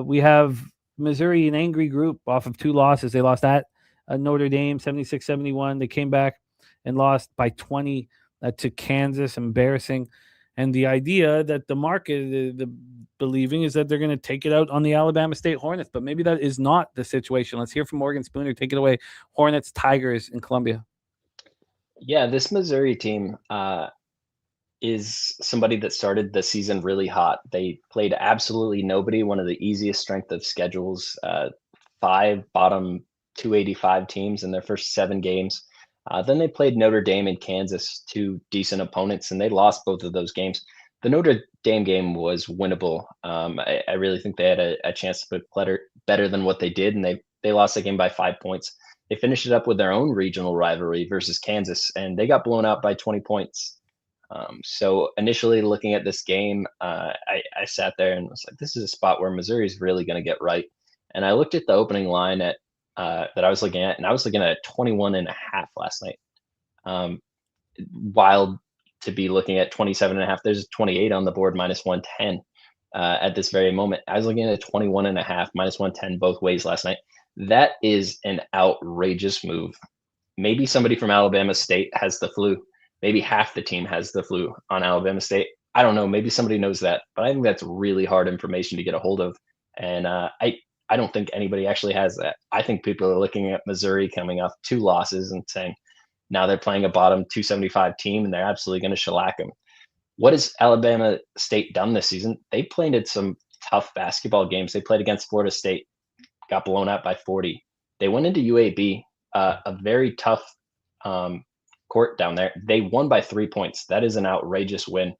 We have Missouri, an angry group off of 2 losses. They lost at Notre Dame, 76-71. They came back and lost by 20 to Kansas, embarrassing. And the idea that the market, the believing, is that they're going to take it out on the Alabama State Hornets, but maybe that is not the situation. Let's hear from Morgan Spooner. Take it away. Hornets, Tigers in Columbia. Yeah, this Missouri team is somebody that started the season really hot. They played absolutely nobody, one of the easiest strength of schedules, 5 bottom 285 teams in their first 7 games. Then they played Notre Dame and Kansas, 2 decent opponents, and they lost both of those games. The Notre Dame game was winnable. I really think they had a chance to play better than what they did, and they lost the game by 5 points. They finished it up with their own regional rivalry versus Kansas, and they got blown out by 20 points. So initially looking at this game, I sat there and was like, this is a spot where Missouri is really going to get right. And I looked at the opening line at that I was looking at, and I was looking at 21.5 last night. Wild to be looking at 27.5. There's 28 on the board, -110 at this very moment. I was looking at 21.5, -110 both ways last night. That is an outrageous move. Maybe somebody from Alabama State has the flu. Maybe half the team has the flu on Alabama State. I don't know. Maybe somebody knows that, but I think that's really hard information to get a hold of. And I don't think anybody actually has that. I think people are looking at Missouri coming off 2 losses and saying, now they're playing a bottom 275 team and they're absolutely going to shellac them. What has Alabama State done this season? They played in some tough basketball games. They played against Florida State, got blown out by 40. They went into UAB, a very tough court down there. They won by 3 points. That is an outrageous win.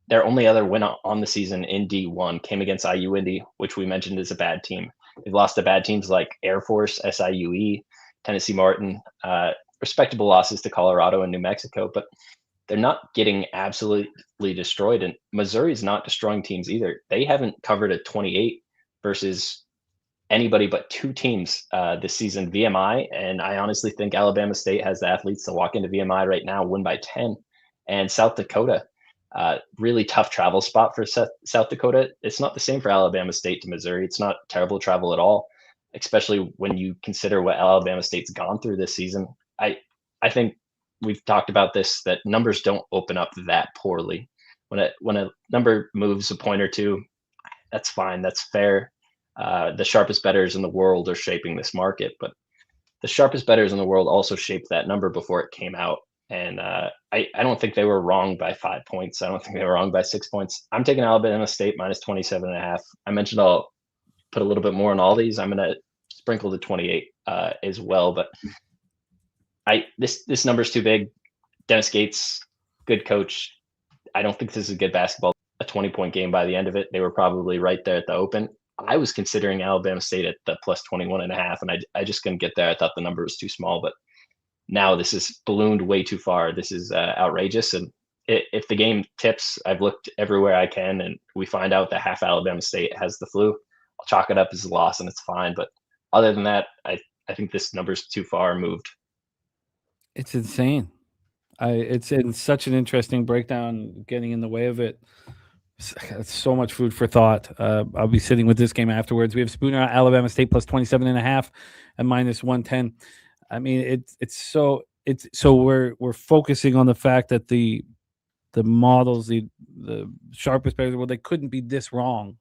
Their only other win on the season in D1 came against IU Indy, which we mentioned is a bad team. They've lost to bad teams like Air Force, SIUE, Tennessee Martin, respectable losses to Colorado and New Mexico, but they're not getting absolutely destroyed. And Missouri's not destroying teams either. They haven't covered a 28 versus anybody but two teams this season, VMI, and I honestly think Alabama State has the athletes to walk into VMI right now, win by 10, and South Dakota. Really tough travel spot for South Dakota. It's not the same for Alabama State to Missouri. It's not terrible travel at all, especially when you consider what Alabama State's gone through this season. I think we've talked about this, that numbers don't open up that poorly. When a number moves a point or two, that's fine. That's fair. The sharpest bettors in the world are shaping this market, but the sharpest bettors in the world also shaped that number before it came out. And I don't think they were wrong by 5 points. I don't think they were wrong by 6 points. I'm taking Alabama State minus 27.5. I mentioned I'll put a little bit more on all these. I'm going to sprinkle the 28 as well. But this number's too big. Dennis Gates, good coach. I don't think this is good basketball. A 20-point game by the end of it. They were probably right there at the open. I was considering Alabama State at the plus 21.5, and I just couldn't get there. I thought the number was too small, but now this is ballooned way too far. This is outrageous. And if the game tips, I've looked everywhere I can, and we find out that half Alabama State has the flu, I'll chalk it up as a loss, and it's fine. But other than that, I think this number's too far moved. It's insane. It's in such an interesting breakdown, getting in the way of it. It's so much food for thought. I'll be sitting with this game afterwards. We have Spooner at Alabama State plus 27.5 and minus 110. I mean, so we're focusing on the fact that the models, the sharpest players, well, they couldn't be this wrong.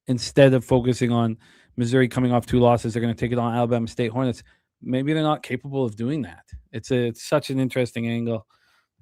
Instead of focusing on Missouri coming off 2 losses, they're going to take it on Alabama State Hornets. Maybe they're not capable of doing that. It's such an interesting angle.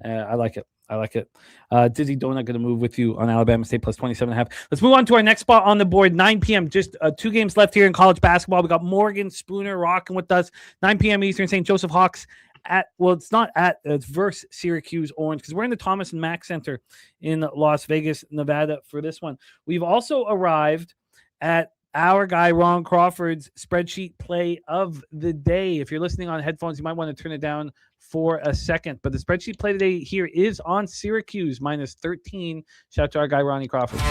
I like it. Dizzy Donut going to move with you on Alabama State plus 27.5. Let's move on to our next spot on the board. 9 p.m. Just 2 games left here in college basketball. We got Morgan Spooner rocking with us. 9 p.m. Eastern. St. Joseph Hawks it's versus Syracuse Orange, because we're in the Thomas and Mack Center in Las Vegas, Nevada for this one. We've also arrived at our guy Ron Crawford's spreadsheet play of the day. If you're listening on headphones, you might want to turn it down for a second. But the spreadsheet play today here is on Syracuse minus 13. Shout out to our guy Ronnie Crawford.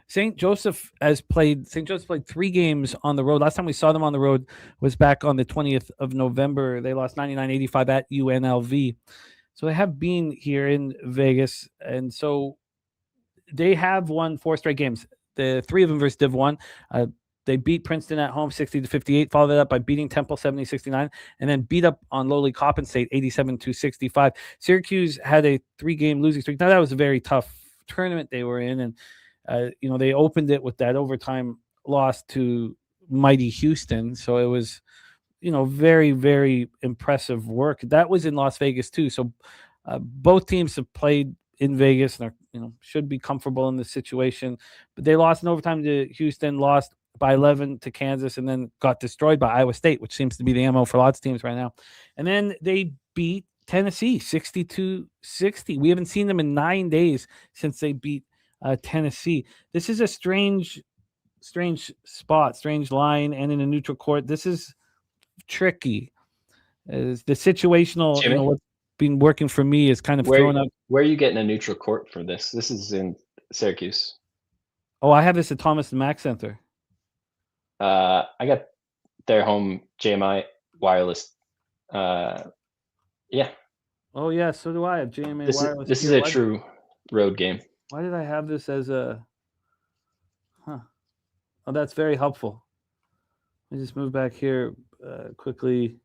St. Joseph played 3 games on the road. Last time we saw them on the road was back on the 20th of November. They lost 99-85 at UNLV. So they have been here in Vegas, and so they have won 4 straight games. The 3 of them versus Div 1. They beat Princeton at home 60-58, followed it up by beating Temple 70-69, and then beat up on lowly Coppin State 87-65. Syracuse had a 3-game losing streak. Now that was a very tough tournament they were in, and they opened it with that overtime loss to mighty Houston. So it was very, very impressive work. That was in Las Vegas too. So both teams have played in Vegas and are, should be comfortable in this situation. But they lost in overtime to Houston, lost by 11 to Kansas, and then got destroyed by Iowa State, which seems to be the MO for lots of teams right now. And then they beat Tennessee 62-60. We haven't seen them in 9 days since they beat Tennessee. This is a strange spot, strange line, and in a neutral court. This is tricky. The situational, what's been working for me is kind of thrown up. Where are you getting a neutral court for this? This is in Syracuse. Oh, I have this at Thomas and Mack Center. I got their home JMI wireless. Yeah. Oh yeah, so do I have JMA wireless. This is a true road game. Why did I have this as a? Oh, that's very helpful. Let me just move back here quickly.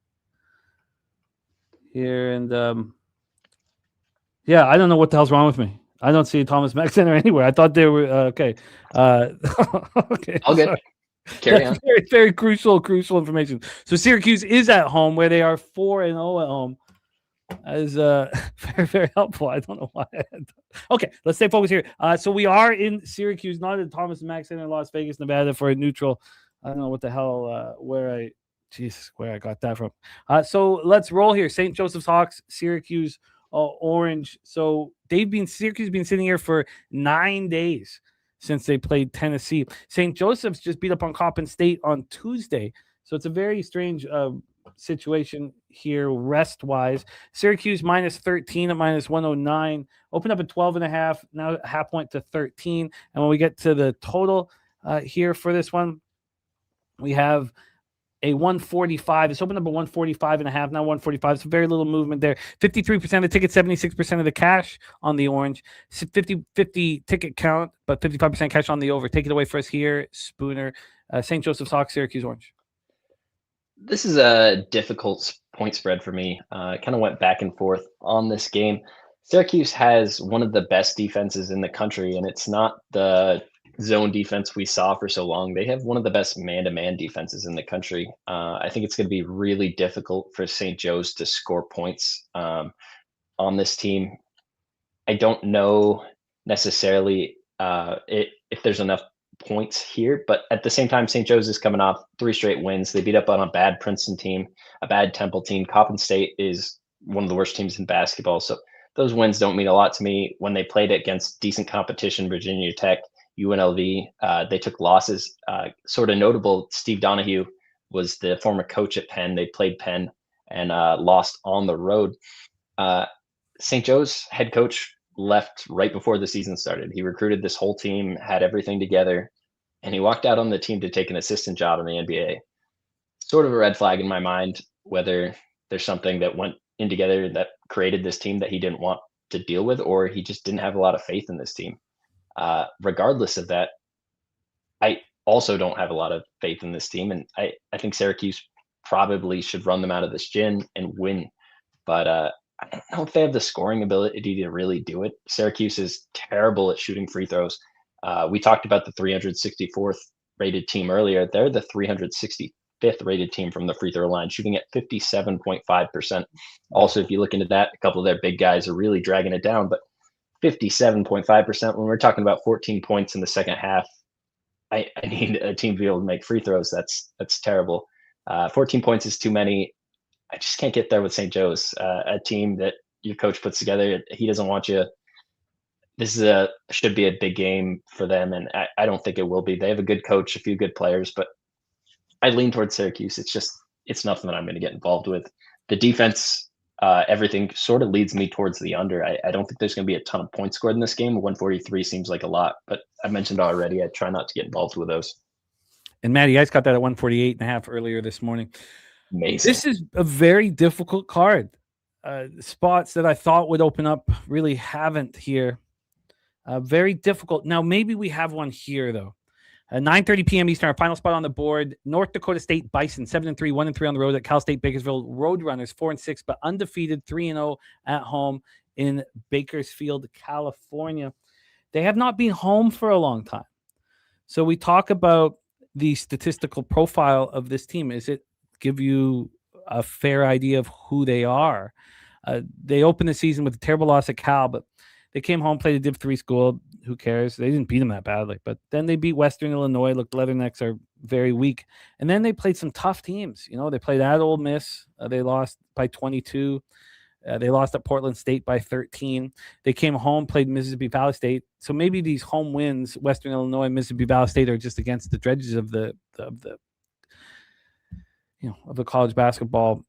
Here and I don't know what the hell's wrong with me. I don't see Thomas Mack Center anywhere. I thought they were okay. Okay, all good. Carry on. Very, very crucial information. So Syracuse is at home, where they are 4-0 at home. That is very, very helpful. I don't know why. Okay, let's stay focused here. So we are in Syracuse, not at Thomas Mack Center in Las Vegas, Nevada, for a neutral. I don't know what the hell where I got that from. So let's roll here. St. Joseph's Hawks, Syracuse Orange. So Syracuse been sitting here for 9 days since they played Tennessee. St. Joseph's just beat up on Coppin State on Tuesday. So it's a very strange situation here rest-wise. Syracuse minus 13 at minus 109. Opened up at 12.5, now half point to 13. And when we get to the total here for this one, we have a 145. It's opened up at 145.5, now 145. So very little movement there. 53% of the ticket, 76% of the cash on the orange. 50-50 ticket count, but 55% cash on the over. Take it away for us here, Spooner. St. Joseph's Hawks, Syracuse Orange. This is a difficult point spread for me. Kind of went back and forth on this game. Syracuse has one of the best defenses in the country, and it's not the zone defense we saw for so long. They have one of the best man-to-man defenses in the country. I think it's going to be really difficult for St. Joe's to score points on this team. I don't know necessarily if there's enough points here, but at the same time, St. Joe's is coming off 3 straight wins. They beat up on a bad Princeton team, a bad Temple team. Coppin State is one of the worst teams in basketball, so those wins don't mean a lot to me. When they played against decent competition, Virginia Tech, UNLV, they took losses. Sort of notable, Steve Donahue was the former coach at Penn. They played Penn and lost on the road. St. Joe's head coach left right before the season started. He recruited this whole team, had everything together, and he walked out on the team to take an assistant job in the NBA. Sort of a red flag in my mind, whether there's something that went in together that created this team that he didn't want to deal with, or he just didn't have a lot of faith in this team. Regardless of that, I also don't have a lot of faith in this team, and I think Syracuse probably should run them out of this gin and win. But I don't know if they have the scoring ability to really do it. Syracuse is terrible at shooting free throws. We talked about the 364th rated team earlier. They're the 365th rated team from the free throw line, shooting at 57.5%. Also, if you look into that, a couple of their big guys are really dragging it down, but 57.5%. When we're talking about 14 points in the second half, I need a team to be able to make free throws. That's terrible. 14 points is too many. I just can't get there with St. Joe's, a team that your coach puts together. He doesn't want you. This should be a big game for them, and I don't think it will be. They have a good coach, a few good players, but I lean towards Syracuse. It's nothing that I'm going to get involved with. The defense, everything sort of leads me towards the under. I don't think there's going to be a ton of points scored in this game. 143 seems like a lot, but I mentioned already, I try not to get involved with those. And Matt, you guys got that at 148.5 earlier this morning. Amazing. This is a very difficult card. Spots that I thought would open up really haven't here. Very difficult. Now, maybe we have one here, though. 9:30 p.m. Eastern, our final spot on the board. North Dakota State Bison, 7-3, 1-3 on the road at Cal State Bakersfield. Roadrunners, 4-6, but undefeated, 3-0 at home in Bakersfield, California. They have not been home for a long time. So we talk about the statistical profile of this team. Is it give you a fair idea of who they are? They opened the season with a terrible loss at Cal, but they came home, played a Div 3 school. Who cares? They didn't beat them that badly. But then they beat Western Illinois. Look, Leathernecks are very weak. And then they played some tough teams. You know, they played at Ole Miss. They lost by 22. They lost at Portland State by 13. They came home, played Mississippi Valley State. So maybe these home wins, Western Illinois, Mississippi Valley State, are just against the dredges of the college basketball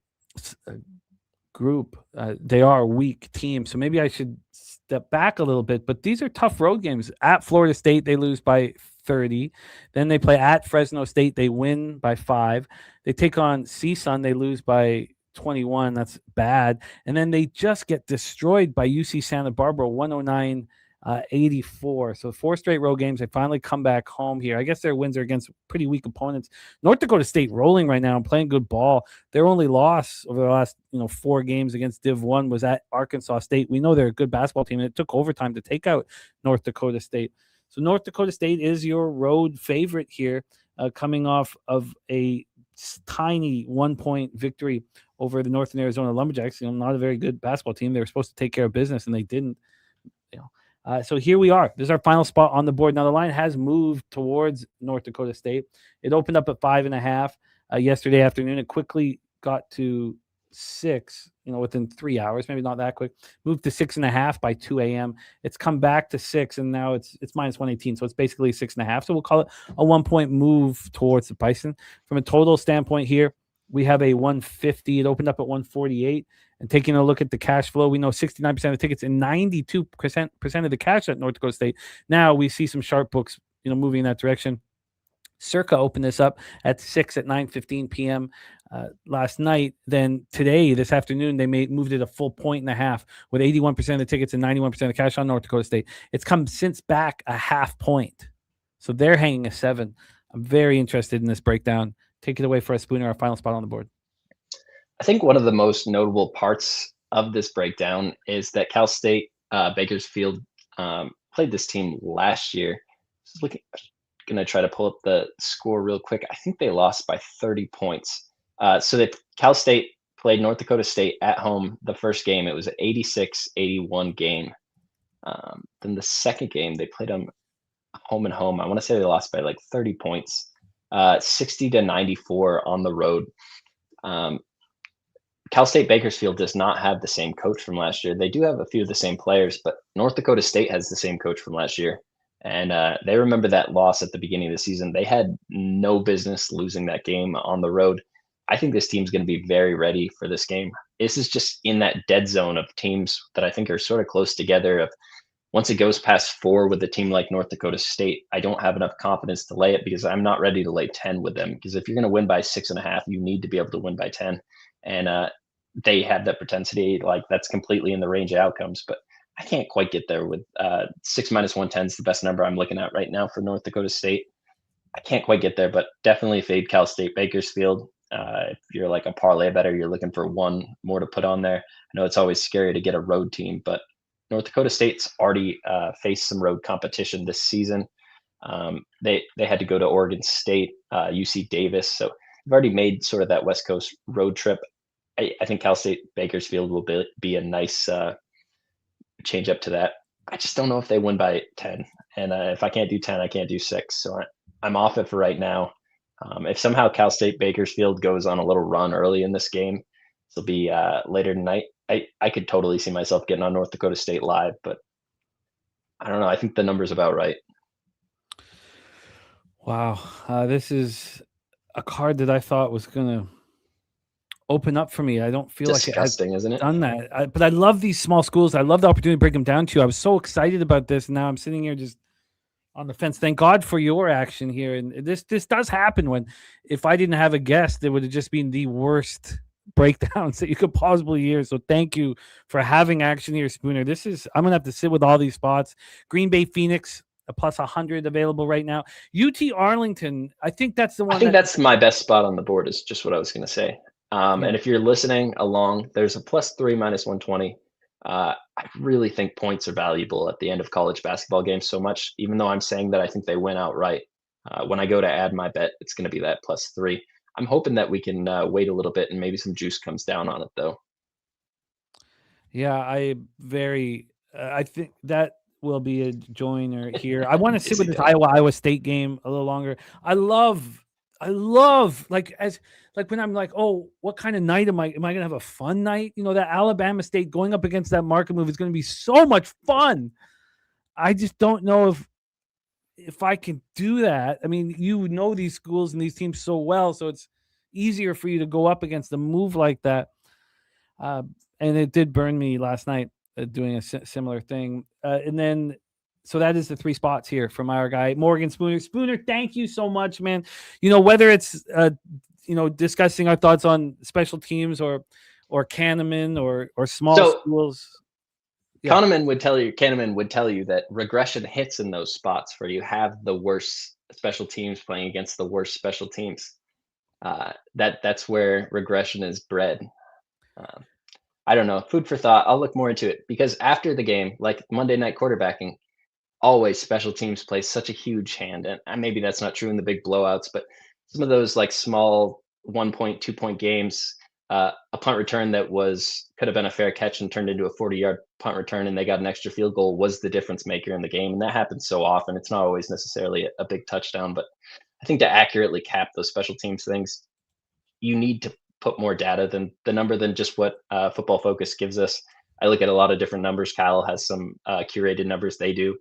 group. They are a weak team. So maybe I should step back a little bit. But these are tough road games. At Florida State, they lose by 30. Then they play at Fresno State. They win by 5. They take on CSUN. They lose by 21. That's bad. And then they just get destroyed by UC Santa Barbara, 109-84. So 4 straight road games. They finally come back home here. I guess their wins are against pretty weak opponents. North Dakota State rolling right now and playing good ball. Their only loss over the last 4 games against Div 1 was at Arkansas State. We know they're a good basketball team, and it took overtime to take out North Dakota State. So North Dakota State is your road favorite here, coming off of a tiny 1-point victory over the Northern Arizona Lumberjacks. Not a very good basketball team. They were supposed to take care of business, and they didn't. So here we are. This is our final spot on the board. Now, the line has moved towards North Dakota State. It opened up at 5.5 yesterday afternoon. It quickly got to 6, within 3 hours, maybe not that quick. Moved to 6.5 by 2 a.m. It's come back to 6, and now it's minus 118. So it's basically 6.5. So we'll call it a 1-point move towards the Bison. From a total standpoint here, we have a 150. It opened up at 148. And taking a look at the cash flow, we know 69% of the tickets and 92% of the cash at North Dakota State. Now we see some sharp books, moving in that direction. Circa opened this up at 6 at 9:15 p.m. Last night. Then today, this afternoon, they moved it a full 1.5 with 81% of the tickets and 91% of the cash on North Dakota State. It's come since back a half point. So they're hanging a 7. I'm very interested in this breakdown. Take it away for us, Spooner, our final spot on the board. I think one of the most notable parts of this breakdown is that Cal State Bakersfield played this team last year. Just going to try to pull up the score real quick. I think they lost by 30 points. So that Cal State played North Dakota State at home the first game. It was an 86-81 game. Then the second game, they played them home and home. I want to say they lost by like 30 points, 60-94 on the road. Cal State Bakersfield does not have the same coach from last year. They do have a few of the same players, but North Dakota State has the same coach from last year. And they remember that loss at the beginning of the season. They had no business losing that game on the road. I think this team's going to be very ready for this game. This is just in that dead zone of teams that I think are sort of close together. Once it goes past 4 with a team like North Dakota State, I don't have enough confidence to lay it because I'm not ready to lay 10 with them. Because if you're going to win by 6.5, you need to be able to win by 10. And they have that propensity. Like, that's completely in the range of outcomes. But I can't quite get there with 6 minus 110 is the best number I'm looking at right now for North Dakota State. I can't quite get there, but definitely fade Cal State Bakersfield. If you're like a parlay better, you're looking for one more to put on there. I know it's always scary to get a road team, but North Dakota State's already faced some road competition this season. They had to go to Oregon State, UC Davis. So they've already made sort of that West Coast road trip. I think Cal State Bakersfield will be a nice change up to that. I just don't know if they win by 10. And if I can't do 10, I can't do 6. So I'm off it for right now. If somehow Cal State Bakersfield goes on a little run early in this game, it'll be later tonight. I could totally see myself getting on North Dakota State live, but I don't know. I think the number's about right. Wow. This is a card that I thought was going to open up for me. I don't feel disgusting, like isn't it? Done that. But I love these small schools. I love the opportunity to break them down to you. I was so excited about this. And now I'm sitting here just on the fence. Thank God for your action here. And this does happen when, if I didn't have a guest, it would have just been the worst breakdowns that you could possibly hear. So thank you for having action here, Spooner. I'm gonna have to sit with all these spots. Green Bay Phoenix, a plus 100 available right now. UT Arlington, I think that's the one. I think that's my best spot on the board, is just what I was gonna say. And if you're listening along, there's a plus 3 minus 120. I really think points are valuable at the end of college basketball games so much, even though I'm saying that I think they win outright. When I go to add my bet, it's going to be that plus 3. I'm hoping that we can wait a little bit and maybe some juice comes down on it, though. Yeah, I think that will be a joiner here. I want to sit with this Iowa State game a little longer. I love like when I'm like, oh, what kind of night am I going to have a fun night? That Alabama State going up against that market move is going to be so much fun. I just don't know if I can do that. I mean, these schools and these teams so well, so it's easier for you to go up against a move like that. And it did burn me last night doing a similar thing. And then, so that is the 3 spots here from our guy, Morgan Spooner. Spooner, thank you so much, man. Whether it's, discussing our thoughts on special teams or Kahneman or small schools. Yeah. Kahneman would tell you that regression hits in those spots where you have the worst special teams playing against the worst special teams. That's where regression is bred. I don't know. Food for thought. I'll look more into it, because after the game, like Monday night quarterbacking, always special teams play such a huge hand. And maybe that's not true in the big blowouts, but some of those like small 1-point, 2-point games, a punt return that could have been a fair catch and turned into a 40-yard punt return, and they got an extra field goal, was the difference maker in the game. And that happens so often. It's not always necessarily a big touchdown, but I think to accurately cap those special teams things, you need to put more data than the number than just what Football Focus gives us. I look at a lot of different numbers. Kyle has some curated numbers they do.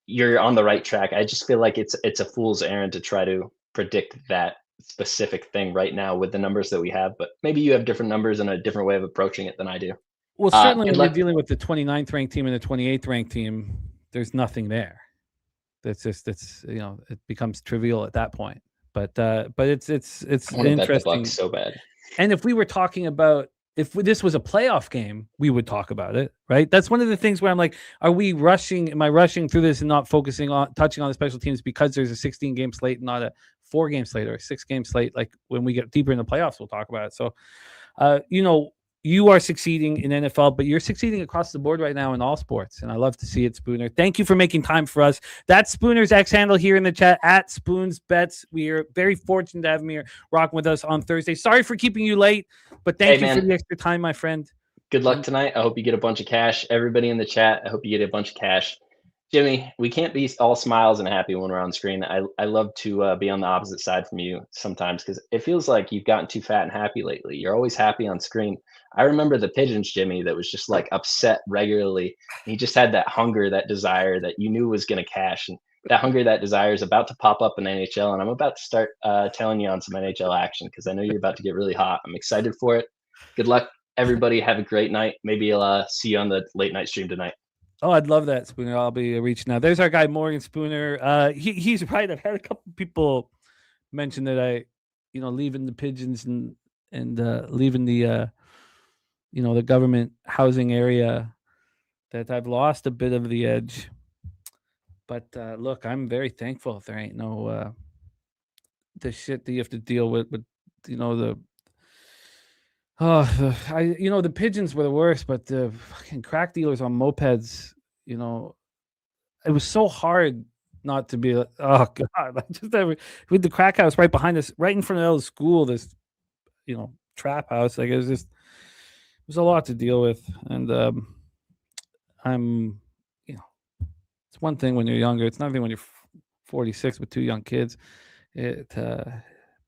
You're on the right track. I just feel like it's a fool's errand to try to predict that specific thing right now with the numbers that we have, but maybe you have different numbers and a different way of approaching it than I do. Well, certainly good when you're luck. dealing with the 29th ranked team and the 28th ranked team, there's nothing there. It becomes trivial at that point. But it's I want to bet the interesting. Bucks so bad. And if we were talking about, if this was a playoff game, we would talk about it, right? That's one of the things where I'm like, are we rushing? Am I rushing through this and not touching on the special teams because there's a 16-game slate and not a 4-game slate or a 6-game slate? Like when we get deeper in the playoffs, we'll talk about it. So, you are succeeding in NFL, but you're succeeding across the board right now in all sports, and I love to see it, Spooner. Thank you for making time for us. That's Spooner's X handle here in the chat, at Spoons Bets. We are very fortunate to have him here rocking with us on Thursday. Sorry for keeping you late, but thank you for the extra time, my friend. Good luck tonight. I hope you get a bunch of cash. Everybody in the chat, I hope you get a bunch of cash. Jimmy, we can't be all smiles and happy when we're on screen. I love to be on the opposite side from you sometimes because it feels like you've gotten too fat and happy lately. You're always happy on screen. I remember the Pigeons, Jimmy, that was just like upset regularly. He just had that hunger, that desire that you knew was going to cash. And that hunger, that desire is about to pop up in NHL. And I'm about to start telling you on some NHL action because I know you're about to get really hot. I'm excited for it. Good luck, everybody. Have a great night. Maybe I'll see you on the late night stream tonight. Oh, I'd love that, Spooner. I'll be reaching out. There's our guy, Morgan Spooner. He's right. I've had a couple people mention that leaving the Pigeons and leaving the the government housing area, that I've lost a bit of the edge. But look, I'm very thankful. There ain't no the shit that you have to deal with the Pigeons were the worst, but the fucking crack dealers on mopeds, it was so hard not to be like, oh God, with the crack house right behind us, right in front of the school, this, trap house. Like it was a lot to deal with. And it's one thing when you're younger. It's another thing when you're 46 with 2 young kids.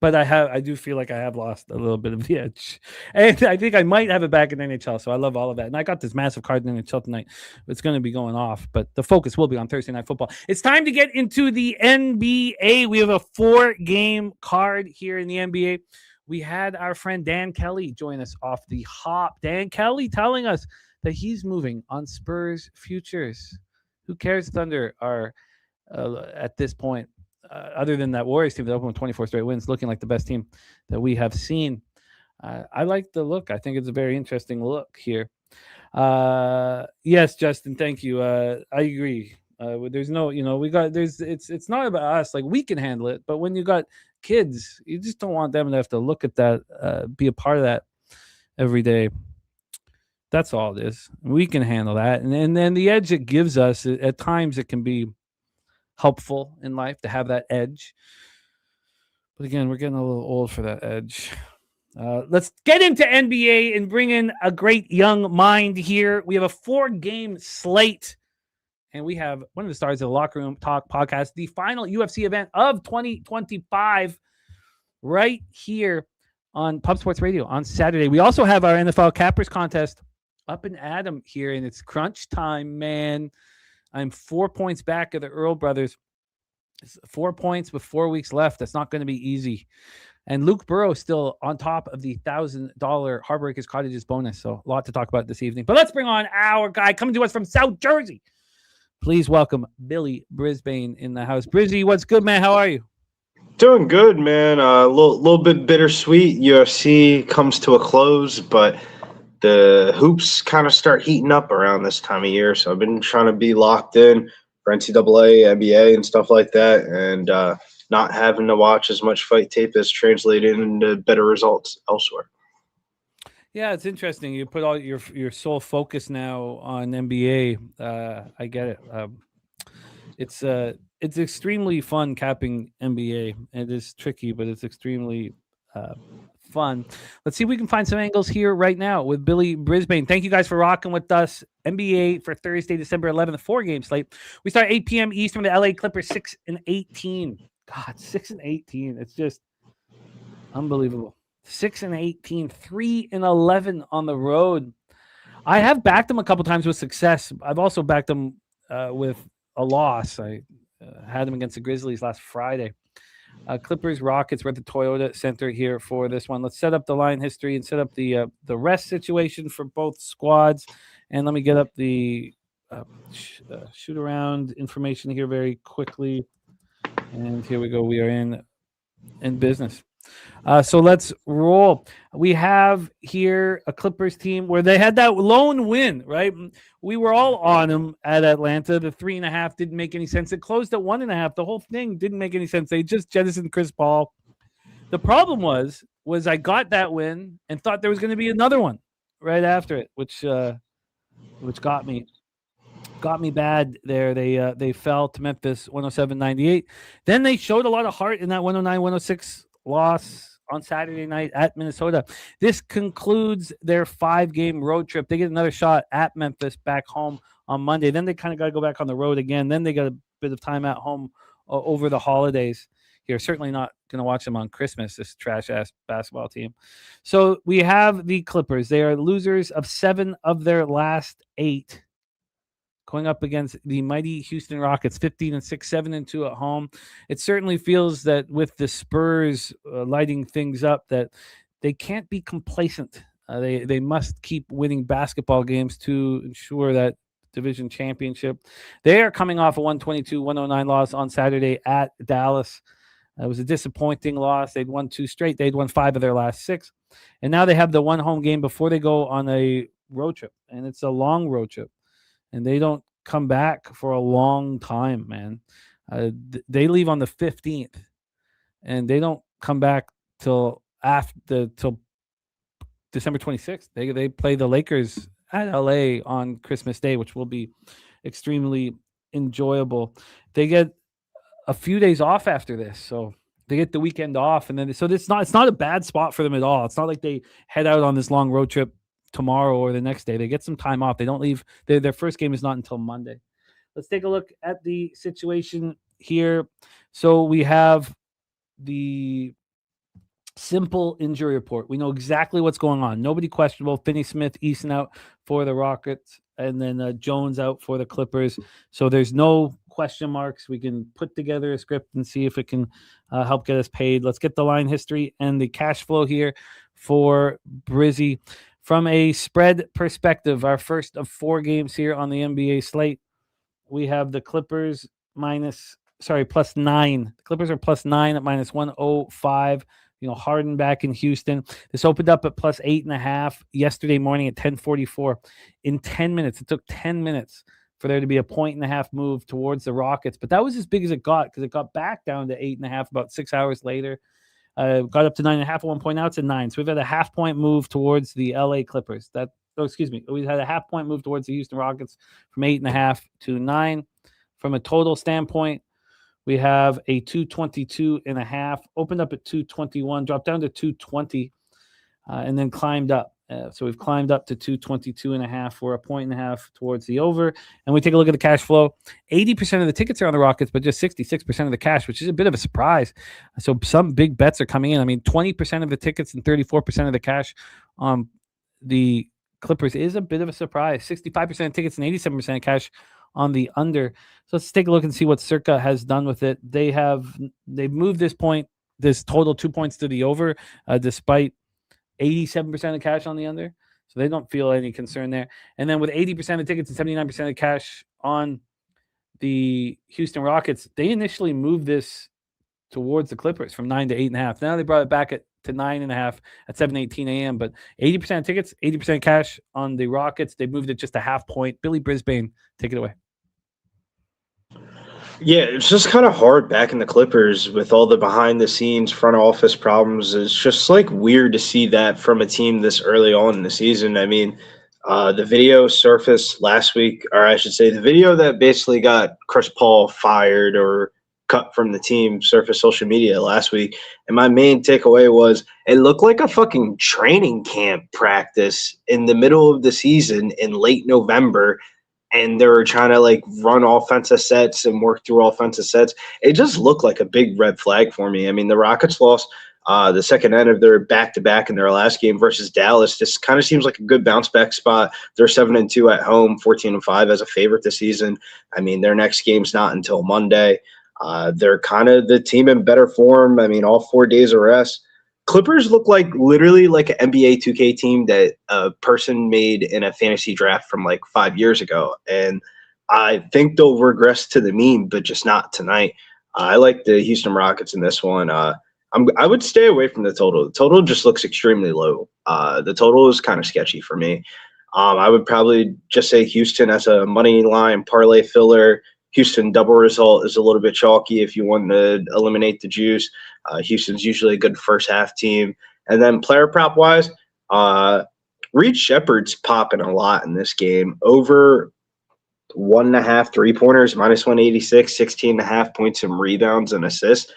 But I do feel like I have lost a little bit of the edge. And I think I might have it back in NHL. So I love all of that. And I got this massive card in NHL tonight. It's going to be going off. But the focus will be on Thursday Night Football. It's time to get into the NBA. We have a 4-game card here in the NBA. We had our friend Dan Kelly join us off the hop. Dan Kelly telling us that he's moving on Spurs futures. Who cares? Thunder are at this point. Other than that Warriors team that opened with 24 straight wins, looking like the best team that we have seen. I like the look. I think it's a very interesting look here. Yes, Justin, thank you. I agree. There's no, it's not about us. Like we can handle it, but when you got kids, you just don't want them to have to look at that, be a part of that every day. That's all it is. We can handle that. And then the edge it gives us, at times it can be helpful in life to have that edge. But again, we're getting a little old for that edge. Let's get into NBA and bring in a great young mind here. We have a 4-game slate, and we have one of the stars of the Locker Room Talk podcast, the final UFC event of 2025, right here on Pub Sports Radio on Saturday. We also have our NFL Cappers contest up and Adam here, and it's crunch time, man. I'm 4 points back of the Earl brothers. It's 4 points with 4 weeks left. That's not going to be easy. And Luke Burrow still on top of the $1,000 Heartbreakers Cottages bonus. So a lot to talk about this evening. But let's bring on our guy coming to us from South Jersey. Please welcome Billy Brisbane in the house. Brizzy, what's good, man? How are you? Doing good, man. A little bit bittersweet. UFC comes to a close, but the hoops kind of start heating up around this time of year. So I've been trying to be locked in for NCAA, NBA, and stuff like that, and not having to watch as much fight tape has translated into better results elsewhere. Yeah, it's interesting. You put all your sole focus now on NBA. I get it. It's extremely fun capping NBA. It is tricky, but it's extremely fun. Let's see if we can find some angles here right now with Billy Brisbane. Thank you guys for rocking with us. NBA for Thursday, December 11th, 4-game slate. We start 8 p.m. Eastern. The LA Clippers 6-18. God, 6-18. It's just unbelievable. 6-18, 3-11 on the road. I have backed them a couple times with success. I've also backed them with a loss. I had them against the Grizzlies last Friday. Clippers, Rockets. We're at the Toyota Center here for this one. Let's set up the line history and set up the rest situation for both squads. And let me get up the shoot around information here very quickly. And here we go. We are in business. So let's roll. We have here a Clippers team where they had that lone win, right? We were all on them at Atlanta. The 3.5 didn't make any sense. It closed at 1.5. The whole thing didn't make any sense. They just jettisoned Chris Paul. The problem was I got that win and thought there was going to be another one right after it, which got me bad there. They fell to Memphis 107-98. Then they showed a lot of heart in that 109-106 loss on Saturday night at Minnesota. This concludes their 5-game road trip. They get another shot at Memphis back home on Monday. Then they kind of got to go back on the road again. Then they got a bit of time at home over the holidays here. Certainly not going to watch them on Christmas, this trash-ass basketball team. So we have the Clippers. They are losers of 7 of their last 8. Going up against the mighty Houston Rockets, 15-6, 7-2 at home. It certainly feels that with the Spurs lighting things up, that they can't be complacent. They must keep winning basketball games to ensure that division championship. They are coming off a 122-109 loss on Saturday at Dallas. It was a disappointing loss. They'd won 2 straight. They'd won 5 of their last 6. And now they have the one home game before they go on a road trip. And it's a long road trip. And they don't come back for a long time, man. They leave on the 15th, and they don't come back till December 26th. They play the Lakers at LA on Christmas Day, which will be extremely enjoyable. They get a few days off after this, so they get the weekend off, and then it's not a bad spot for them at all. It's not like they head out on this long road trip tomorrow or the next day. They get some time off. They don't leave. Their first game is not until Monday. Let's take a look at the situation here. So we have the simple injury report. We know exactly what's going on. Nobody questionable. Finney-Smith, Eason out for the Rockets, and then Jones out for the Clippers. So there's no question marks. We can put together a script and see if it can help get us paid. Let's get the line history and the cash flow here for Brizzy. From a spread perspective, our first of 4 games here on the NBA slate, we have the Clippers +9. The Clippers are +9 at -105. Harden back in Houston. This opened up at +8.5 yesterday morning at 10:44. In 10 minutes, it took 10 minutes for there to be a 1.5 move towards the Rockets. But that was as big as it got because it got back down to 8.5 about 6 hours later. Got up to 9.5 at one point. Now it's at 9. So we've had a half-point move towards the LA Clippers. We had a half-point move towards the Houston Rockets from 8.5 to 9. From a total standpoint, we have a 222.5. Opened up at 221, dropped down to 220, and then climbed up. So we've climbed up to 222.5 for a 1.5 towards the over. And we take a look at the cash flow. 80% of the tickets are on the Rockets, but just 66% of the cash, which is a bit of a surprise. So some big bets are coming in. I mean, 20% of the tickets and 34% of the cash on the Clippers is a bit of a surprise. 65% of tickets and 87% of cash on the under. So let's take a look and see what Circa has done with it. They've moved this total 2 points to the over, despite 87% of cash on the under. So they don't feel any concern there. And then with 80% of tickets and 79% of cash on the Houston Rockets, they initially moved this towards the Clippers from 9 to 8.5. Now they brought it back to 9.5 at 7:18 a.m. But 80% of tickets, 80% cash on the Rockets. They moved it just a half point. Billy Brisbane, take it away. Yeah, it's just kind of hard back in the Clippers with all the behind-the-scenes front office problems. It's just weird to see that from a team this early on in the season. I mean, the video surfaced last week, or I should say the video that basically got Chris Paul fired or cut from the team surfaced social media last week. And my main takeaway was it looked like a fucking training camp practice in the middle of the season in late November. And they were trying to run offensive sets and work through offensive sets. It just looked like a big red flag for me. I mean, the Rockets lost the second end of their back-to-back in their last game versus Dallas. This kind of seems like a good bounce-back spot. They're 7-2 at home, 14-5 as a favorite this season. I mean, their next game's not until Monday. They're kind of the team in better form. I mean, all 4 days of rest. Clippers look like literally like an NBA 2K team that a person made in a fantasy draft from like 5 years ago. And I think they'll regress to the mean, but just not tonight. I like the Houston Rockets in this one. I would stay away from the total. The total just looks extremely low. The total is kind of sketchy for me. I would probably just say Houston as a money line parlay filler. Houston double result is a little bit chalky if you want to eliminate the juice. Houston's usually a good first half team. And then player prop wise, Reed Shepherd's popping a lot in this game. Over 1.5 3-pointers, minus 186, 16.5 points and rebounds and assists.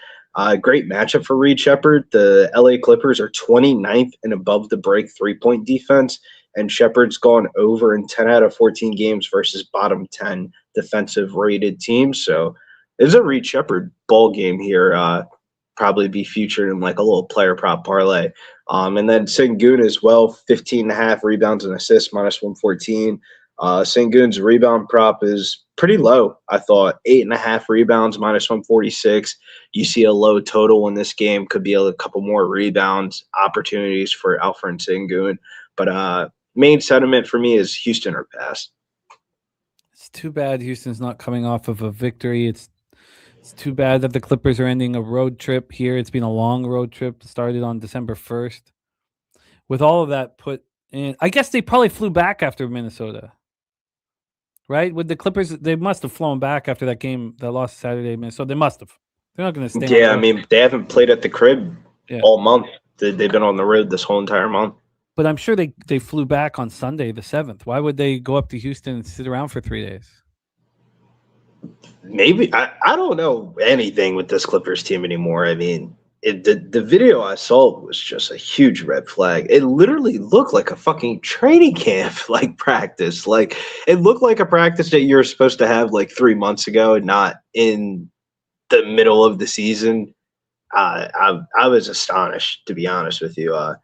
Great matchup for Reed Shepherd. The LA Clippers are 29th and above the break 3-point defense, and Shepherd's gone over in 10 out of 14 games versus bottom 10 defensive rated teams. So it's a Reed Shepherd ball game here. Probably be featured in like a little player prop parlay. And then Sengun as well, 15.5 rebounds and assists, minus 114. Sengun's rebound prop is pretty low, I thought. 8.5 rebounds, minus 146. You see a low total in this game. Could be a couple more rebounds, opportunities for Alfred Sengun. But main sentiment for me is Houston or pass. It's too bad Houston's not coming off of a victory. It's too bad that the Clippers are ending a road trip here. It's been a long road trip. It started on December 1st. With all of that put in, I guess they probably flew back after Minnesota. Right? With the Clippers, they must have flown back after that game that lost Saturday, Minnesota. They must have. They're not going to stay. Yeah, I mean, they haven't played at the crib all month. They've been on the road this whole entire month. But I'm sure they flew back on Sunday, the 7th. Why would they go up to Houston and sit around for 3 days? Maybe. I don't know anything with this Clippers team anymore. I mean, the video I saw was just a huge red flag. It literally looked like a fucking training camp, like practice. Like it looked like a practice that you were supposed to have like 3 months ago, not in the middle of the season. I was astonished, to be honest with you. I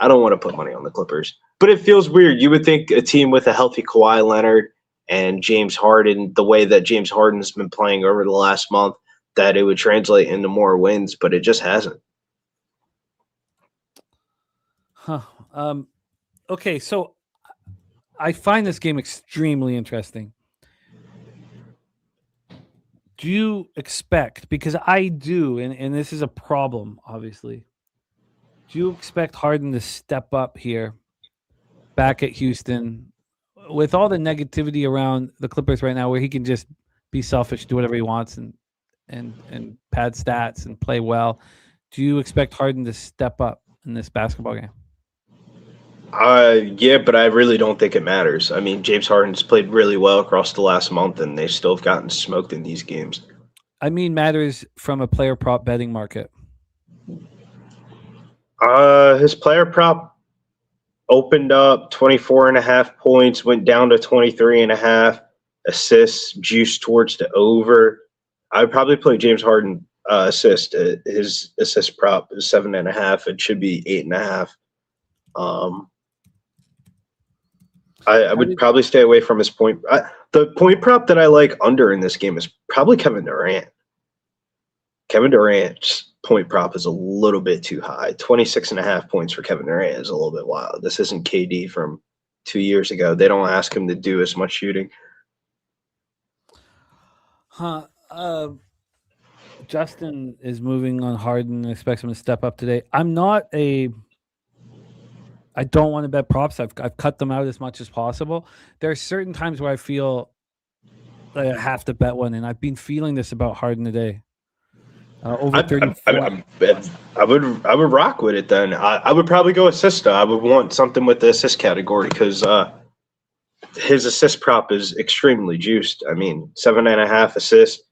don't want to put money on the Clippers, but it feels weird. You would think a team with a healthy Kawhi Leonard and James Harden, the way that James Harden's been playing over the last month, that it would translate into more wins, but it just hasn't. Okay, so I find this game extremely interesting. Do you expect, because I do, and this is a problem, obviously, do you expect Harden to step up here back at Houston with all the negativity around the Clippers right now, where he can just be selfish, do whatever he wants, and pad stats and play well? Do you expect Harden to step up in this basketball game? Yeah, but I really don't think it matters. I mean, James Harden's played really well across the last month, and they still have gotten smoked in these games. I mean, matters from a player prop betting market. His player prop opened up 24.5 points, went down to 23.5 assists, juiced towards the over. I would probably play James Harden assist. His assist prop is 7.5. It should be 8.5. I would probably stay away from his point. The point prop that I like under in this game is probably Kevin Durant. Kevin Durant's point prop is a little bit too high. 26.5 points for Kevin Durant is a little bit wild. This isn't KD from 2 years ago. They don't ask him to do as much shooting. Justin is moving on Harden and expects him to step up today. I don't want to bet props. I've cut them out as much as possible. There are certain times where I feel like I have to bet one, and I've been feeling this about Harden today. Over 34. I would rock with it then. I would probably go assist. I would want something with the assist category because his assist prop is extremely juiced. I mean, 7.5 assists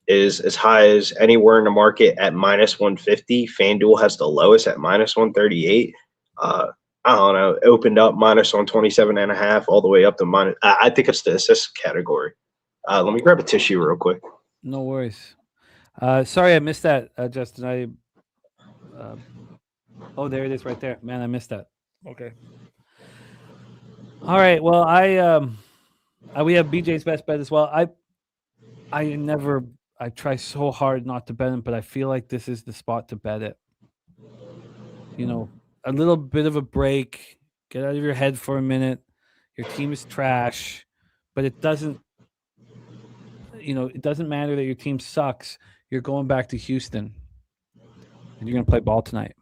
is as high as anywhere in the market at minus 150. FanDuel has the lowest at minus 138. I don't know, it opened up minus 127.5 all the way up to minus. I think it's the assist category. Let me grab a tissue real quick. No worries. Sorry, I missed that, Justin. There it is right there. Man, I missed that. Okay. All right. Well, we have BJ's best bet as well. I try so hard not to bet him, but I feel like this is the spot to bet it. You know, a little bit of a break, get out of your head for a minute. Your team is trash, but it doesn't matter that your team sucks. You're going back to Houston, and you're going to play ball tonight.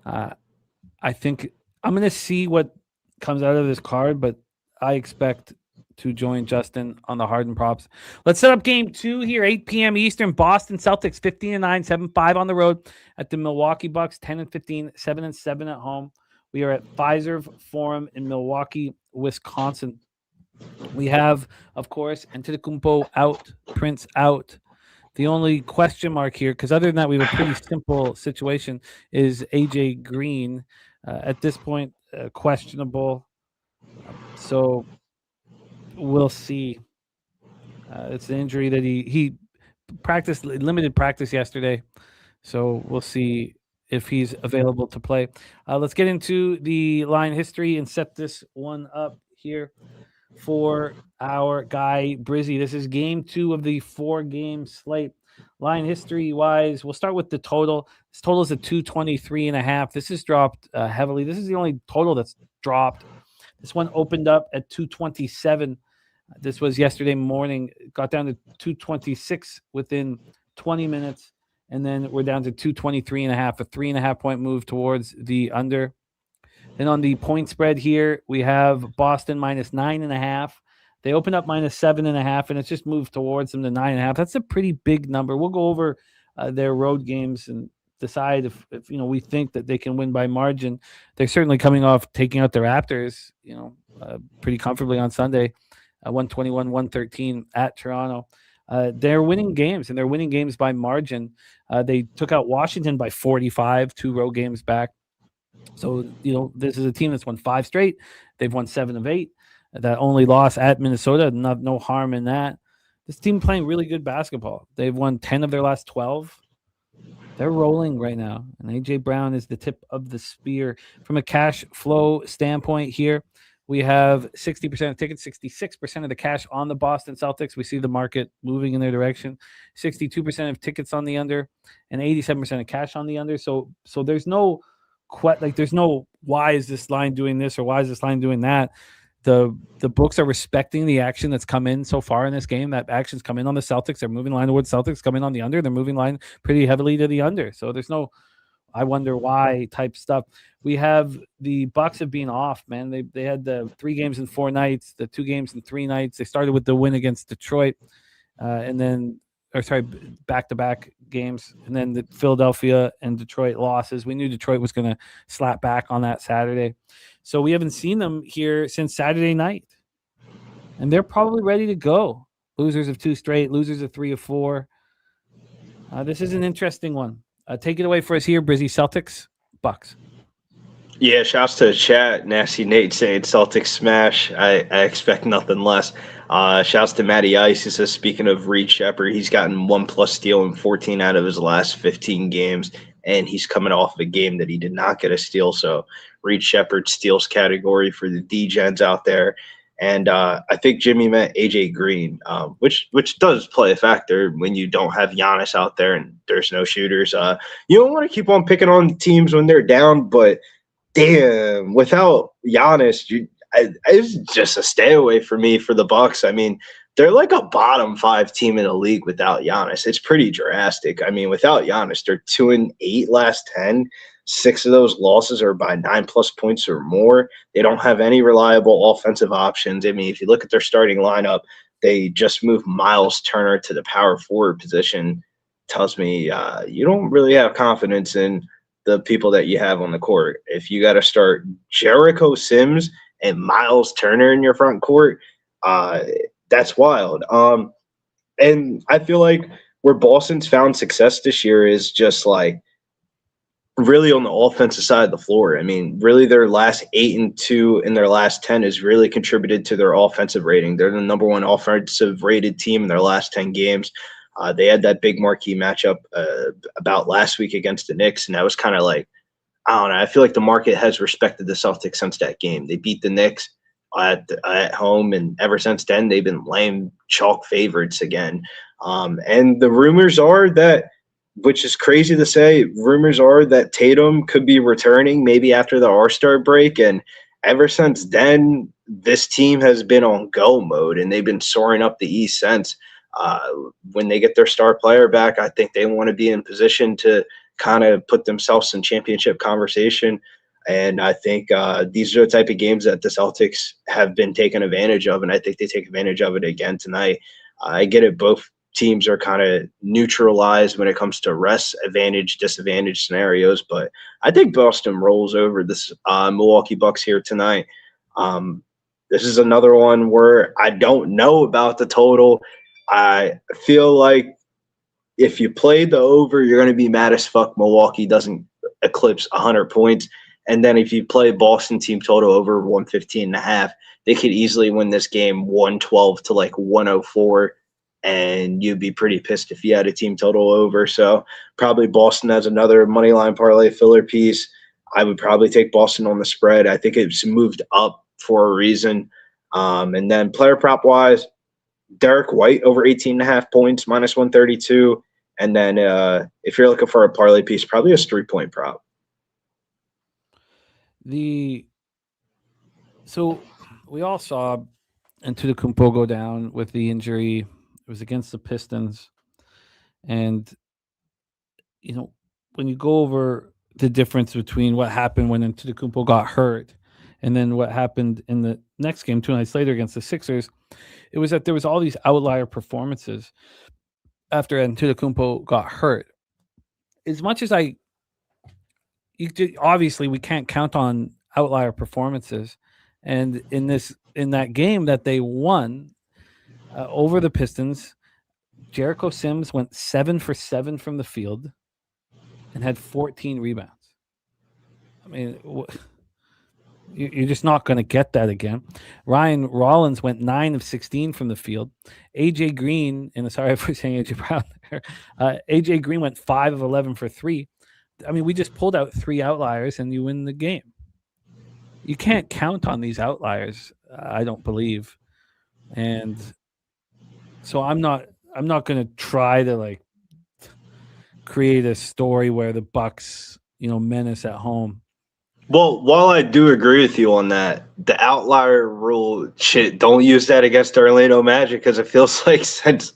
I think I'm going to see what comes out of this card, but I expect to join Justin on the Harden props. Let's set up game 2 here, 8 p.m. Eastern. Boston Celtics 15-9, 7-5 on the road at the Milwaukee Bucks, 10-15, 7-7 at home. We are at Fiserv Forum in Milwaukee, Wisconsin. We have, of course, Antetokounmpo out, Prince out. The only question mark here, because other than that, we have a pretty simple situation, is AJ Green. At this point, questionable. So we'll see. It's an injury that he practiced, limited practice yesterday. So we'll see if he's available to play. Let's get into the line history and set this one up here for our guy Brizzy. This is game 2 of the 4-game slate. Line history wise, we'll start with the total. This total is a 223.5. This has dropped heavily. This is the only total that's dropped. This one opened up at 227. This was yesterday morning. Got down to 226 within 20 minutes. And then we're down to 223.5, a 3.5 point move towards the under. Then on the point spread here, we have Boston minus 9.5. They opened up minus 7.5, and it's just moved towards them to 9.5. That's a pretty big number. We'll go over their road games and decide if we think that they can win by margin. They're certainly coming off taking out the Raptors, pretty comfortably on Sunday, 121-113 at Toronto. They're winning games, and they're winning games by margin. They took out Washington by 45, 2 road games back. So, this is a team that's won 5 straight. They've won 7 of 8. That only loss at Minnesota, no harm in that. This team playing really good basketball. They've won 10 of their last 12. They're rolling right now, and A.J. Brown is the tip of the spear. From a cash flow standpoint here, we have 60% of tickets, 66% of the cash on the Boston Celtics. We see the market moving in their direction. 62% of tickets on the under, and 87% of cash on the under. So there's no there's no why is this line doing this or why is this line doing that. The books are respecting the action that's come in so far in this game. That action's come in on the Celtics. They're moving line towards Celtics, coming on the under. They're moving line pretty heavily to the under. So there's no I wonder why type stuff. We have the Bucks have been off, man. They had the 3 games in 4 nights, the 2 games in 3 nights. They started with the win against Detroit, back-to-back games, and then the Philadelphia and Detroit losses. We knew Detroit was going to slap back on that Saturday. So we haven't seen them here since Saturday night. And they're probably ready to go. Losers of 2 straight, losers of 3 of 4. This is an interesting one. Take it away for us here, Brizzy. Celtics, Bucks. Yeah, shouts to the chat. Nasty Nate saying Celtics smash. I expect nothing less. Shouts to Matty Ice. He says, speaking of Reed Shepherd, he's gotten 1+ steal in 14 out of his last 15 games, and he's coming off of a game that he did not get a steal. So Reed Shepherd steals category for the D-gens out there. And I think Jimmy meant AJ Green, which does play a factor when you don't have Giannis out there and there's no shooters. You don't want to keep on picking on teams when they're down, but damn, without Giannis, it's just a stay away for me for the Bucks. I mean, they're like a bottom 5 team in the league without Giannis. It's pretty drastic. I mean, without Giannis, they're 2-8 last 10. 6 of those losses are by 9+ points or more. They don't have any reliable offensive options. I mean, if you look at their starting lineup, they just moved Miles Turner to the power forward position. Tells me you don't really have confidence in the people that you have on the court. If you got to start Jericho Sims and Miles Turner in your front court, that's wild. And I feel like where Boston's found success this year is just like really on the offensive side of the floor. I mean, really their last 8-2 in their last 10 has really contributed to their offensive rating. They're the number 1 offensive rated team in their last 10 games. They had that big marquee matchup about last week against the Knicks, and that was kind of like, I don't know, I feel like the market has respected the Celtics since that game. They beat the Knicks. at home, and ever since then they've been lame chalk favorites again. And the rumors are that, which is crazy to say, rumors are that Tatum could be returning maybe after the All-Star break. And ever since then, this team has been on go mode, and they've been soaring up the East since. When they get their star player back, I think they want to be in position to kind of put themselves in championship conversation. And I think these are the type of games that the Celtics have been taking advantage of, and I think they take advantage of it again tonight. I get it. Both teams are kind of neutralized when it comes to rest advantage, disadvantage scenarios, but I think Boston rolls over this Milwaukee Bucks here tonight. This is another one where I don't know about the total. I feel like if you play the over, you're going to be mad as fuck Milwaukee doesn't eclipse 100 points. And then if you play Boston team total over 115.5, they could easily win this game 112 to like 104. And you'd be pretty pissed if you had a team total over. So probably Boston has another money line parlay filler piece. I would probably take Boston on the spread. I think it's moved up for a reason. And then player prop wise, Derek White over 18.5 points, minus 132. And then if you're looking for a parlay piece, probably a 3-point prop. So we all saw Antetokounmpo go down with the injury. It was against the Pistons. And, when you go over the difference between what happened when Antetokounmpo got hurt and then what happened in the next game 2 nights later against the Sixers, it was that there was all these outlier performances after Antetokounmpo got hurt. As much as obviously we can't count on outlier performances. And in that game that they won, over the Pistons, Jericho Sims went 7 for 7 from the field and had 14 rebounds. I mean, you're just not going to get that again. Ryan Rollins went 9 of 16 from the field. AJ Green, and sorry for saying AJ Brown there, AJ Green went 5 of 11 for 3. I mean, we just pulled out 3 outliers and you win the game. You can't count on these outliers, I don't believe. And so I'm not going to try to create a story where the Bucks, menace at home. Well, while I do agree with you on that, the outlier rule, don't use that against the Orlando Magic, because it feels like since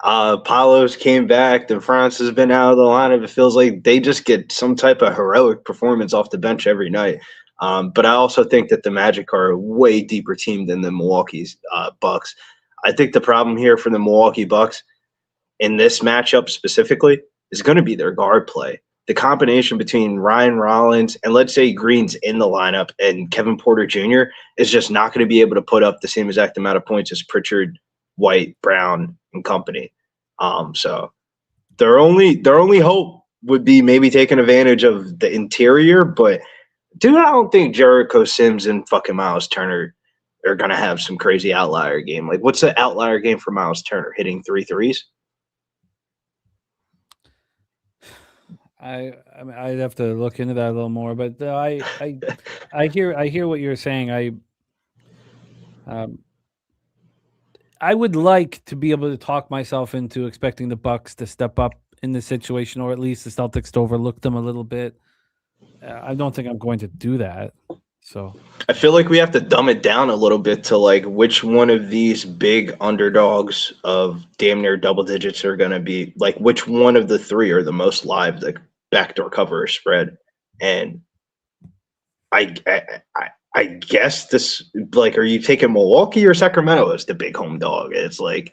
Palos came back and France has been out of the lineup, it feels like they just get some type of heroic performance off the bench every night. But I also think that the Magic are a way deeper team than the Milwaukee's Bucks. I think the problem here for the Milwaukee Bucks in this matchup specifically is going to be their guard play. The combination between Ryan Rollins and, let's say, Green's in the lineup and Kevin Porter Jr. is just not going to be able to put up the same exact amount of points as Pritchard, White, Brown, and company. So their only hope would be maybe taking advantage of the interior. But, dude, I don't think Jericho Sims and fucking Miles Turner are going to have some crazy outlier game. Like, what's the outlier game for Miles Turner? Hitting 3 threes? I'd have to look into that a little more, but I hear what you're saying. I would like to be able to talk myself into expecting the Bucks to step up in this situation, or at least the Celtics to overlook them a little bit. I don't think I'm going to do that. So I feel like we have to dumb it down a little bit to which one of these big underdogs of damn near double digits are going to be, which one of the 3 are the most live, backdoor cover or spread. And I guess this, are you taking Milwaukee or Sacramento as the big home dog? It's Well,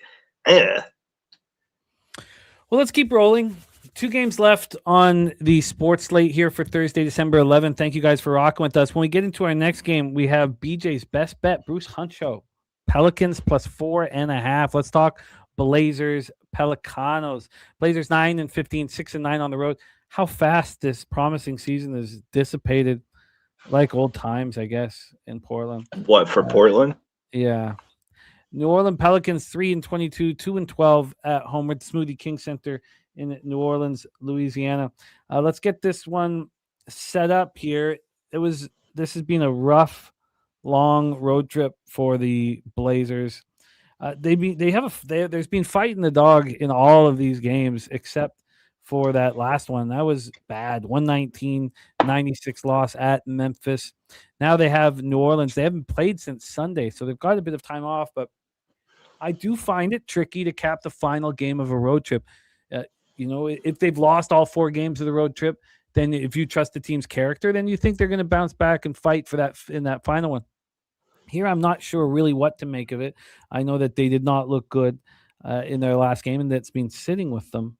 let's keep rolling. 2 games left on the sports slate here for Thursday, December 11th. Thank you guys for rocking with us. When we get into our next game, we have BJ's best bet, Bruce Huncho, Pelicans plus 4.5. Let's talk Blazers, Pelicanos. Blazers 9-15, 6-9 on the road. How fast this promising season is dissipated, like old times, I guess, in Portland. What, for Portland? Yeah. New Orleans Pelicans 3-22, 2-12 at home with Smoothie King Center in New Orleans, Louisiana. Let's get this one set up here. This has been a rough long road trip for the Blazers. There's been fighting the dog in all of these games except for that last one. That was bad. 119-96 loss at Memphis. Now they have New Orleans. They haven't played since Sunday, so they've got a bit of time off, but I do find it tricky to cap the final game of a road trip. If they've lost all 4 games of the road trip, then if you trust the team's character, then you think they're going to bounce back and fight for that in that final one. Here, I'm not sure really what to make of it. I know that they did not look good in their last game, and that's been sitting with them.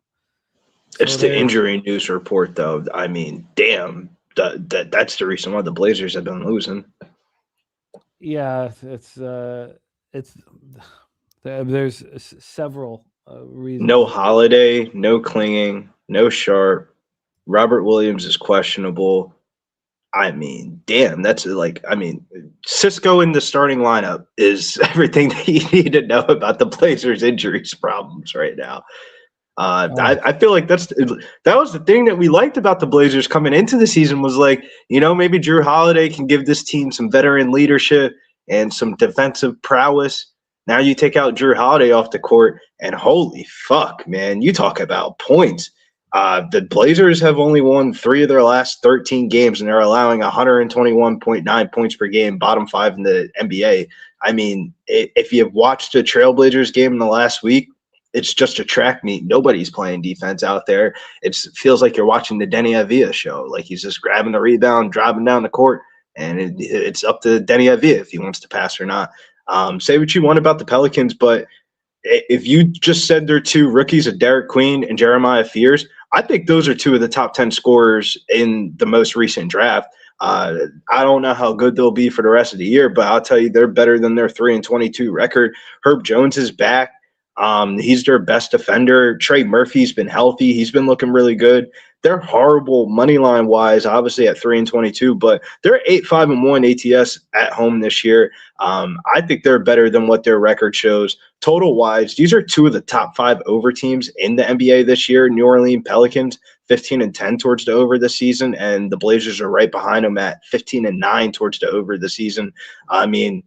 It's the injury news report, though. I mean, damn, that's the reason why the Blazers have been losing. Yeah, there's several reasons. No Holiday, no Klinging, no Sharp. Robert Williams is questionable. I mean, damn, Cisco in the starting lineup is everything that you need to know about the Blazers' injuries problems right now. I feel like that was the thing that we liked about the Blazers coming into the season was maybe Drew Holiday can give this team some veteran leadership and some defensive prowess. Now you take out Drew Holiday off the court, and holy fuck, man, you talk about points. The Blazers have only won 3 of their last 13 games, and they're allowing 121.9 points per game, bottom 5 in the NBA. I mean, if you've watched a Trailblazers game in the last week, it's just a track meet. Nobody's playing defense out there. It feels like you're watching the Denny Avila show. Like he's just grabbing the rebound, driving down the court, and it's up to Denny Avila if he wants to pass or not. Say what you want about the Pelicans, but if you just said they're 2 rookies of Derek Queen and Jeremiah Fears, I think those are 2 of the top 10 scorers in the most recent draft. I don't know how good they'll be for the rest of the year, but I'll tell you they're better than their 3-22 record. Herb Jones is back. He's their best defender. Trey Murphy's been healthy. He's been looking really good. They're horrible money line wise, obviously at 3-22, but they're 8-5-1 ATS at home this year. I think they're better than what their record shows. Total wise, these are 2 of the top 5 over teams in the NBA this year. New Orleans Pelicans 15-10 towards the over this season, and the Blazers are right behind them at 15-9 towards the over this season. I mean,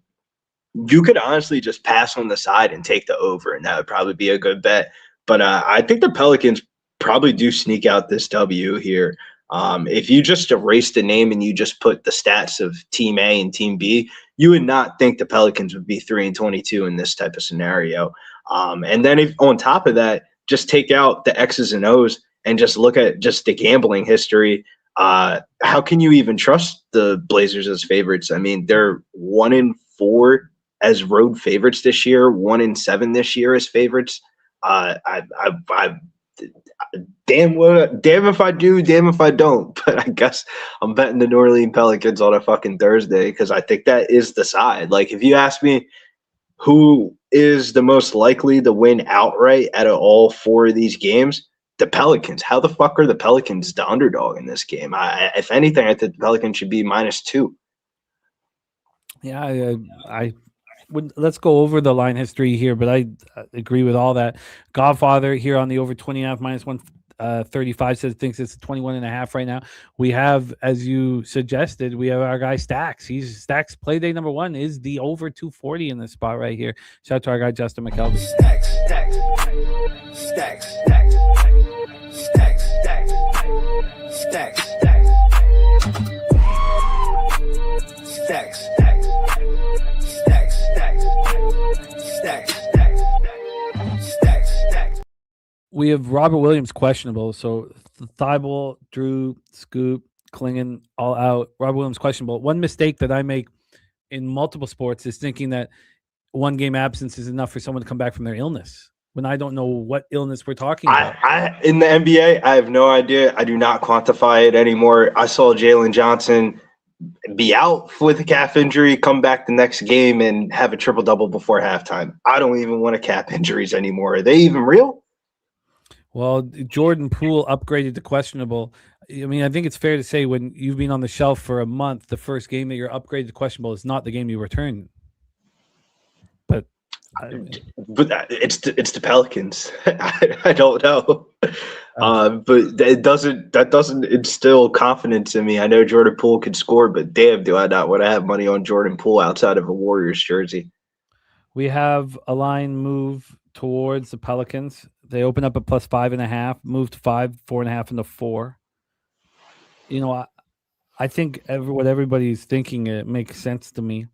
you could honestly just pass on the side and take the over, and that would probably be a good bet. But I think the Pelicans probably do sneak out this W here. If you just erase the name and you just put the stats of Team A and Team B, you would not think the Pelicans would be 3-22 in this type of scenario. And then if on top of that, just take out the X's and O's and just look at just the gambling history. How can you even trust the Blazers as favorites? I mean, they're 1-4 as road favorites this year, 1-7 this year as favorites. Damn if I do, damn if I don't. But I guess I'm betting the New Orleans Pelicans on a fucking Thursday because I think that is the side. Like, if you ask me who is the most likely to win outright out of all 4 of these games, the Pelicans. How the fuck are the Pelicans the underdog in this game? If anything, I think the Pelicans should be -2. Yeah, I would. Let's go over the line history here, but I agree with all that. Godfather here on the over 20.5 -135 says thinks it's 21.5 right now. We have, as you suggested, we have our guy Stacks. Stacks play day number 1 is the over 240 in this spot right here. Shout out to our guy Justin McKelvey. Stacks. We have Robert Williams questionable. So Thibault, Drew, Scoop, Klingen all out. Robert Williams questionable. One mistake that I make in multiple sports is thinking that 1 game absence is enough for someone to come back from their illness when I don't know what illness we're talking about. In the NBA, I have no idea. I do not quantify it anymore. I saw Jalen Johnson be out with a calf injury, come back the next game and have a triple-double before halftime. I don't even want to cap injuries anymore. Are they even real? Well, Jordan Poole upgraded to questionable. I mean, I think it's fair to say when you've been on the shelf for a month, the first game that you're upgraded to questionable is not the game you return. But But it's the Pelicans. I don't know. But that doesn't instill confidence in me. I know Jordan Poole can score, but damn, do I not want to have money on Jordan Poole outside of a Warriors jersey. We have a line move towards the Pelicans. They open up at plus 5.5, move to 5, 4.5, and to 4. You know, I think what everybody's thinking, it makes sense to me.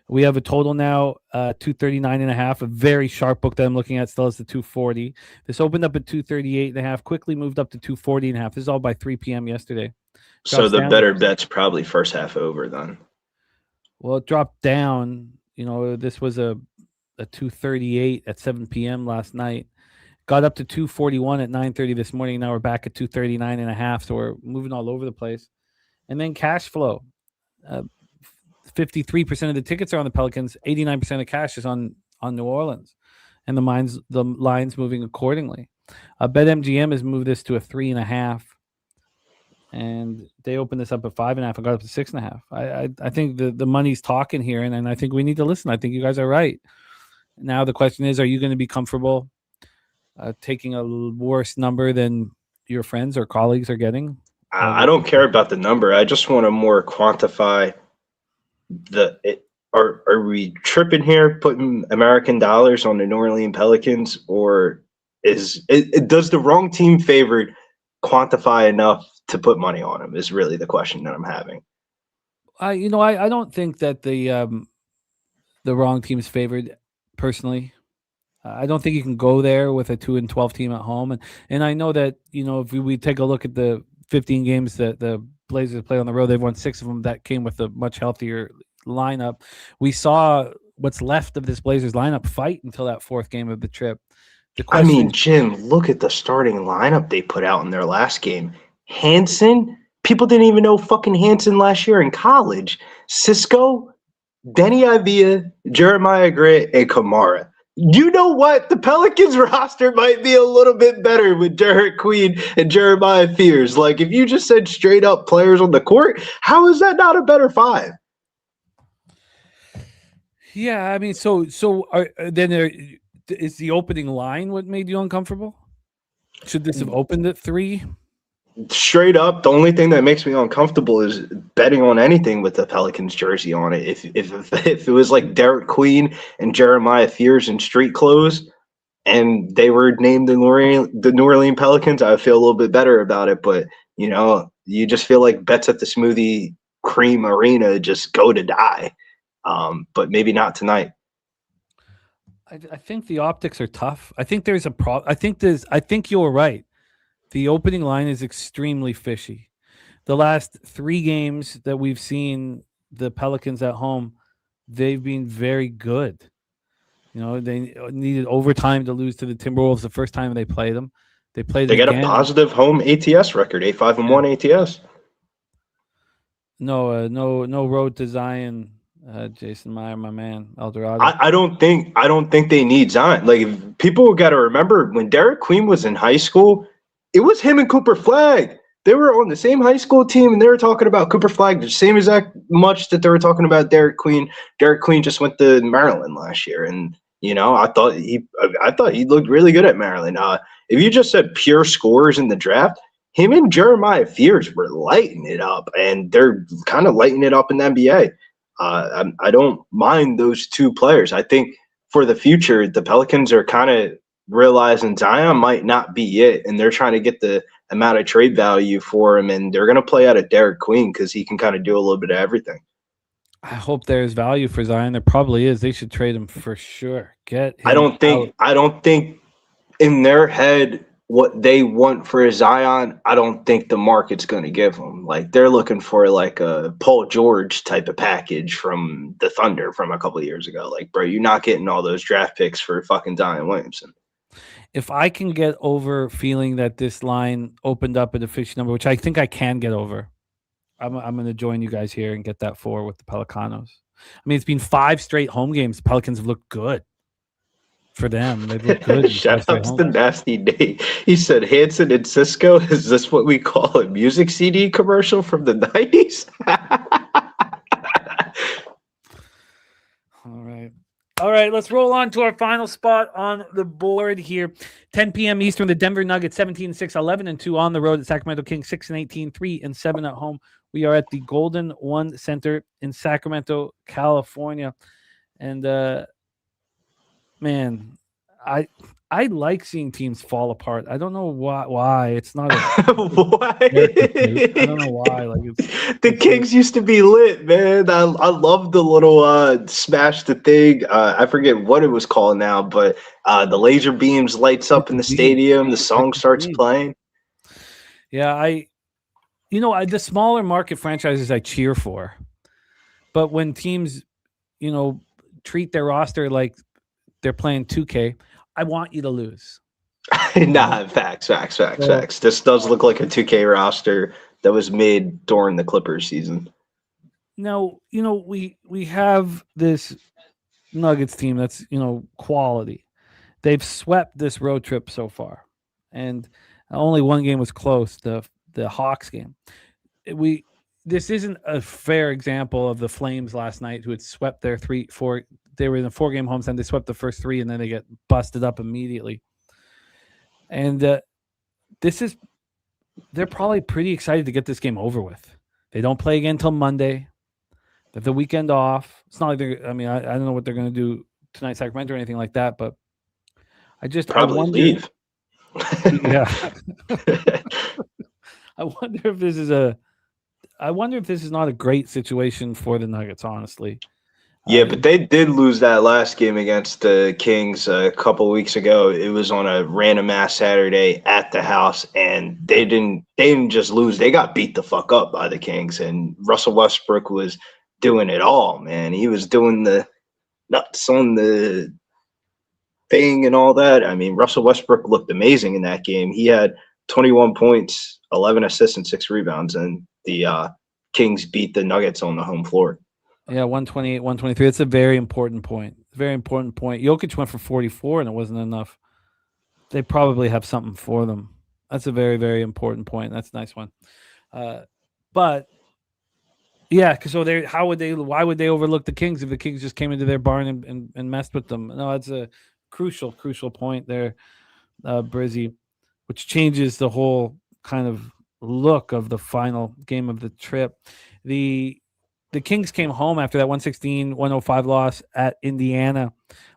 We have a total now, 239.5. A very sharp book that I'm looking at still is the 240. This opened up at 238.5, quickly moved up to 240.5. This is all by 3 p.m. yesterday. So the better bet's probably first half over then. Well, it dropped down. You know, this was a 238 at 7 p.m. last night. Got up to 241 at 9:30 this morning. Now we're back at 239.5. So we're moving all over the place. And then cash flow. 53% of the tickets are on the Pelicans. 89% of cash is on New Orleans, and the line's moving accordingly. BetMGM has moved this to a 3.5, and they opened this up at 5.5 and got up to 6.5. I think the money's talking here, and I think we need to listen. I think you guys are right. Now the question is, are you going to be comfortable taking a worse number than your friends or colleagues are getting? I don't care about the number. I just want to more quantify are we tripping here putting American dollars on the New Orleans Pelicans, or does the wrong team favored quantify enough to put money on them is really the question that I'm having. I don't think that the wrong team is favored personally. I don't think you can go there with a 2-12 team at home. And I know that, if we take a look at the 15 games that the Blazers play on the road, they've won 6 of them. That came with a much healthier lineup. We saw what's left of this Blazers lineup fight until that 4th game of the trip. Jim, look at the starting lineup they put out in their last game. Hansen, people didn't even know fucking Hansen last year in college. Cisco, Denny Avia, Jeremiah Grant, and Kamara. You know what? The Pelicans roster might be a little bit better with Derek Queen and Jeremiah Fears. Like, if you just said straight up players on the court, how is that not a better 5? Yeah, I mean, is the opening line what made you uncomfortable? Should this have opened at 3? Straight up, the only thing that makes me uncomfortable is betting on anything with the Pelicans jersey on it. If it was like Derek Queen and Jeremiah Fears in street clothes and they were named the New Orleans Pelicans, I would feel a little bit better about it. But, you just feel like bets at the Smoothie Cream Arena just go to die. But maybe not tonight. I think the optics are tough. I think there's a problem. I think you're right. The opening line is extremely fishy. The last 3 games that we've seen the Pelicans at home, they've been very good. They needed overtime to lose to the Timberwolves the first time they played them. They got a positive home ATS record, 8-5-1 ATS. No road to Zion. Jason Meyer, my man, Eldorado. I don't think they need Zion. Like, people got to remember when Derek Queen was in high school, it was him and Cooper Flagg. They were on the same high school team, and they were talking about Cooper Flagg the same exact much that they were talking about Derek Queen. Derek Queen just went to Maryland last year, and I thought he looked really good at Maryland. If you just said pure scorers in the draft, him and Jeremiah Fears were lighting it up, and they're kind of lighting it up in the NBA. I don't mind those 2 players. I think for the future, the Pelicans are kind of realizing Zion might not be it, and they're trying to get the amount of trade value for him, and they're going to play out of Derek Queen because he can kind of do a little bit of everything. I hope there's value for Zion. There probably is. They should trade him for sure. I don't think in their head what they want for Zion, I don't think the market's going to give them. Like, they're looking for like a Paul George type of package from the Thunder from a couple of years ago. Like, bro, you're not getting all those draft picks for fucking Zion Williamson. If I can get over feeling that this line opened up at a fishy number, which I think I can get over, I'm going to join you guys here and get that 4 with the Pelicanos. I mean, it's been 5 straight home games. The Pelicans have looked good. For them, they look good. Shout out to the nasty day. He said, Hansen and Cisco, is this what we call a music CD commercial from the 90s? All right. All right, let's roll on to our final spot on the board here. 10 p.m. Eastern, the Denver Nuggets 17-6, 11-2 on the road at Sacramento Kings, 6-18, 3-7 at home. We are at the Golden One Center in Sacramento, California. And man, I like seeing teams fall apart. I don't know why. It's not Why? I don't know why. Like The Kings used to be lit, man. I love the little smash the thing. I forget what it was called now, but the laser beams lights up in the stadium. The song starts playing. Yeah, the smaller market franchises I cheer for, but when teams, treat their roster like they're playing 2K, I want you to lose. Nah, facts. This does look like a 2K roster that was made during the Clippers season. Now, we have this Nuggets team that's, quality. They've swept this road trip so far, and only one game was close, the Hawks game. This isn't a fair example of the Flames last night, who had swept their 3-4. They were in a 4-game homestand. They swept the first 3, and then they get busted up immediately. And they're probably pretty excited to get this game over with. They don't play again until Monday. They have the weekend off. It's not like I don't know what they're going to do tonight, Sacramento, or anything like that. But Probably leave. Yeah. I wonder if this is not a great situation for the Nuggets, honestly. Yeah, but they did lose that last game against the Kings a couple weeks ago. It was on a random ass Saturday at the house, and they didn't just lose. They got beat the fuck up by the Kings, and Russell Westbrook was doing it all, man. He was doing the nuts on the thing and all that. I mean, Russell Westbrook looked amazing in that game. He had 21 points, 11 assists, and 6 rebounds, and the Kings beat the Nuggets on the home floor. Yeah, 128, 123. It's a very important point. Very important point. Jokic went for 44, and it wasn't enough. They probably have something for them. That's a very, very important point. That's a nice one. But yeah, so why would they overlook the Kings if the Kings just came into their barn and messed with them? No, that's a crucial point there, Brizzy, which changes the whole kind of look of the final game of the trip. The Kings came home after that 116-105 loss at Indiana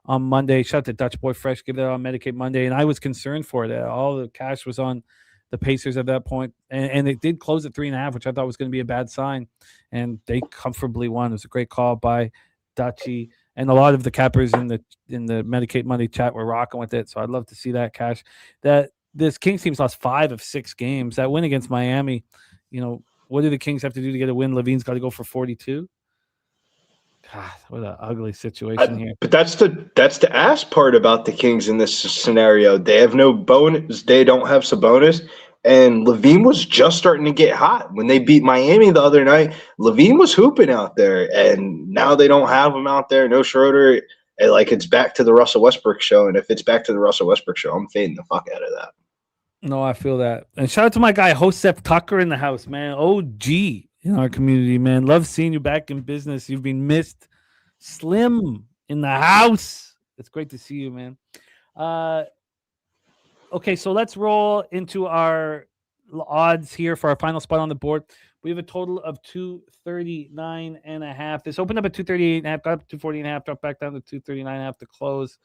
on Monday. Shout out to Dutch Boy Fresh, give that on Medicaid Monday. And I was concerned for it. All the cash was on the Pacers at that point. And it did close at 3.5, which I thought was going to be a bad sign. And they comfortably won. It was a great call by Dutchy. And a lot of the cappers in the Medicaid Monday chat were rocking with it. So I'd love to see that cash. This Kings team's lost 5 of 6 games. That win against Miami, what do the Kings have to do to get a win? Levine's got to go for 42. God, what an ugly situation here. But that's the ass part about the Kings in this scenario. They have no bonus. They don't have Sabonis. And Levine was just starting to get hot. When they beat Miami the other night, Levine was hooping out there. And now they don't have him out there. No Schroeder. It's back to the Russell Westbrook show. And if it's back to the Russell Westbrook show, I'm fading the fuck out of that. No, I feel that. And shout out to my guy, Joseph Tucker in the house, man. OG in our community, man. Love seeing you back in business. You've been missed. Slim in the house. It's great to see you, man. Okay, so let's roll into our odds here for our final spot on the board. We have a total of 239.5. This opened up at 238.5, got up to 240.5, dropped back down to 239.5 to close.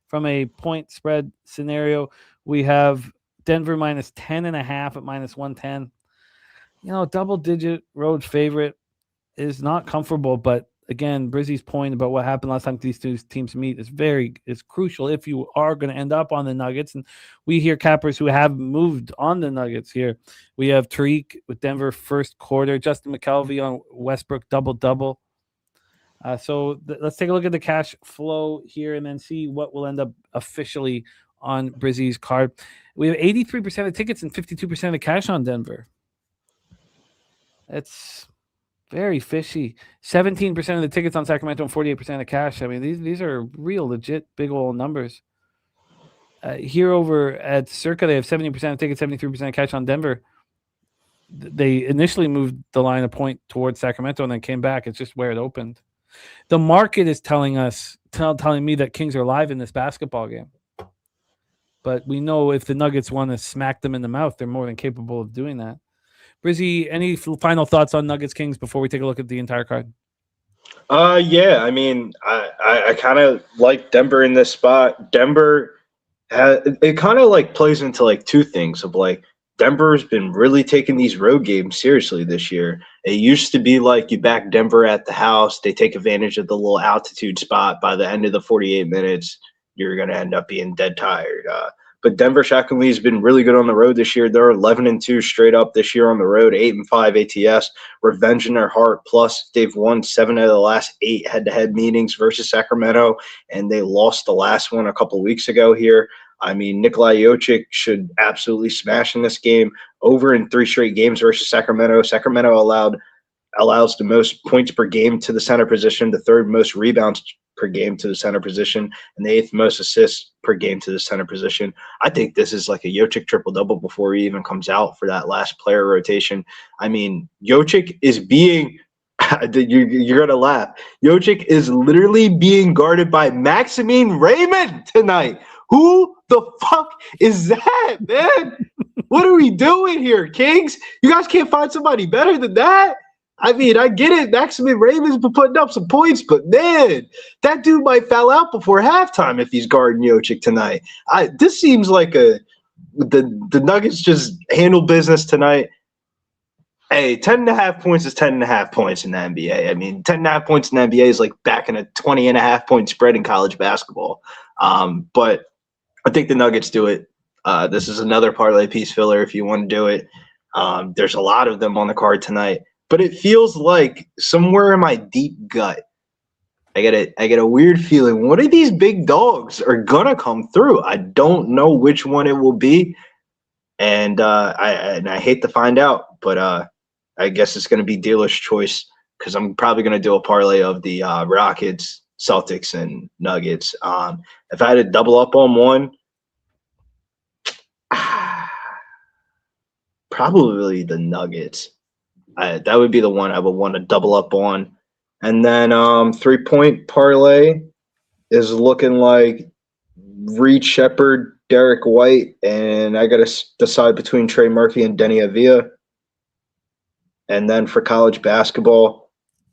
From a point spread scenario, we have Denver minus 10.5 at minus 110. Double-digit road favorite is not comfortable, but again, Brizzy's point about what happened last time these two teams meet is crucial if you are going to end up on the Nuggets. And we hear cappers who have moved on the Nuggets here. We have Tariq with Denver first quarter, Justin McKelvey on Westbrook double-double. So let's take a look at the cash flow here and then see what will end up officially on Brizzy's card. We have 83% of tickets and 52% of the cash on Denver. It's very fishy. 17% of the tickets on Sacramento and 48% of the cash. I mean, these are real legit big old numbers. Here over at Circa, they have 70% of tickets, 73% of cash on Denver. They initially moved the line a point towards Sacramento and then came back. It's just where it opened. The market is telling me that Kings are live in this basketball game. But we know if the Nuggets want to smack them in the mouth, they're more than capable of doing that. Brizzy, any final thoughts on Nuggets Kings before we take a look at the entire card? Yeah, I mean, I kind of like Denver in this spot. Denver, it kind of like plays into like two things of like Denver's been really taking these road games seriously this year. It used to be like you back Denver at the house, they take advantage of the little altitude spot. By the end of the 48 minutes, you're going to end up being dead tired. But Denver, shockingly, has been really good on the road this year. They're 11-2 straight up this year on the road, 8-5 ATS. Revenge in their heart. Plus, they've won 7 of the last 8 head-to-head meetings versus Sacramento, and they lost the last one a couple of weeks ago here. I mean, Nikola Jokic should absolutely smash in this game. Over in 3 straight games versus Sacramento. Sacramento allows the most points per game to the center position, the 3rd most rebounds per game to the center position, and the 8th most assists per game to the center position. I think this is like a Jokic triple-double before he even comes out for that last player rotation. I mean, Jokic is being – you're going to laugh. Jokic is literally being guarded by Maximine Raymond tonight. Who the fuck is that, man? What are we doing here, Kings? You guys can't find somebody better than that? I mean, I get it. Maximum Raymond's been putting up some points, but man, that dude might foul out before halftime if he's guarding Jokic tonight. This seems like the Nuggets just handle business tonight. Hey, 10.5 points is 10.5 points in the NBA. I mean, 10.5 points in the NBA is like back in a 20.5 point spread in college basketball. But I think the Nuggets do it. This is another parlay piece filler if you want to do it. There's a lot of them on the card tonight. But it feels like somewhere in my deep gut, I get a weird feeling. One of these big dogs are gonna come through. I don't know which one it will be, and I hate to find out, but I guess it's gonna be dealer's choice because I'm probably gonna do a parlay of the Rockets, Celtics, and Nuggets. If I had to double up on one, probably the Nuggets. That would be the one I would want to double up on. And then 3-point parlay is looking like Reed Shepherd, Derek White, and I got to decide between Trey Murphy and Denny Avila. And then for college basketball,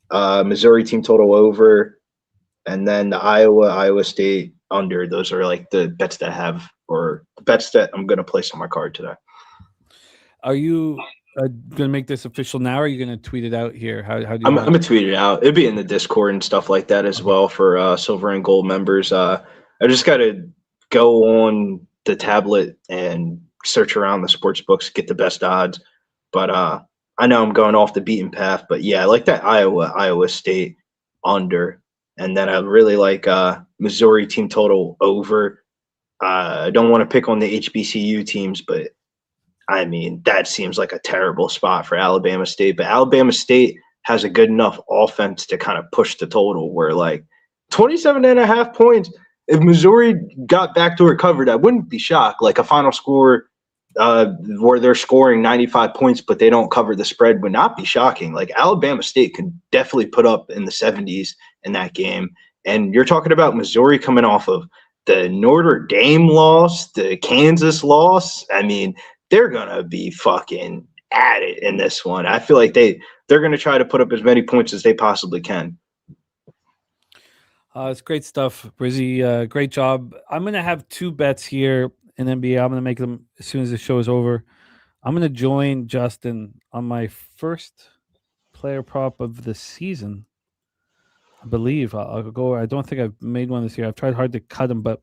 Missouri team total over, and then the Iowa State under. Those are like the bets that I have, or the bets that I'm going to place on my card today. Are you going to make this official now, or are you going to tweet it out here? How do you I'm going to tweet it out. It'll be in the Discord and stuff like that as well for silver and gold members. I just got to go on the tablet and search around the sports books, get the best odds. But I know I'm going off the beaten path. But, yeah, I like that Iowa State under. And then I really like Missouri team total over. I don't want to pick on the HBCU teams, but I mean, that seems like a terrible spot for Alabama State. But Alabama State has a good enough offense to kind of push the total where, like, 27.5 points. If Missouri got back to recover, I wouldn't be shocked. Like, a final score where they're scoring 95 points, but they don't cover the spread would not be shocking. Like, Alabama State could definitely put up in the 70s in that game. And you're talking about Missouri coming off of the Notre Dame loss, the Kansas loss. I mean, they're going to be fucking at it in this one. I feel like they're going to try to put up as many points as they possibly can. It's great stuff, Brizzy. Great job. I'm going to have 2 bets here in NBA. I'm going to make them as soon as the show is over. I'm going to join Justin on my first player prop of the season. I believe I'll go. I don't think I've made one this year. I've tried hard to cut them, but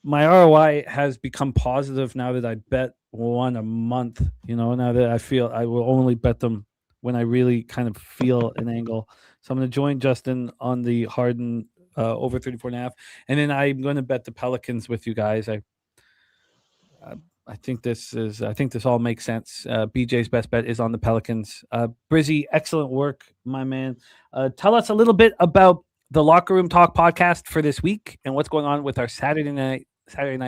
my ROI has become positive now that I bet one a month. You know, now that I feel I will only bet them when I really kind of feel an angle. So I'm going to join Justin on the Harden over 34.5, and then I'm going to bet the Pelicans with you guys. I think this all makes sense. BJ's best bet is on the Pelicans. Brizzy, excellent work, my man. Tell us a little bit about the Locker Room Talk podcast for this week and what's going on with our Saturday night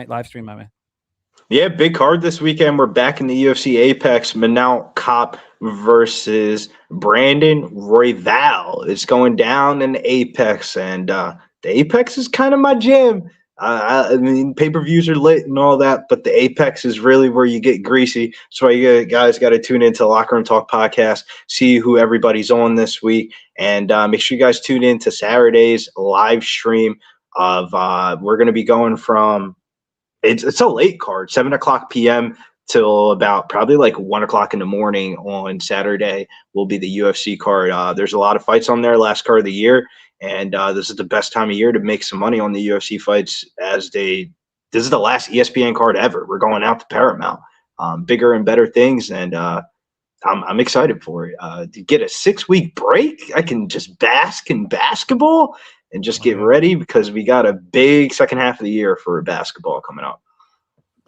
live stream, my man. Yeah, big card this weekend. We're back in the UFC Apex. Manal Cop versus Brandon Royval. It's going down in the Apex, and the Apex is kind of my jam. I mean, pay-per-views are lit and all that, but the Apex is really where you get greasy. That's why you guys got to tune into the Locker Room Talk podcast, see who everybody's on this week, and make sure you guys tune in to Saturday's live stream of we're going to be going from it's a late card, 7:00 p.m. till about probably like 1:00 in the morning on Saturday will be the UFC card. There's a lot of fights on there, last card of the year, and this is the best time of year to make some money on the UFC fights this is the last ESPN card ever. We're going out to Paramount, bigger and better things, and I'm excited for it. To get a 6-week break, I can just bask in basketball and just get ready because we got a big second half of the year for basketball coming up.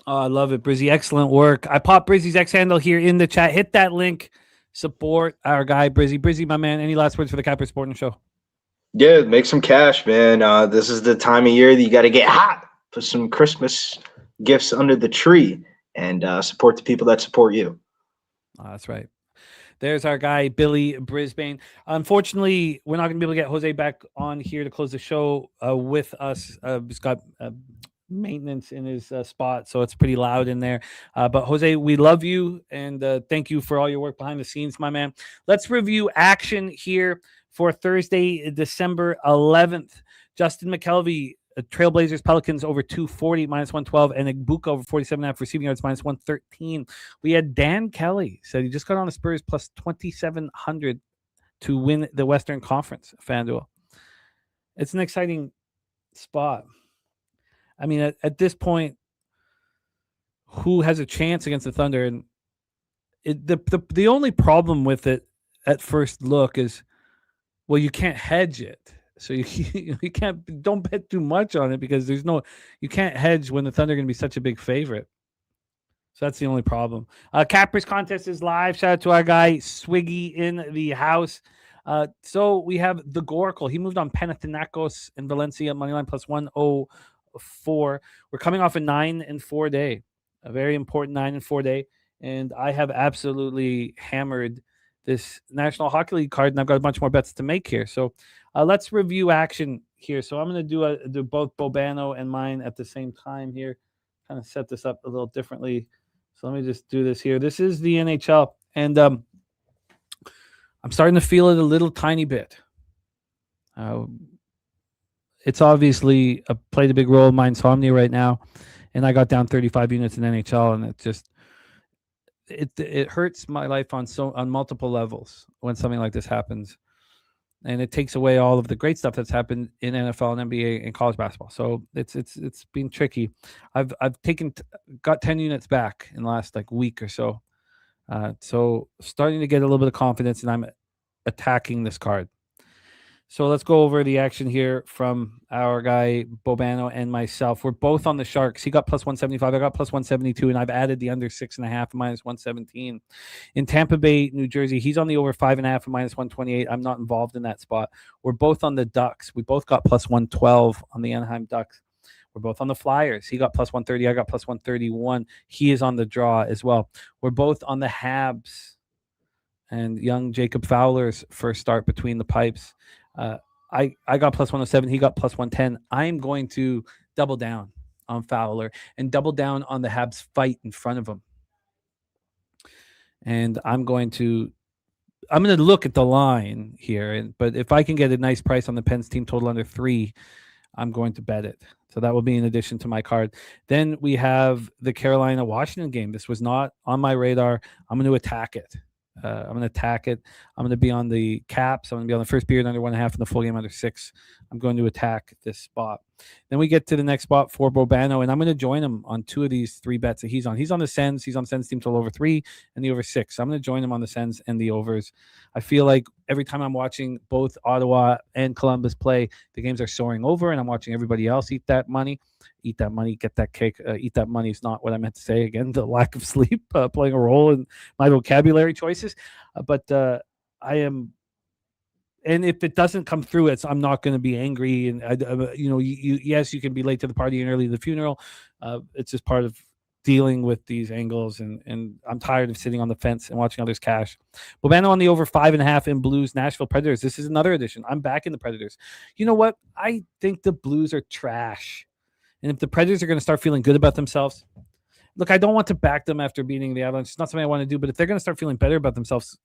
Oh, I love it, Brizzy. Excellent work. I popped Brizzy's X handle here in the chat. Hit that link. Support our guy, Brizzy. Brizzy, my man, any last words for the Capper Sporting Show? Yeah, make some cash, man. This is the time of year that you got to get hot. Put some Christmas gifts under the tree and support the people that support you. Oh, that's right. There's our guy, Billy Brisbane. Unfortunately, we're not going to be able to get Jose back on here to close the show with us. He's got maintenance in his spot, so it's pretty loud in there. But Jose, we love you, and thank you for all your work behind the scenes, my man. Let's review action here for Thursday, December 11th. Justin McKelvey, Trailblazers Pelicans over 240 -112, and Ibuka over 47.5 receiving yards -113. We had Dan Kelly said he just got on the Spurs plus 2,700 to win the Western Conference. FanDuel. It's an exciting spot. I mean, at this point, who has a chance against the Thunder? And the only problem with it at first look is, well, you can't hedge it. So you don't bet too much on it because you can't hedge when the Thunder are going to be such a big favorite. So that's the only problem. Cappers contest is live. Shout out to our guy Swiggy in the house. So we have the Goracle. He moved on Panathinaikos in Valencia moneyline plus 104. We're coming off a 9-4 day, a very important 9-4 day, and I have absolutely hammered this National Hockey League card, and I've got a bunch more bets to make here. So let's review action here. So I'm going to do both Bobano and mine at the same time here. Kind of set this up a little differently. So let me just do this here. This is the NHL, and I'm starting to feel it a little tiny bit. It's obviously played a big role in my insomnia right now, and I got down 35 units in NHL, and it just it hurts my life on multiple levels when something like this happens, and it takes away all of the great stuff that's happened in NFL and NBA and college basketball. So it's been tricky. I've got 10 units back in the last week or so. So starting to get a little bit of confidence, and I'm attacking this card. So let's go over the action here from our guy Bobano and myself. We're both on the Sharks. He got plus 175. I got plus 172, and I've added the under 6.5 minus 117. In Tampa Bay, New Jersey, he's on the over 5.5 minus 128. I'm not involved in that spot. We're both on the Ducks. We both got plus 112 on the Anaheim Ducks. We're both on the Flyers. He got plus 130. I got plus 131. He is on the draw as well. We're both on the Habs and young Jacob Fowler's first start between the pipes. I got plus 107. He got plus 110. I'm going to double down on Fowler and double down on the Habs fight in front of him. And I'm going to look at the line here. But if I can get a nice price on the Pens team total under 3, I'm going to bet it. So that will be in addition to my card. Then we have the Carolina-Washington game. This was not on my radar. I'm going to attack it. I'm going to attack it. I'm going to be on the Caps. I'm going to be on the first period under 1.5 and the full game under 6. I'm going to attack this spot. Then we get to the next spot for Bobano, and I'm going to join him on 2 of these 3 bets that he's on. He's on the Sens. He's on Sens team total over 3 and the over 6. So I'm going to join him on the Sens and the overs. I feel like every time I'm watching both Ottawa and Columbus play, the games are soaring over, and I'm watching everybody else eat that money, get that cake. Eat that money is not what I meant to say. Again, the lack of sleep playing a role in my vocabulary choices. But I am, and if it doesn't come through, I'm not going to be angry. And yes, you can be late to the party and early to the funeral. It's just part of dealing with these angles, and I'm tired of sitting on the fence and watching others cash. Bobano on the over 5.5 in Blues Nashville Predators. This is another edition. I'm back in the Predators. You know what? I think the Blues are trash. And if the Predators are going to start feeling good about themselves, look, I don't want to back them after beating the Avalanche. It's not something I want to do, but if they're going to start feeling better about themselves,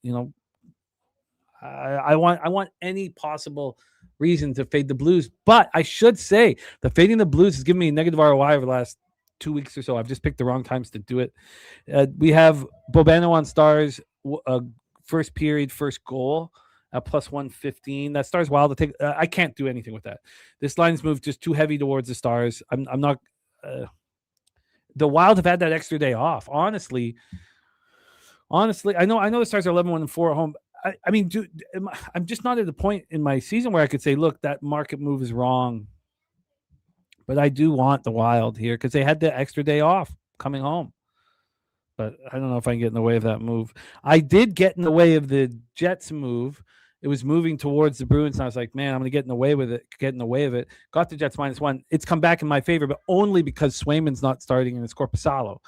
I want any possible reason to fade the Blues. But I should say the fading the Blues has given me a negative ROI over the last 2 weeks or so. I've just picked the wrong times to do it. We have Bobano on Stars, first period, first goal, plus 115. That Stars wild to take. I can't do anything with that. This line's moved just too heavy towards the Stars. I'm not. The Wild have had that extra day off. Honestly, I know the Stars are 11-1-4 at home. I mean, dude, I'm just not at the point in my season where I could say, look, that market move is wrong. But I do want the Wild here because they had the extra day off coming home. But I don't know if I can get in the way of that move. I did get in the way of the Jets move. It was moving towards the Bruins, and I was like, man, I'm going to get in the way of it. Got the Jets -1. It's come back in my favor, but only because Swayman's not starting and it's Korpisalo.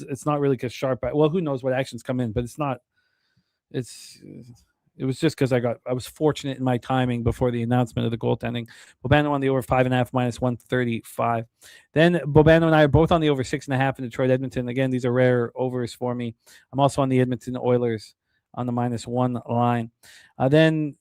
It's not really because Sharp. Well, who knows what actions come in, but it's not. It was just because I was fortunate in my timing before the announcement of the goaltending. Bobano on the over 5.5 -135. Then Bobano and I are both on the over 6.5 in Detroit Edmonton. Again, these are rare overs for me. I'm also on the Edmonton Oilers on the -1 line. Then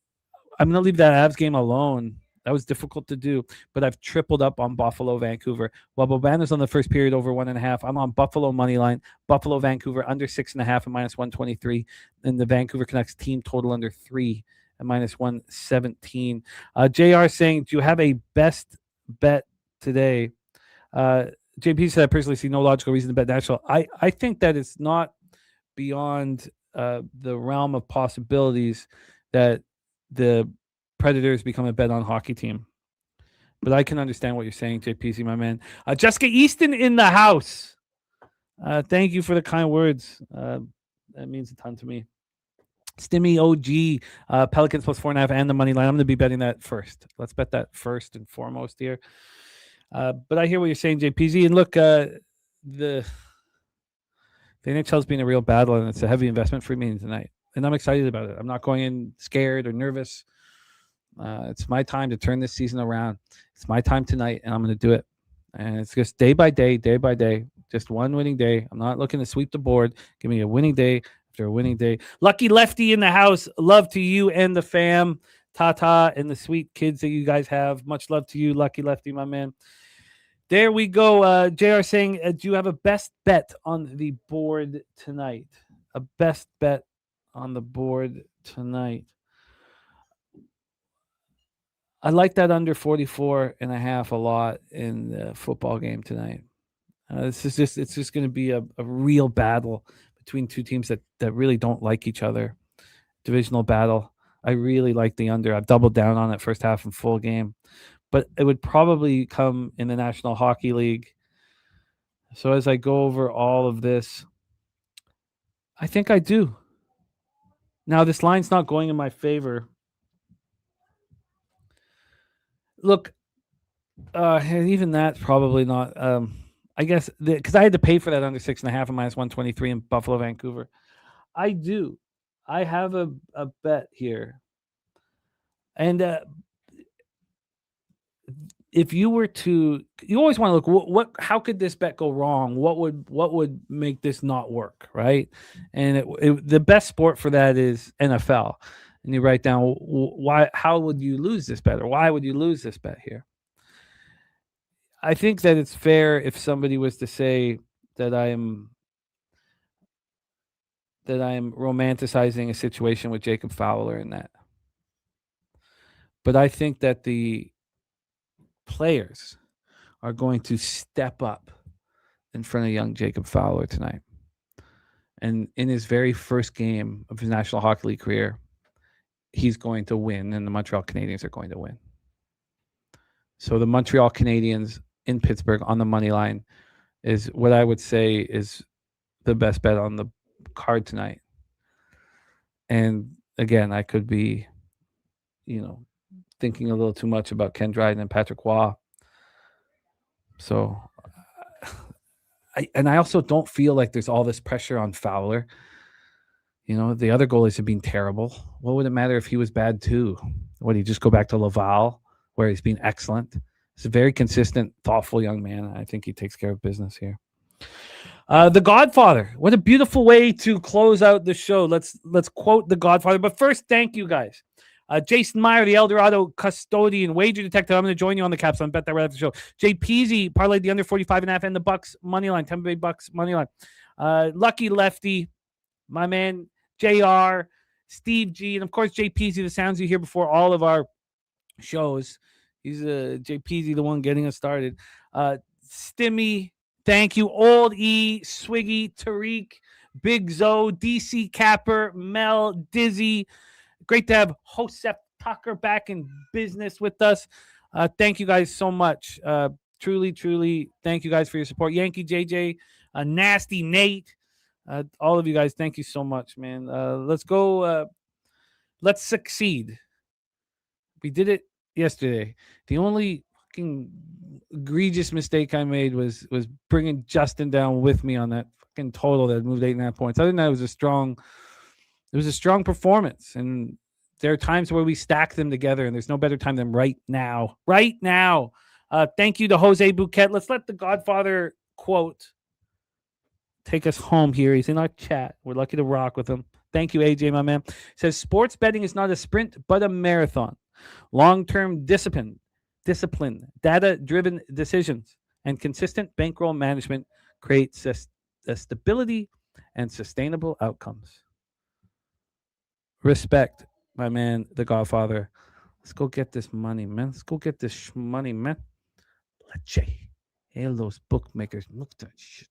I'm going to leave that Avs game alone. That was difficult to do, but I've tripled up on Buffalo, Vancouver. While Bobano's on the first period over 1.5, I'm on Buffalo money line, Buffalo, Vancouver under 6.5 at -123, and the Vancouver Canucks team total under 3 at -117. JR saying, do you have a best bet today? JP said, I personally see no logical reason to bet Nashville. I think that it's not beyond the realm of possibilities that the Predators become a bet on hockey team. But I can understand what you're saying, JPC, my man. Jessica Easton in the house. Thank you for the kind words. That means a ton to me. Stimmy OG, Pelicans +4.5 and the money line. I'm going to be betting that first. Let's bet that first and foremost here. But I hear what you're saying, JPZ. And look, the NHL's been a real battle, and it's a heavy investment for me tonight. And I'm excited about it. I'm not going in scared or nervous. It's my time to turn this season around. It's my time tonight, and I'm going to do it. And it's just day by day, just one winning day. I'm not looking to sweep the board. Give me a winning day after a winning day. Lucky Lefty in the house. Love to you and the fam. Tata and the sweet kids that you guys have. Much love to you, Lucky Lefty, my man. There we go. JR saying, do you have a best bet on the board tonight? A best bet on the board tonight. I like that under 44.5 a lot in the football game tonight. It's just going to be a real battle between two teams that really don't like each other. Divisional battle. I really like the under. I've doubled down on it first half and full game, but it would probably come in the National Hockey League. So as I go over all of this, I think I do. Now this line's not going in my favor. Look, even that's probably not. I guess because I had to pay for that under 6.5 at -123 in Buffalo, Vancouver. I do. I have a bet here, and if you were to, you always want to look what how could this bet go wrong? What would make this not work, right? And the best sport for that is NFL. And you write down how would you lose this bet, or why would you lose this bet here? I think that it's fair if somebody was to say that I am romanticizing a situation with Jacob Fowler in that. But I think that the players are going to step up in front of young Jacob Fowler tonight. And in his very first game of his National Hockey League career, he's going to win, and the Montreal Canadiens are going to win. So the Montreal Canadiens in Pittsburgh on the money line is what I would say is the best bet on the card tonight. And again, I could be, thinking a little too much about Ken Dryden and Patrick Waugh. So I also don't feel like there's all this pressure on Fowler. The other goalies have been terrible. What would it matter if he was bad too? Would he just go back to Laval, where he's been excellent? He's a very consistent, thoughtful young man. I think he takes care of business here. The Godfather. What a beautiful way to close out the show. Let's quote The Godfather. But first, thank you guys. Jason Meyer, the Eldorado custodian, wager detective. I'm going to join you on the Caps. I'm bet that right after the show. Jay Peasy parlayed the under 45.5 and the Bucks money line. Tampa Bay Bucks money line. Lucky Lefty, my man JR, Steve G, and of course Jay Peasy. The sounds you hear before all of our shows. He's Jay Peasy, the one getting us started. Stimmy. Thank you, Old E, Swiggy, Tariq, Big Zo, DC Capper, Mel, Dizzy. Great to have Joseph Tucker back in business with us. Thank you guys so much. Truly, truly, thank you guys for your support. Yankee JJ, Nasty Nate, all of you guys, thank you so much, man. Let's go. Let's succeed. We did it yesterday. The only fucking egregious mistake I made was bringing Justin down with me on that fucking total that moved 8.5 points. Other than that, it was a strong performance, and there are times where we stack them together, and there's no better time than right now. Right now. Thank you to Jose Bouquet. Let's let the Godfather quote take us home here. He's in our chat. We're lucky to rock with him. Thank you, AJ, my man. Says sports betting is not a sprint, but a marathon. Long-term discipline, data-driven decisions, and consistent bankroll management creates a stability and sustainable outcomes. Respect, my man, the Godfather. Let's go get this money, man. Let's go get this money, man. Leche. Hey, those bookmakers. Look at that shit.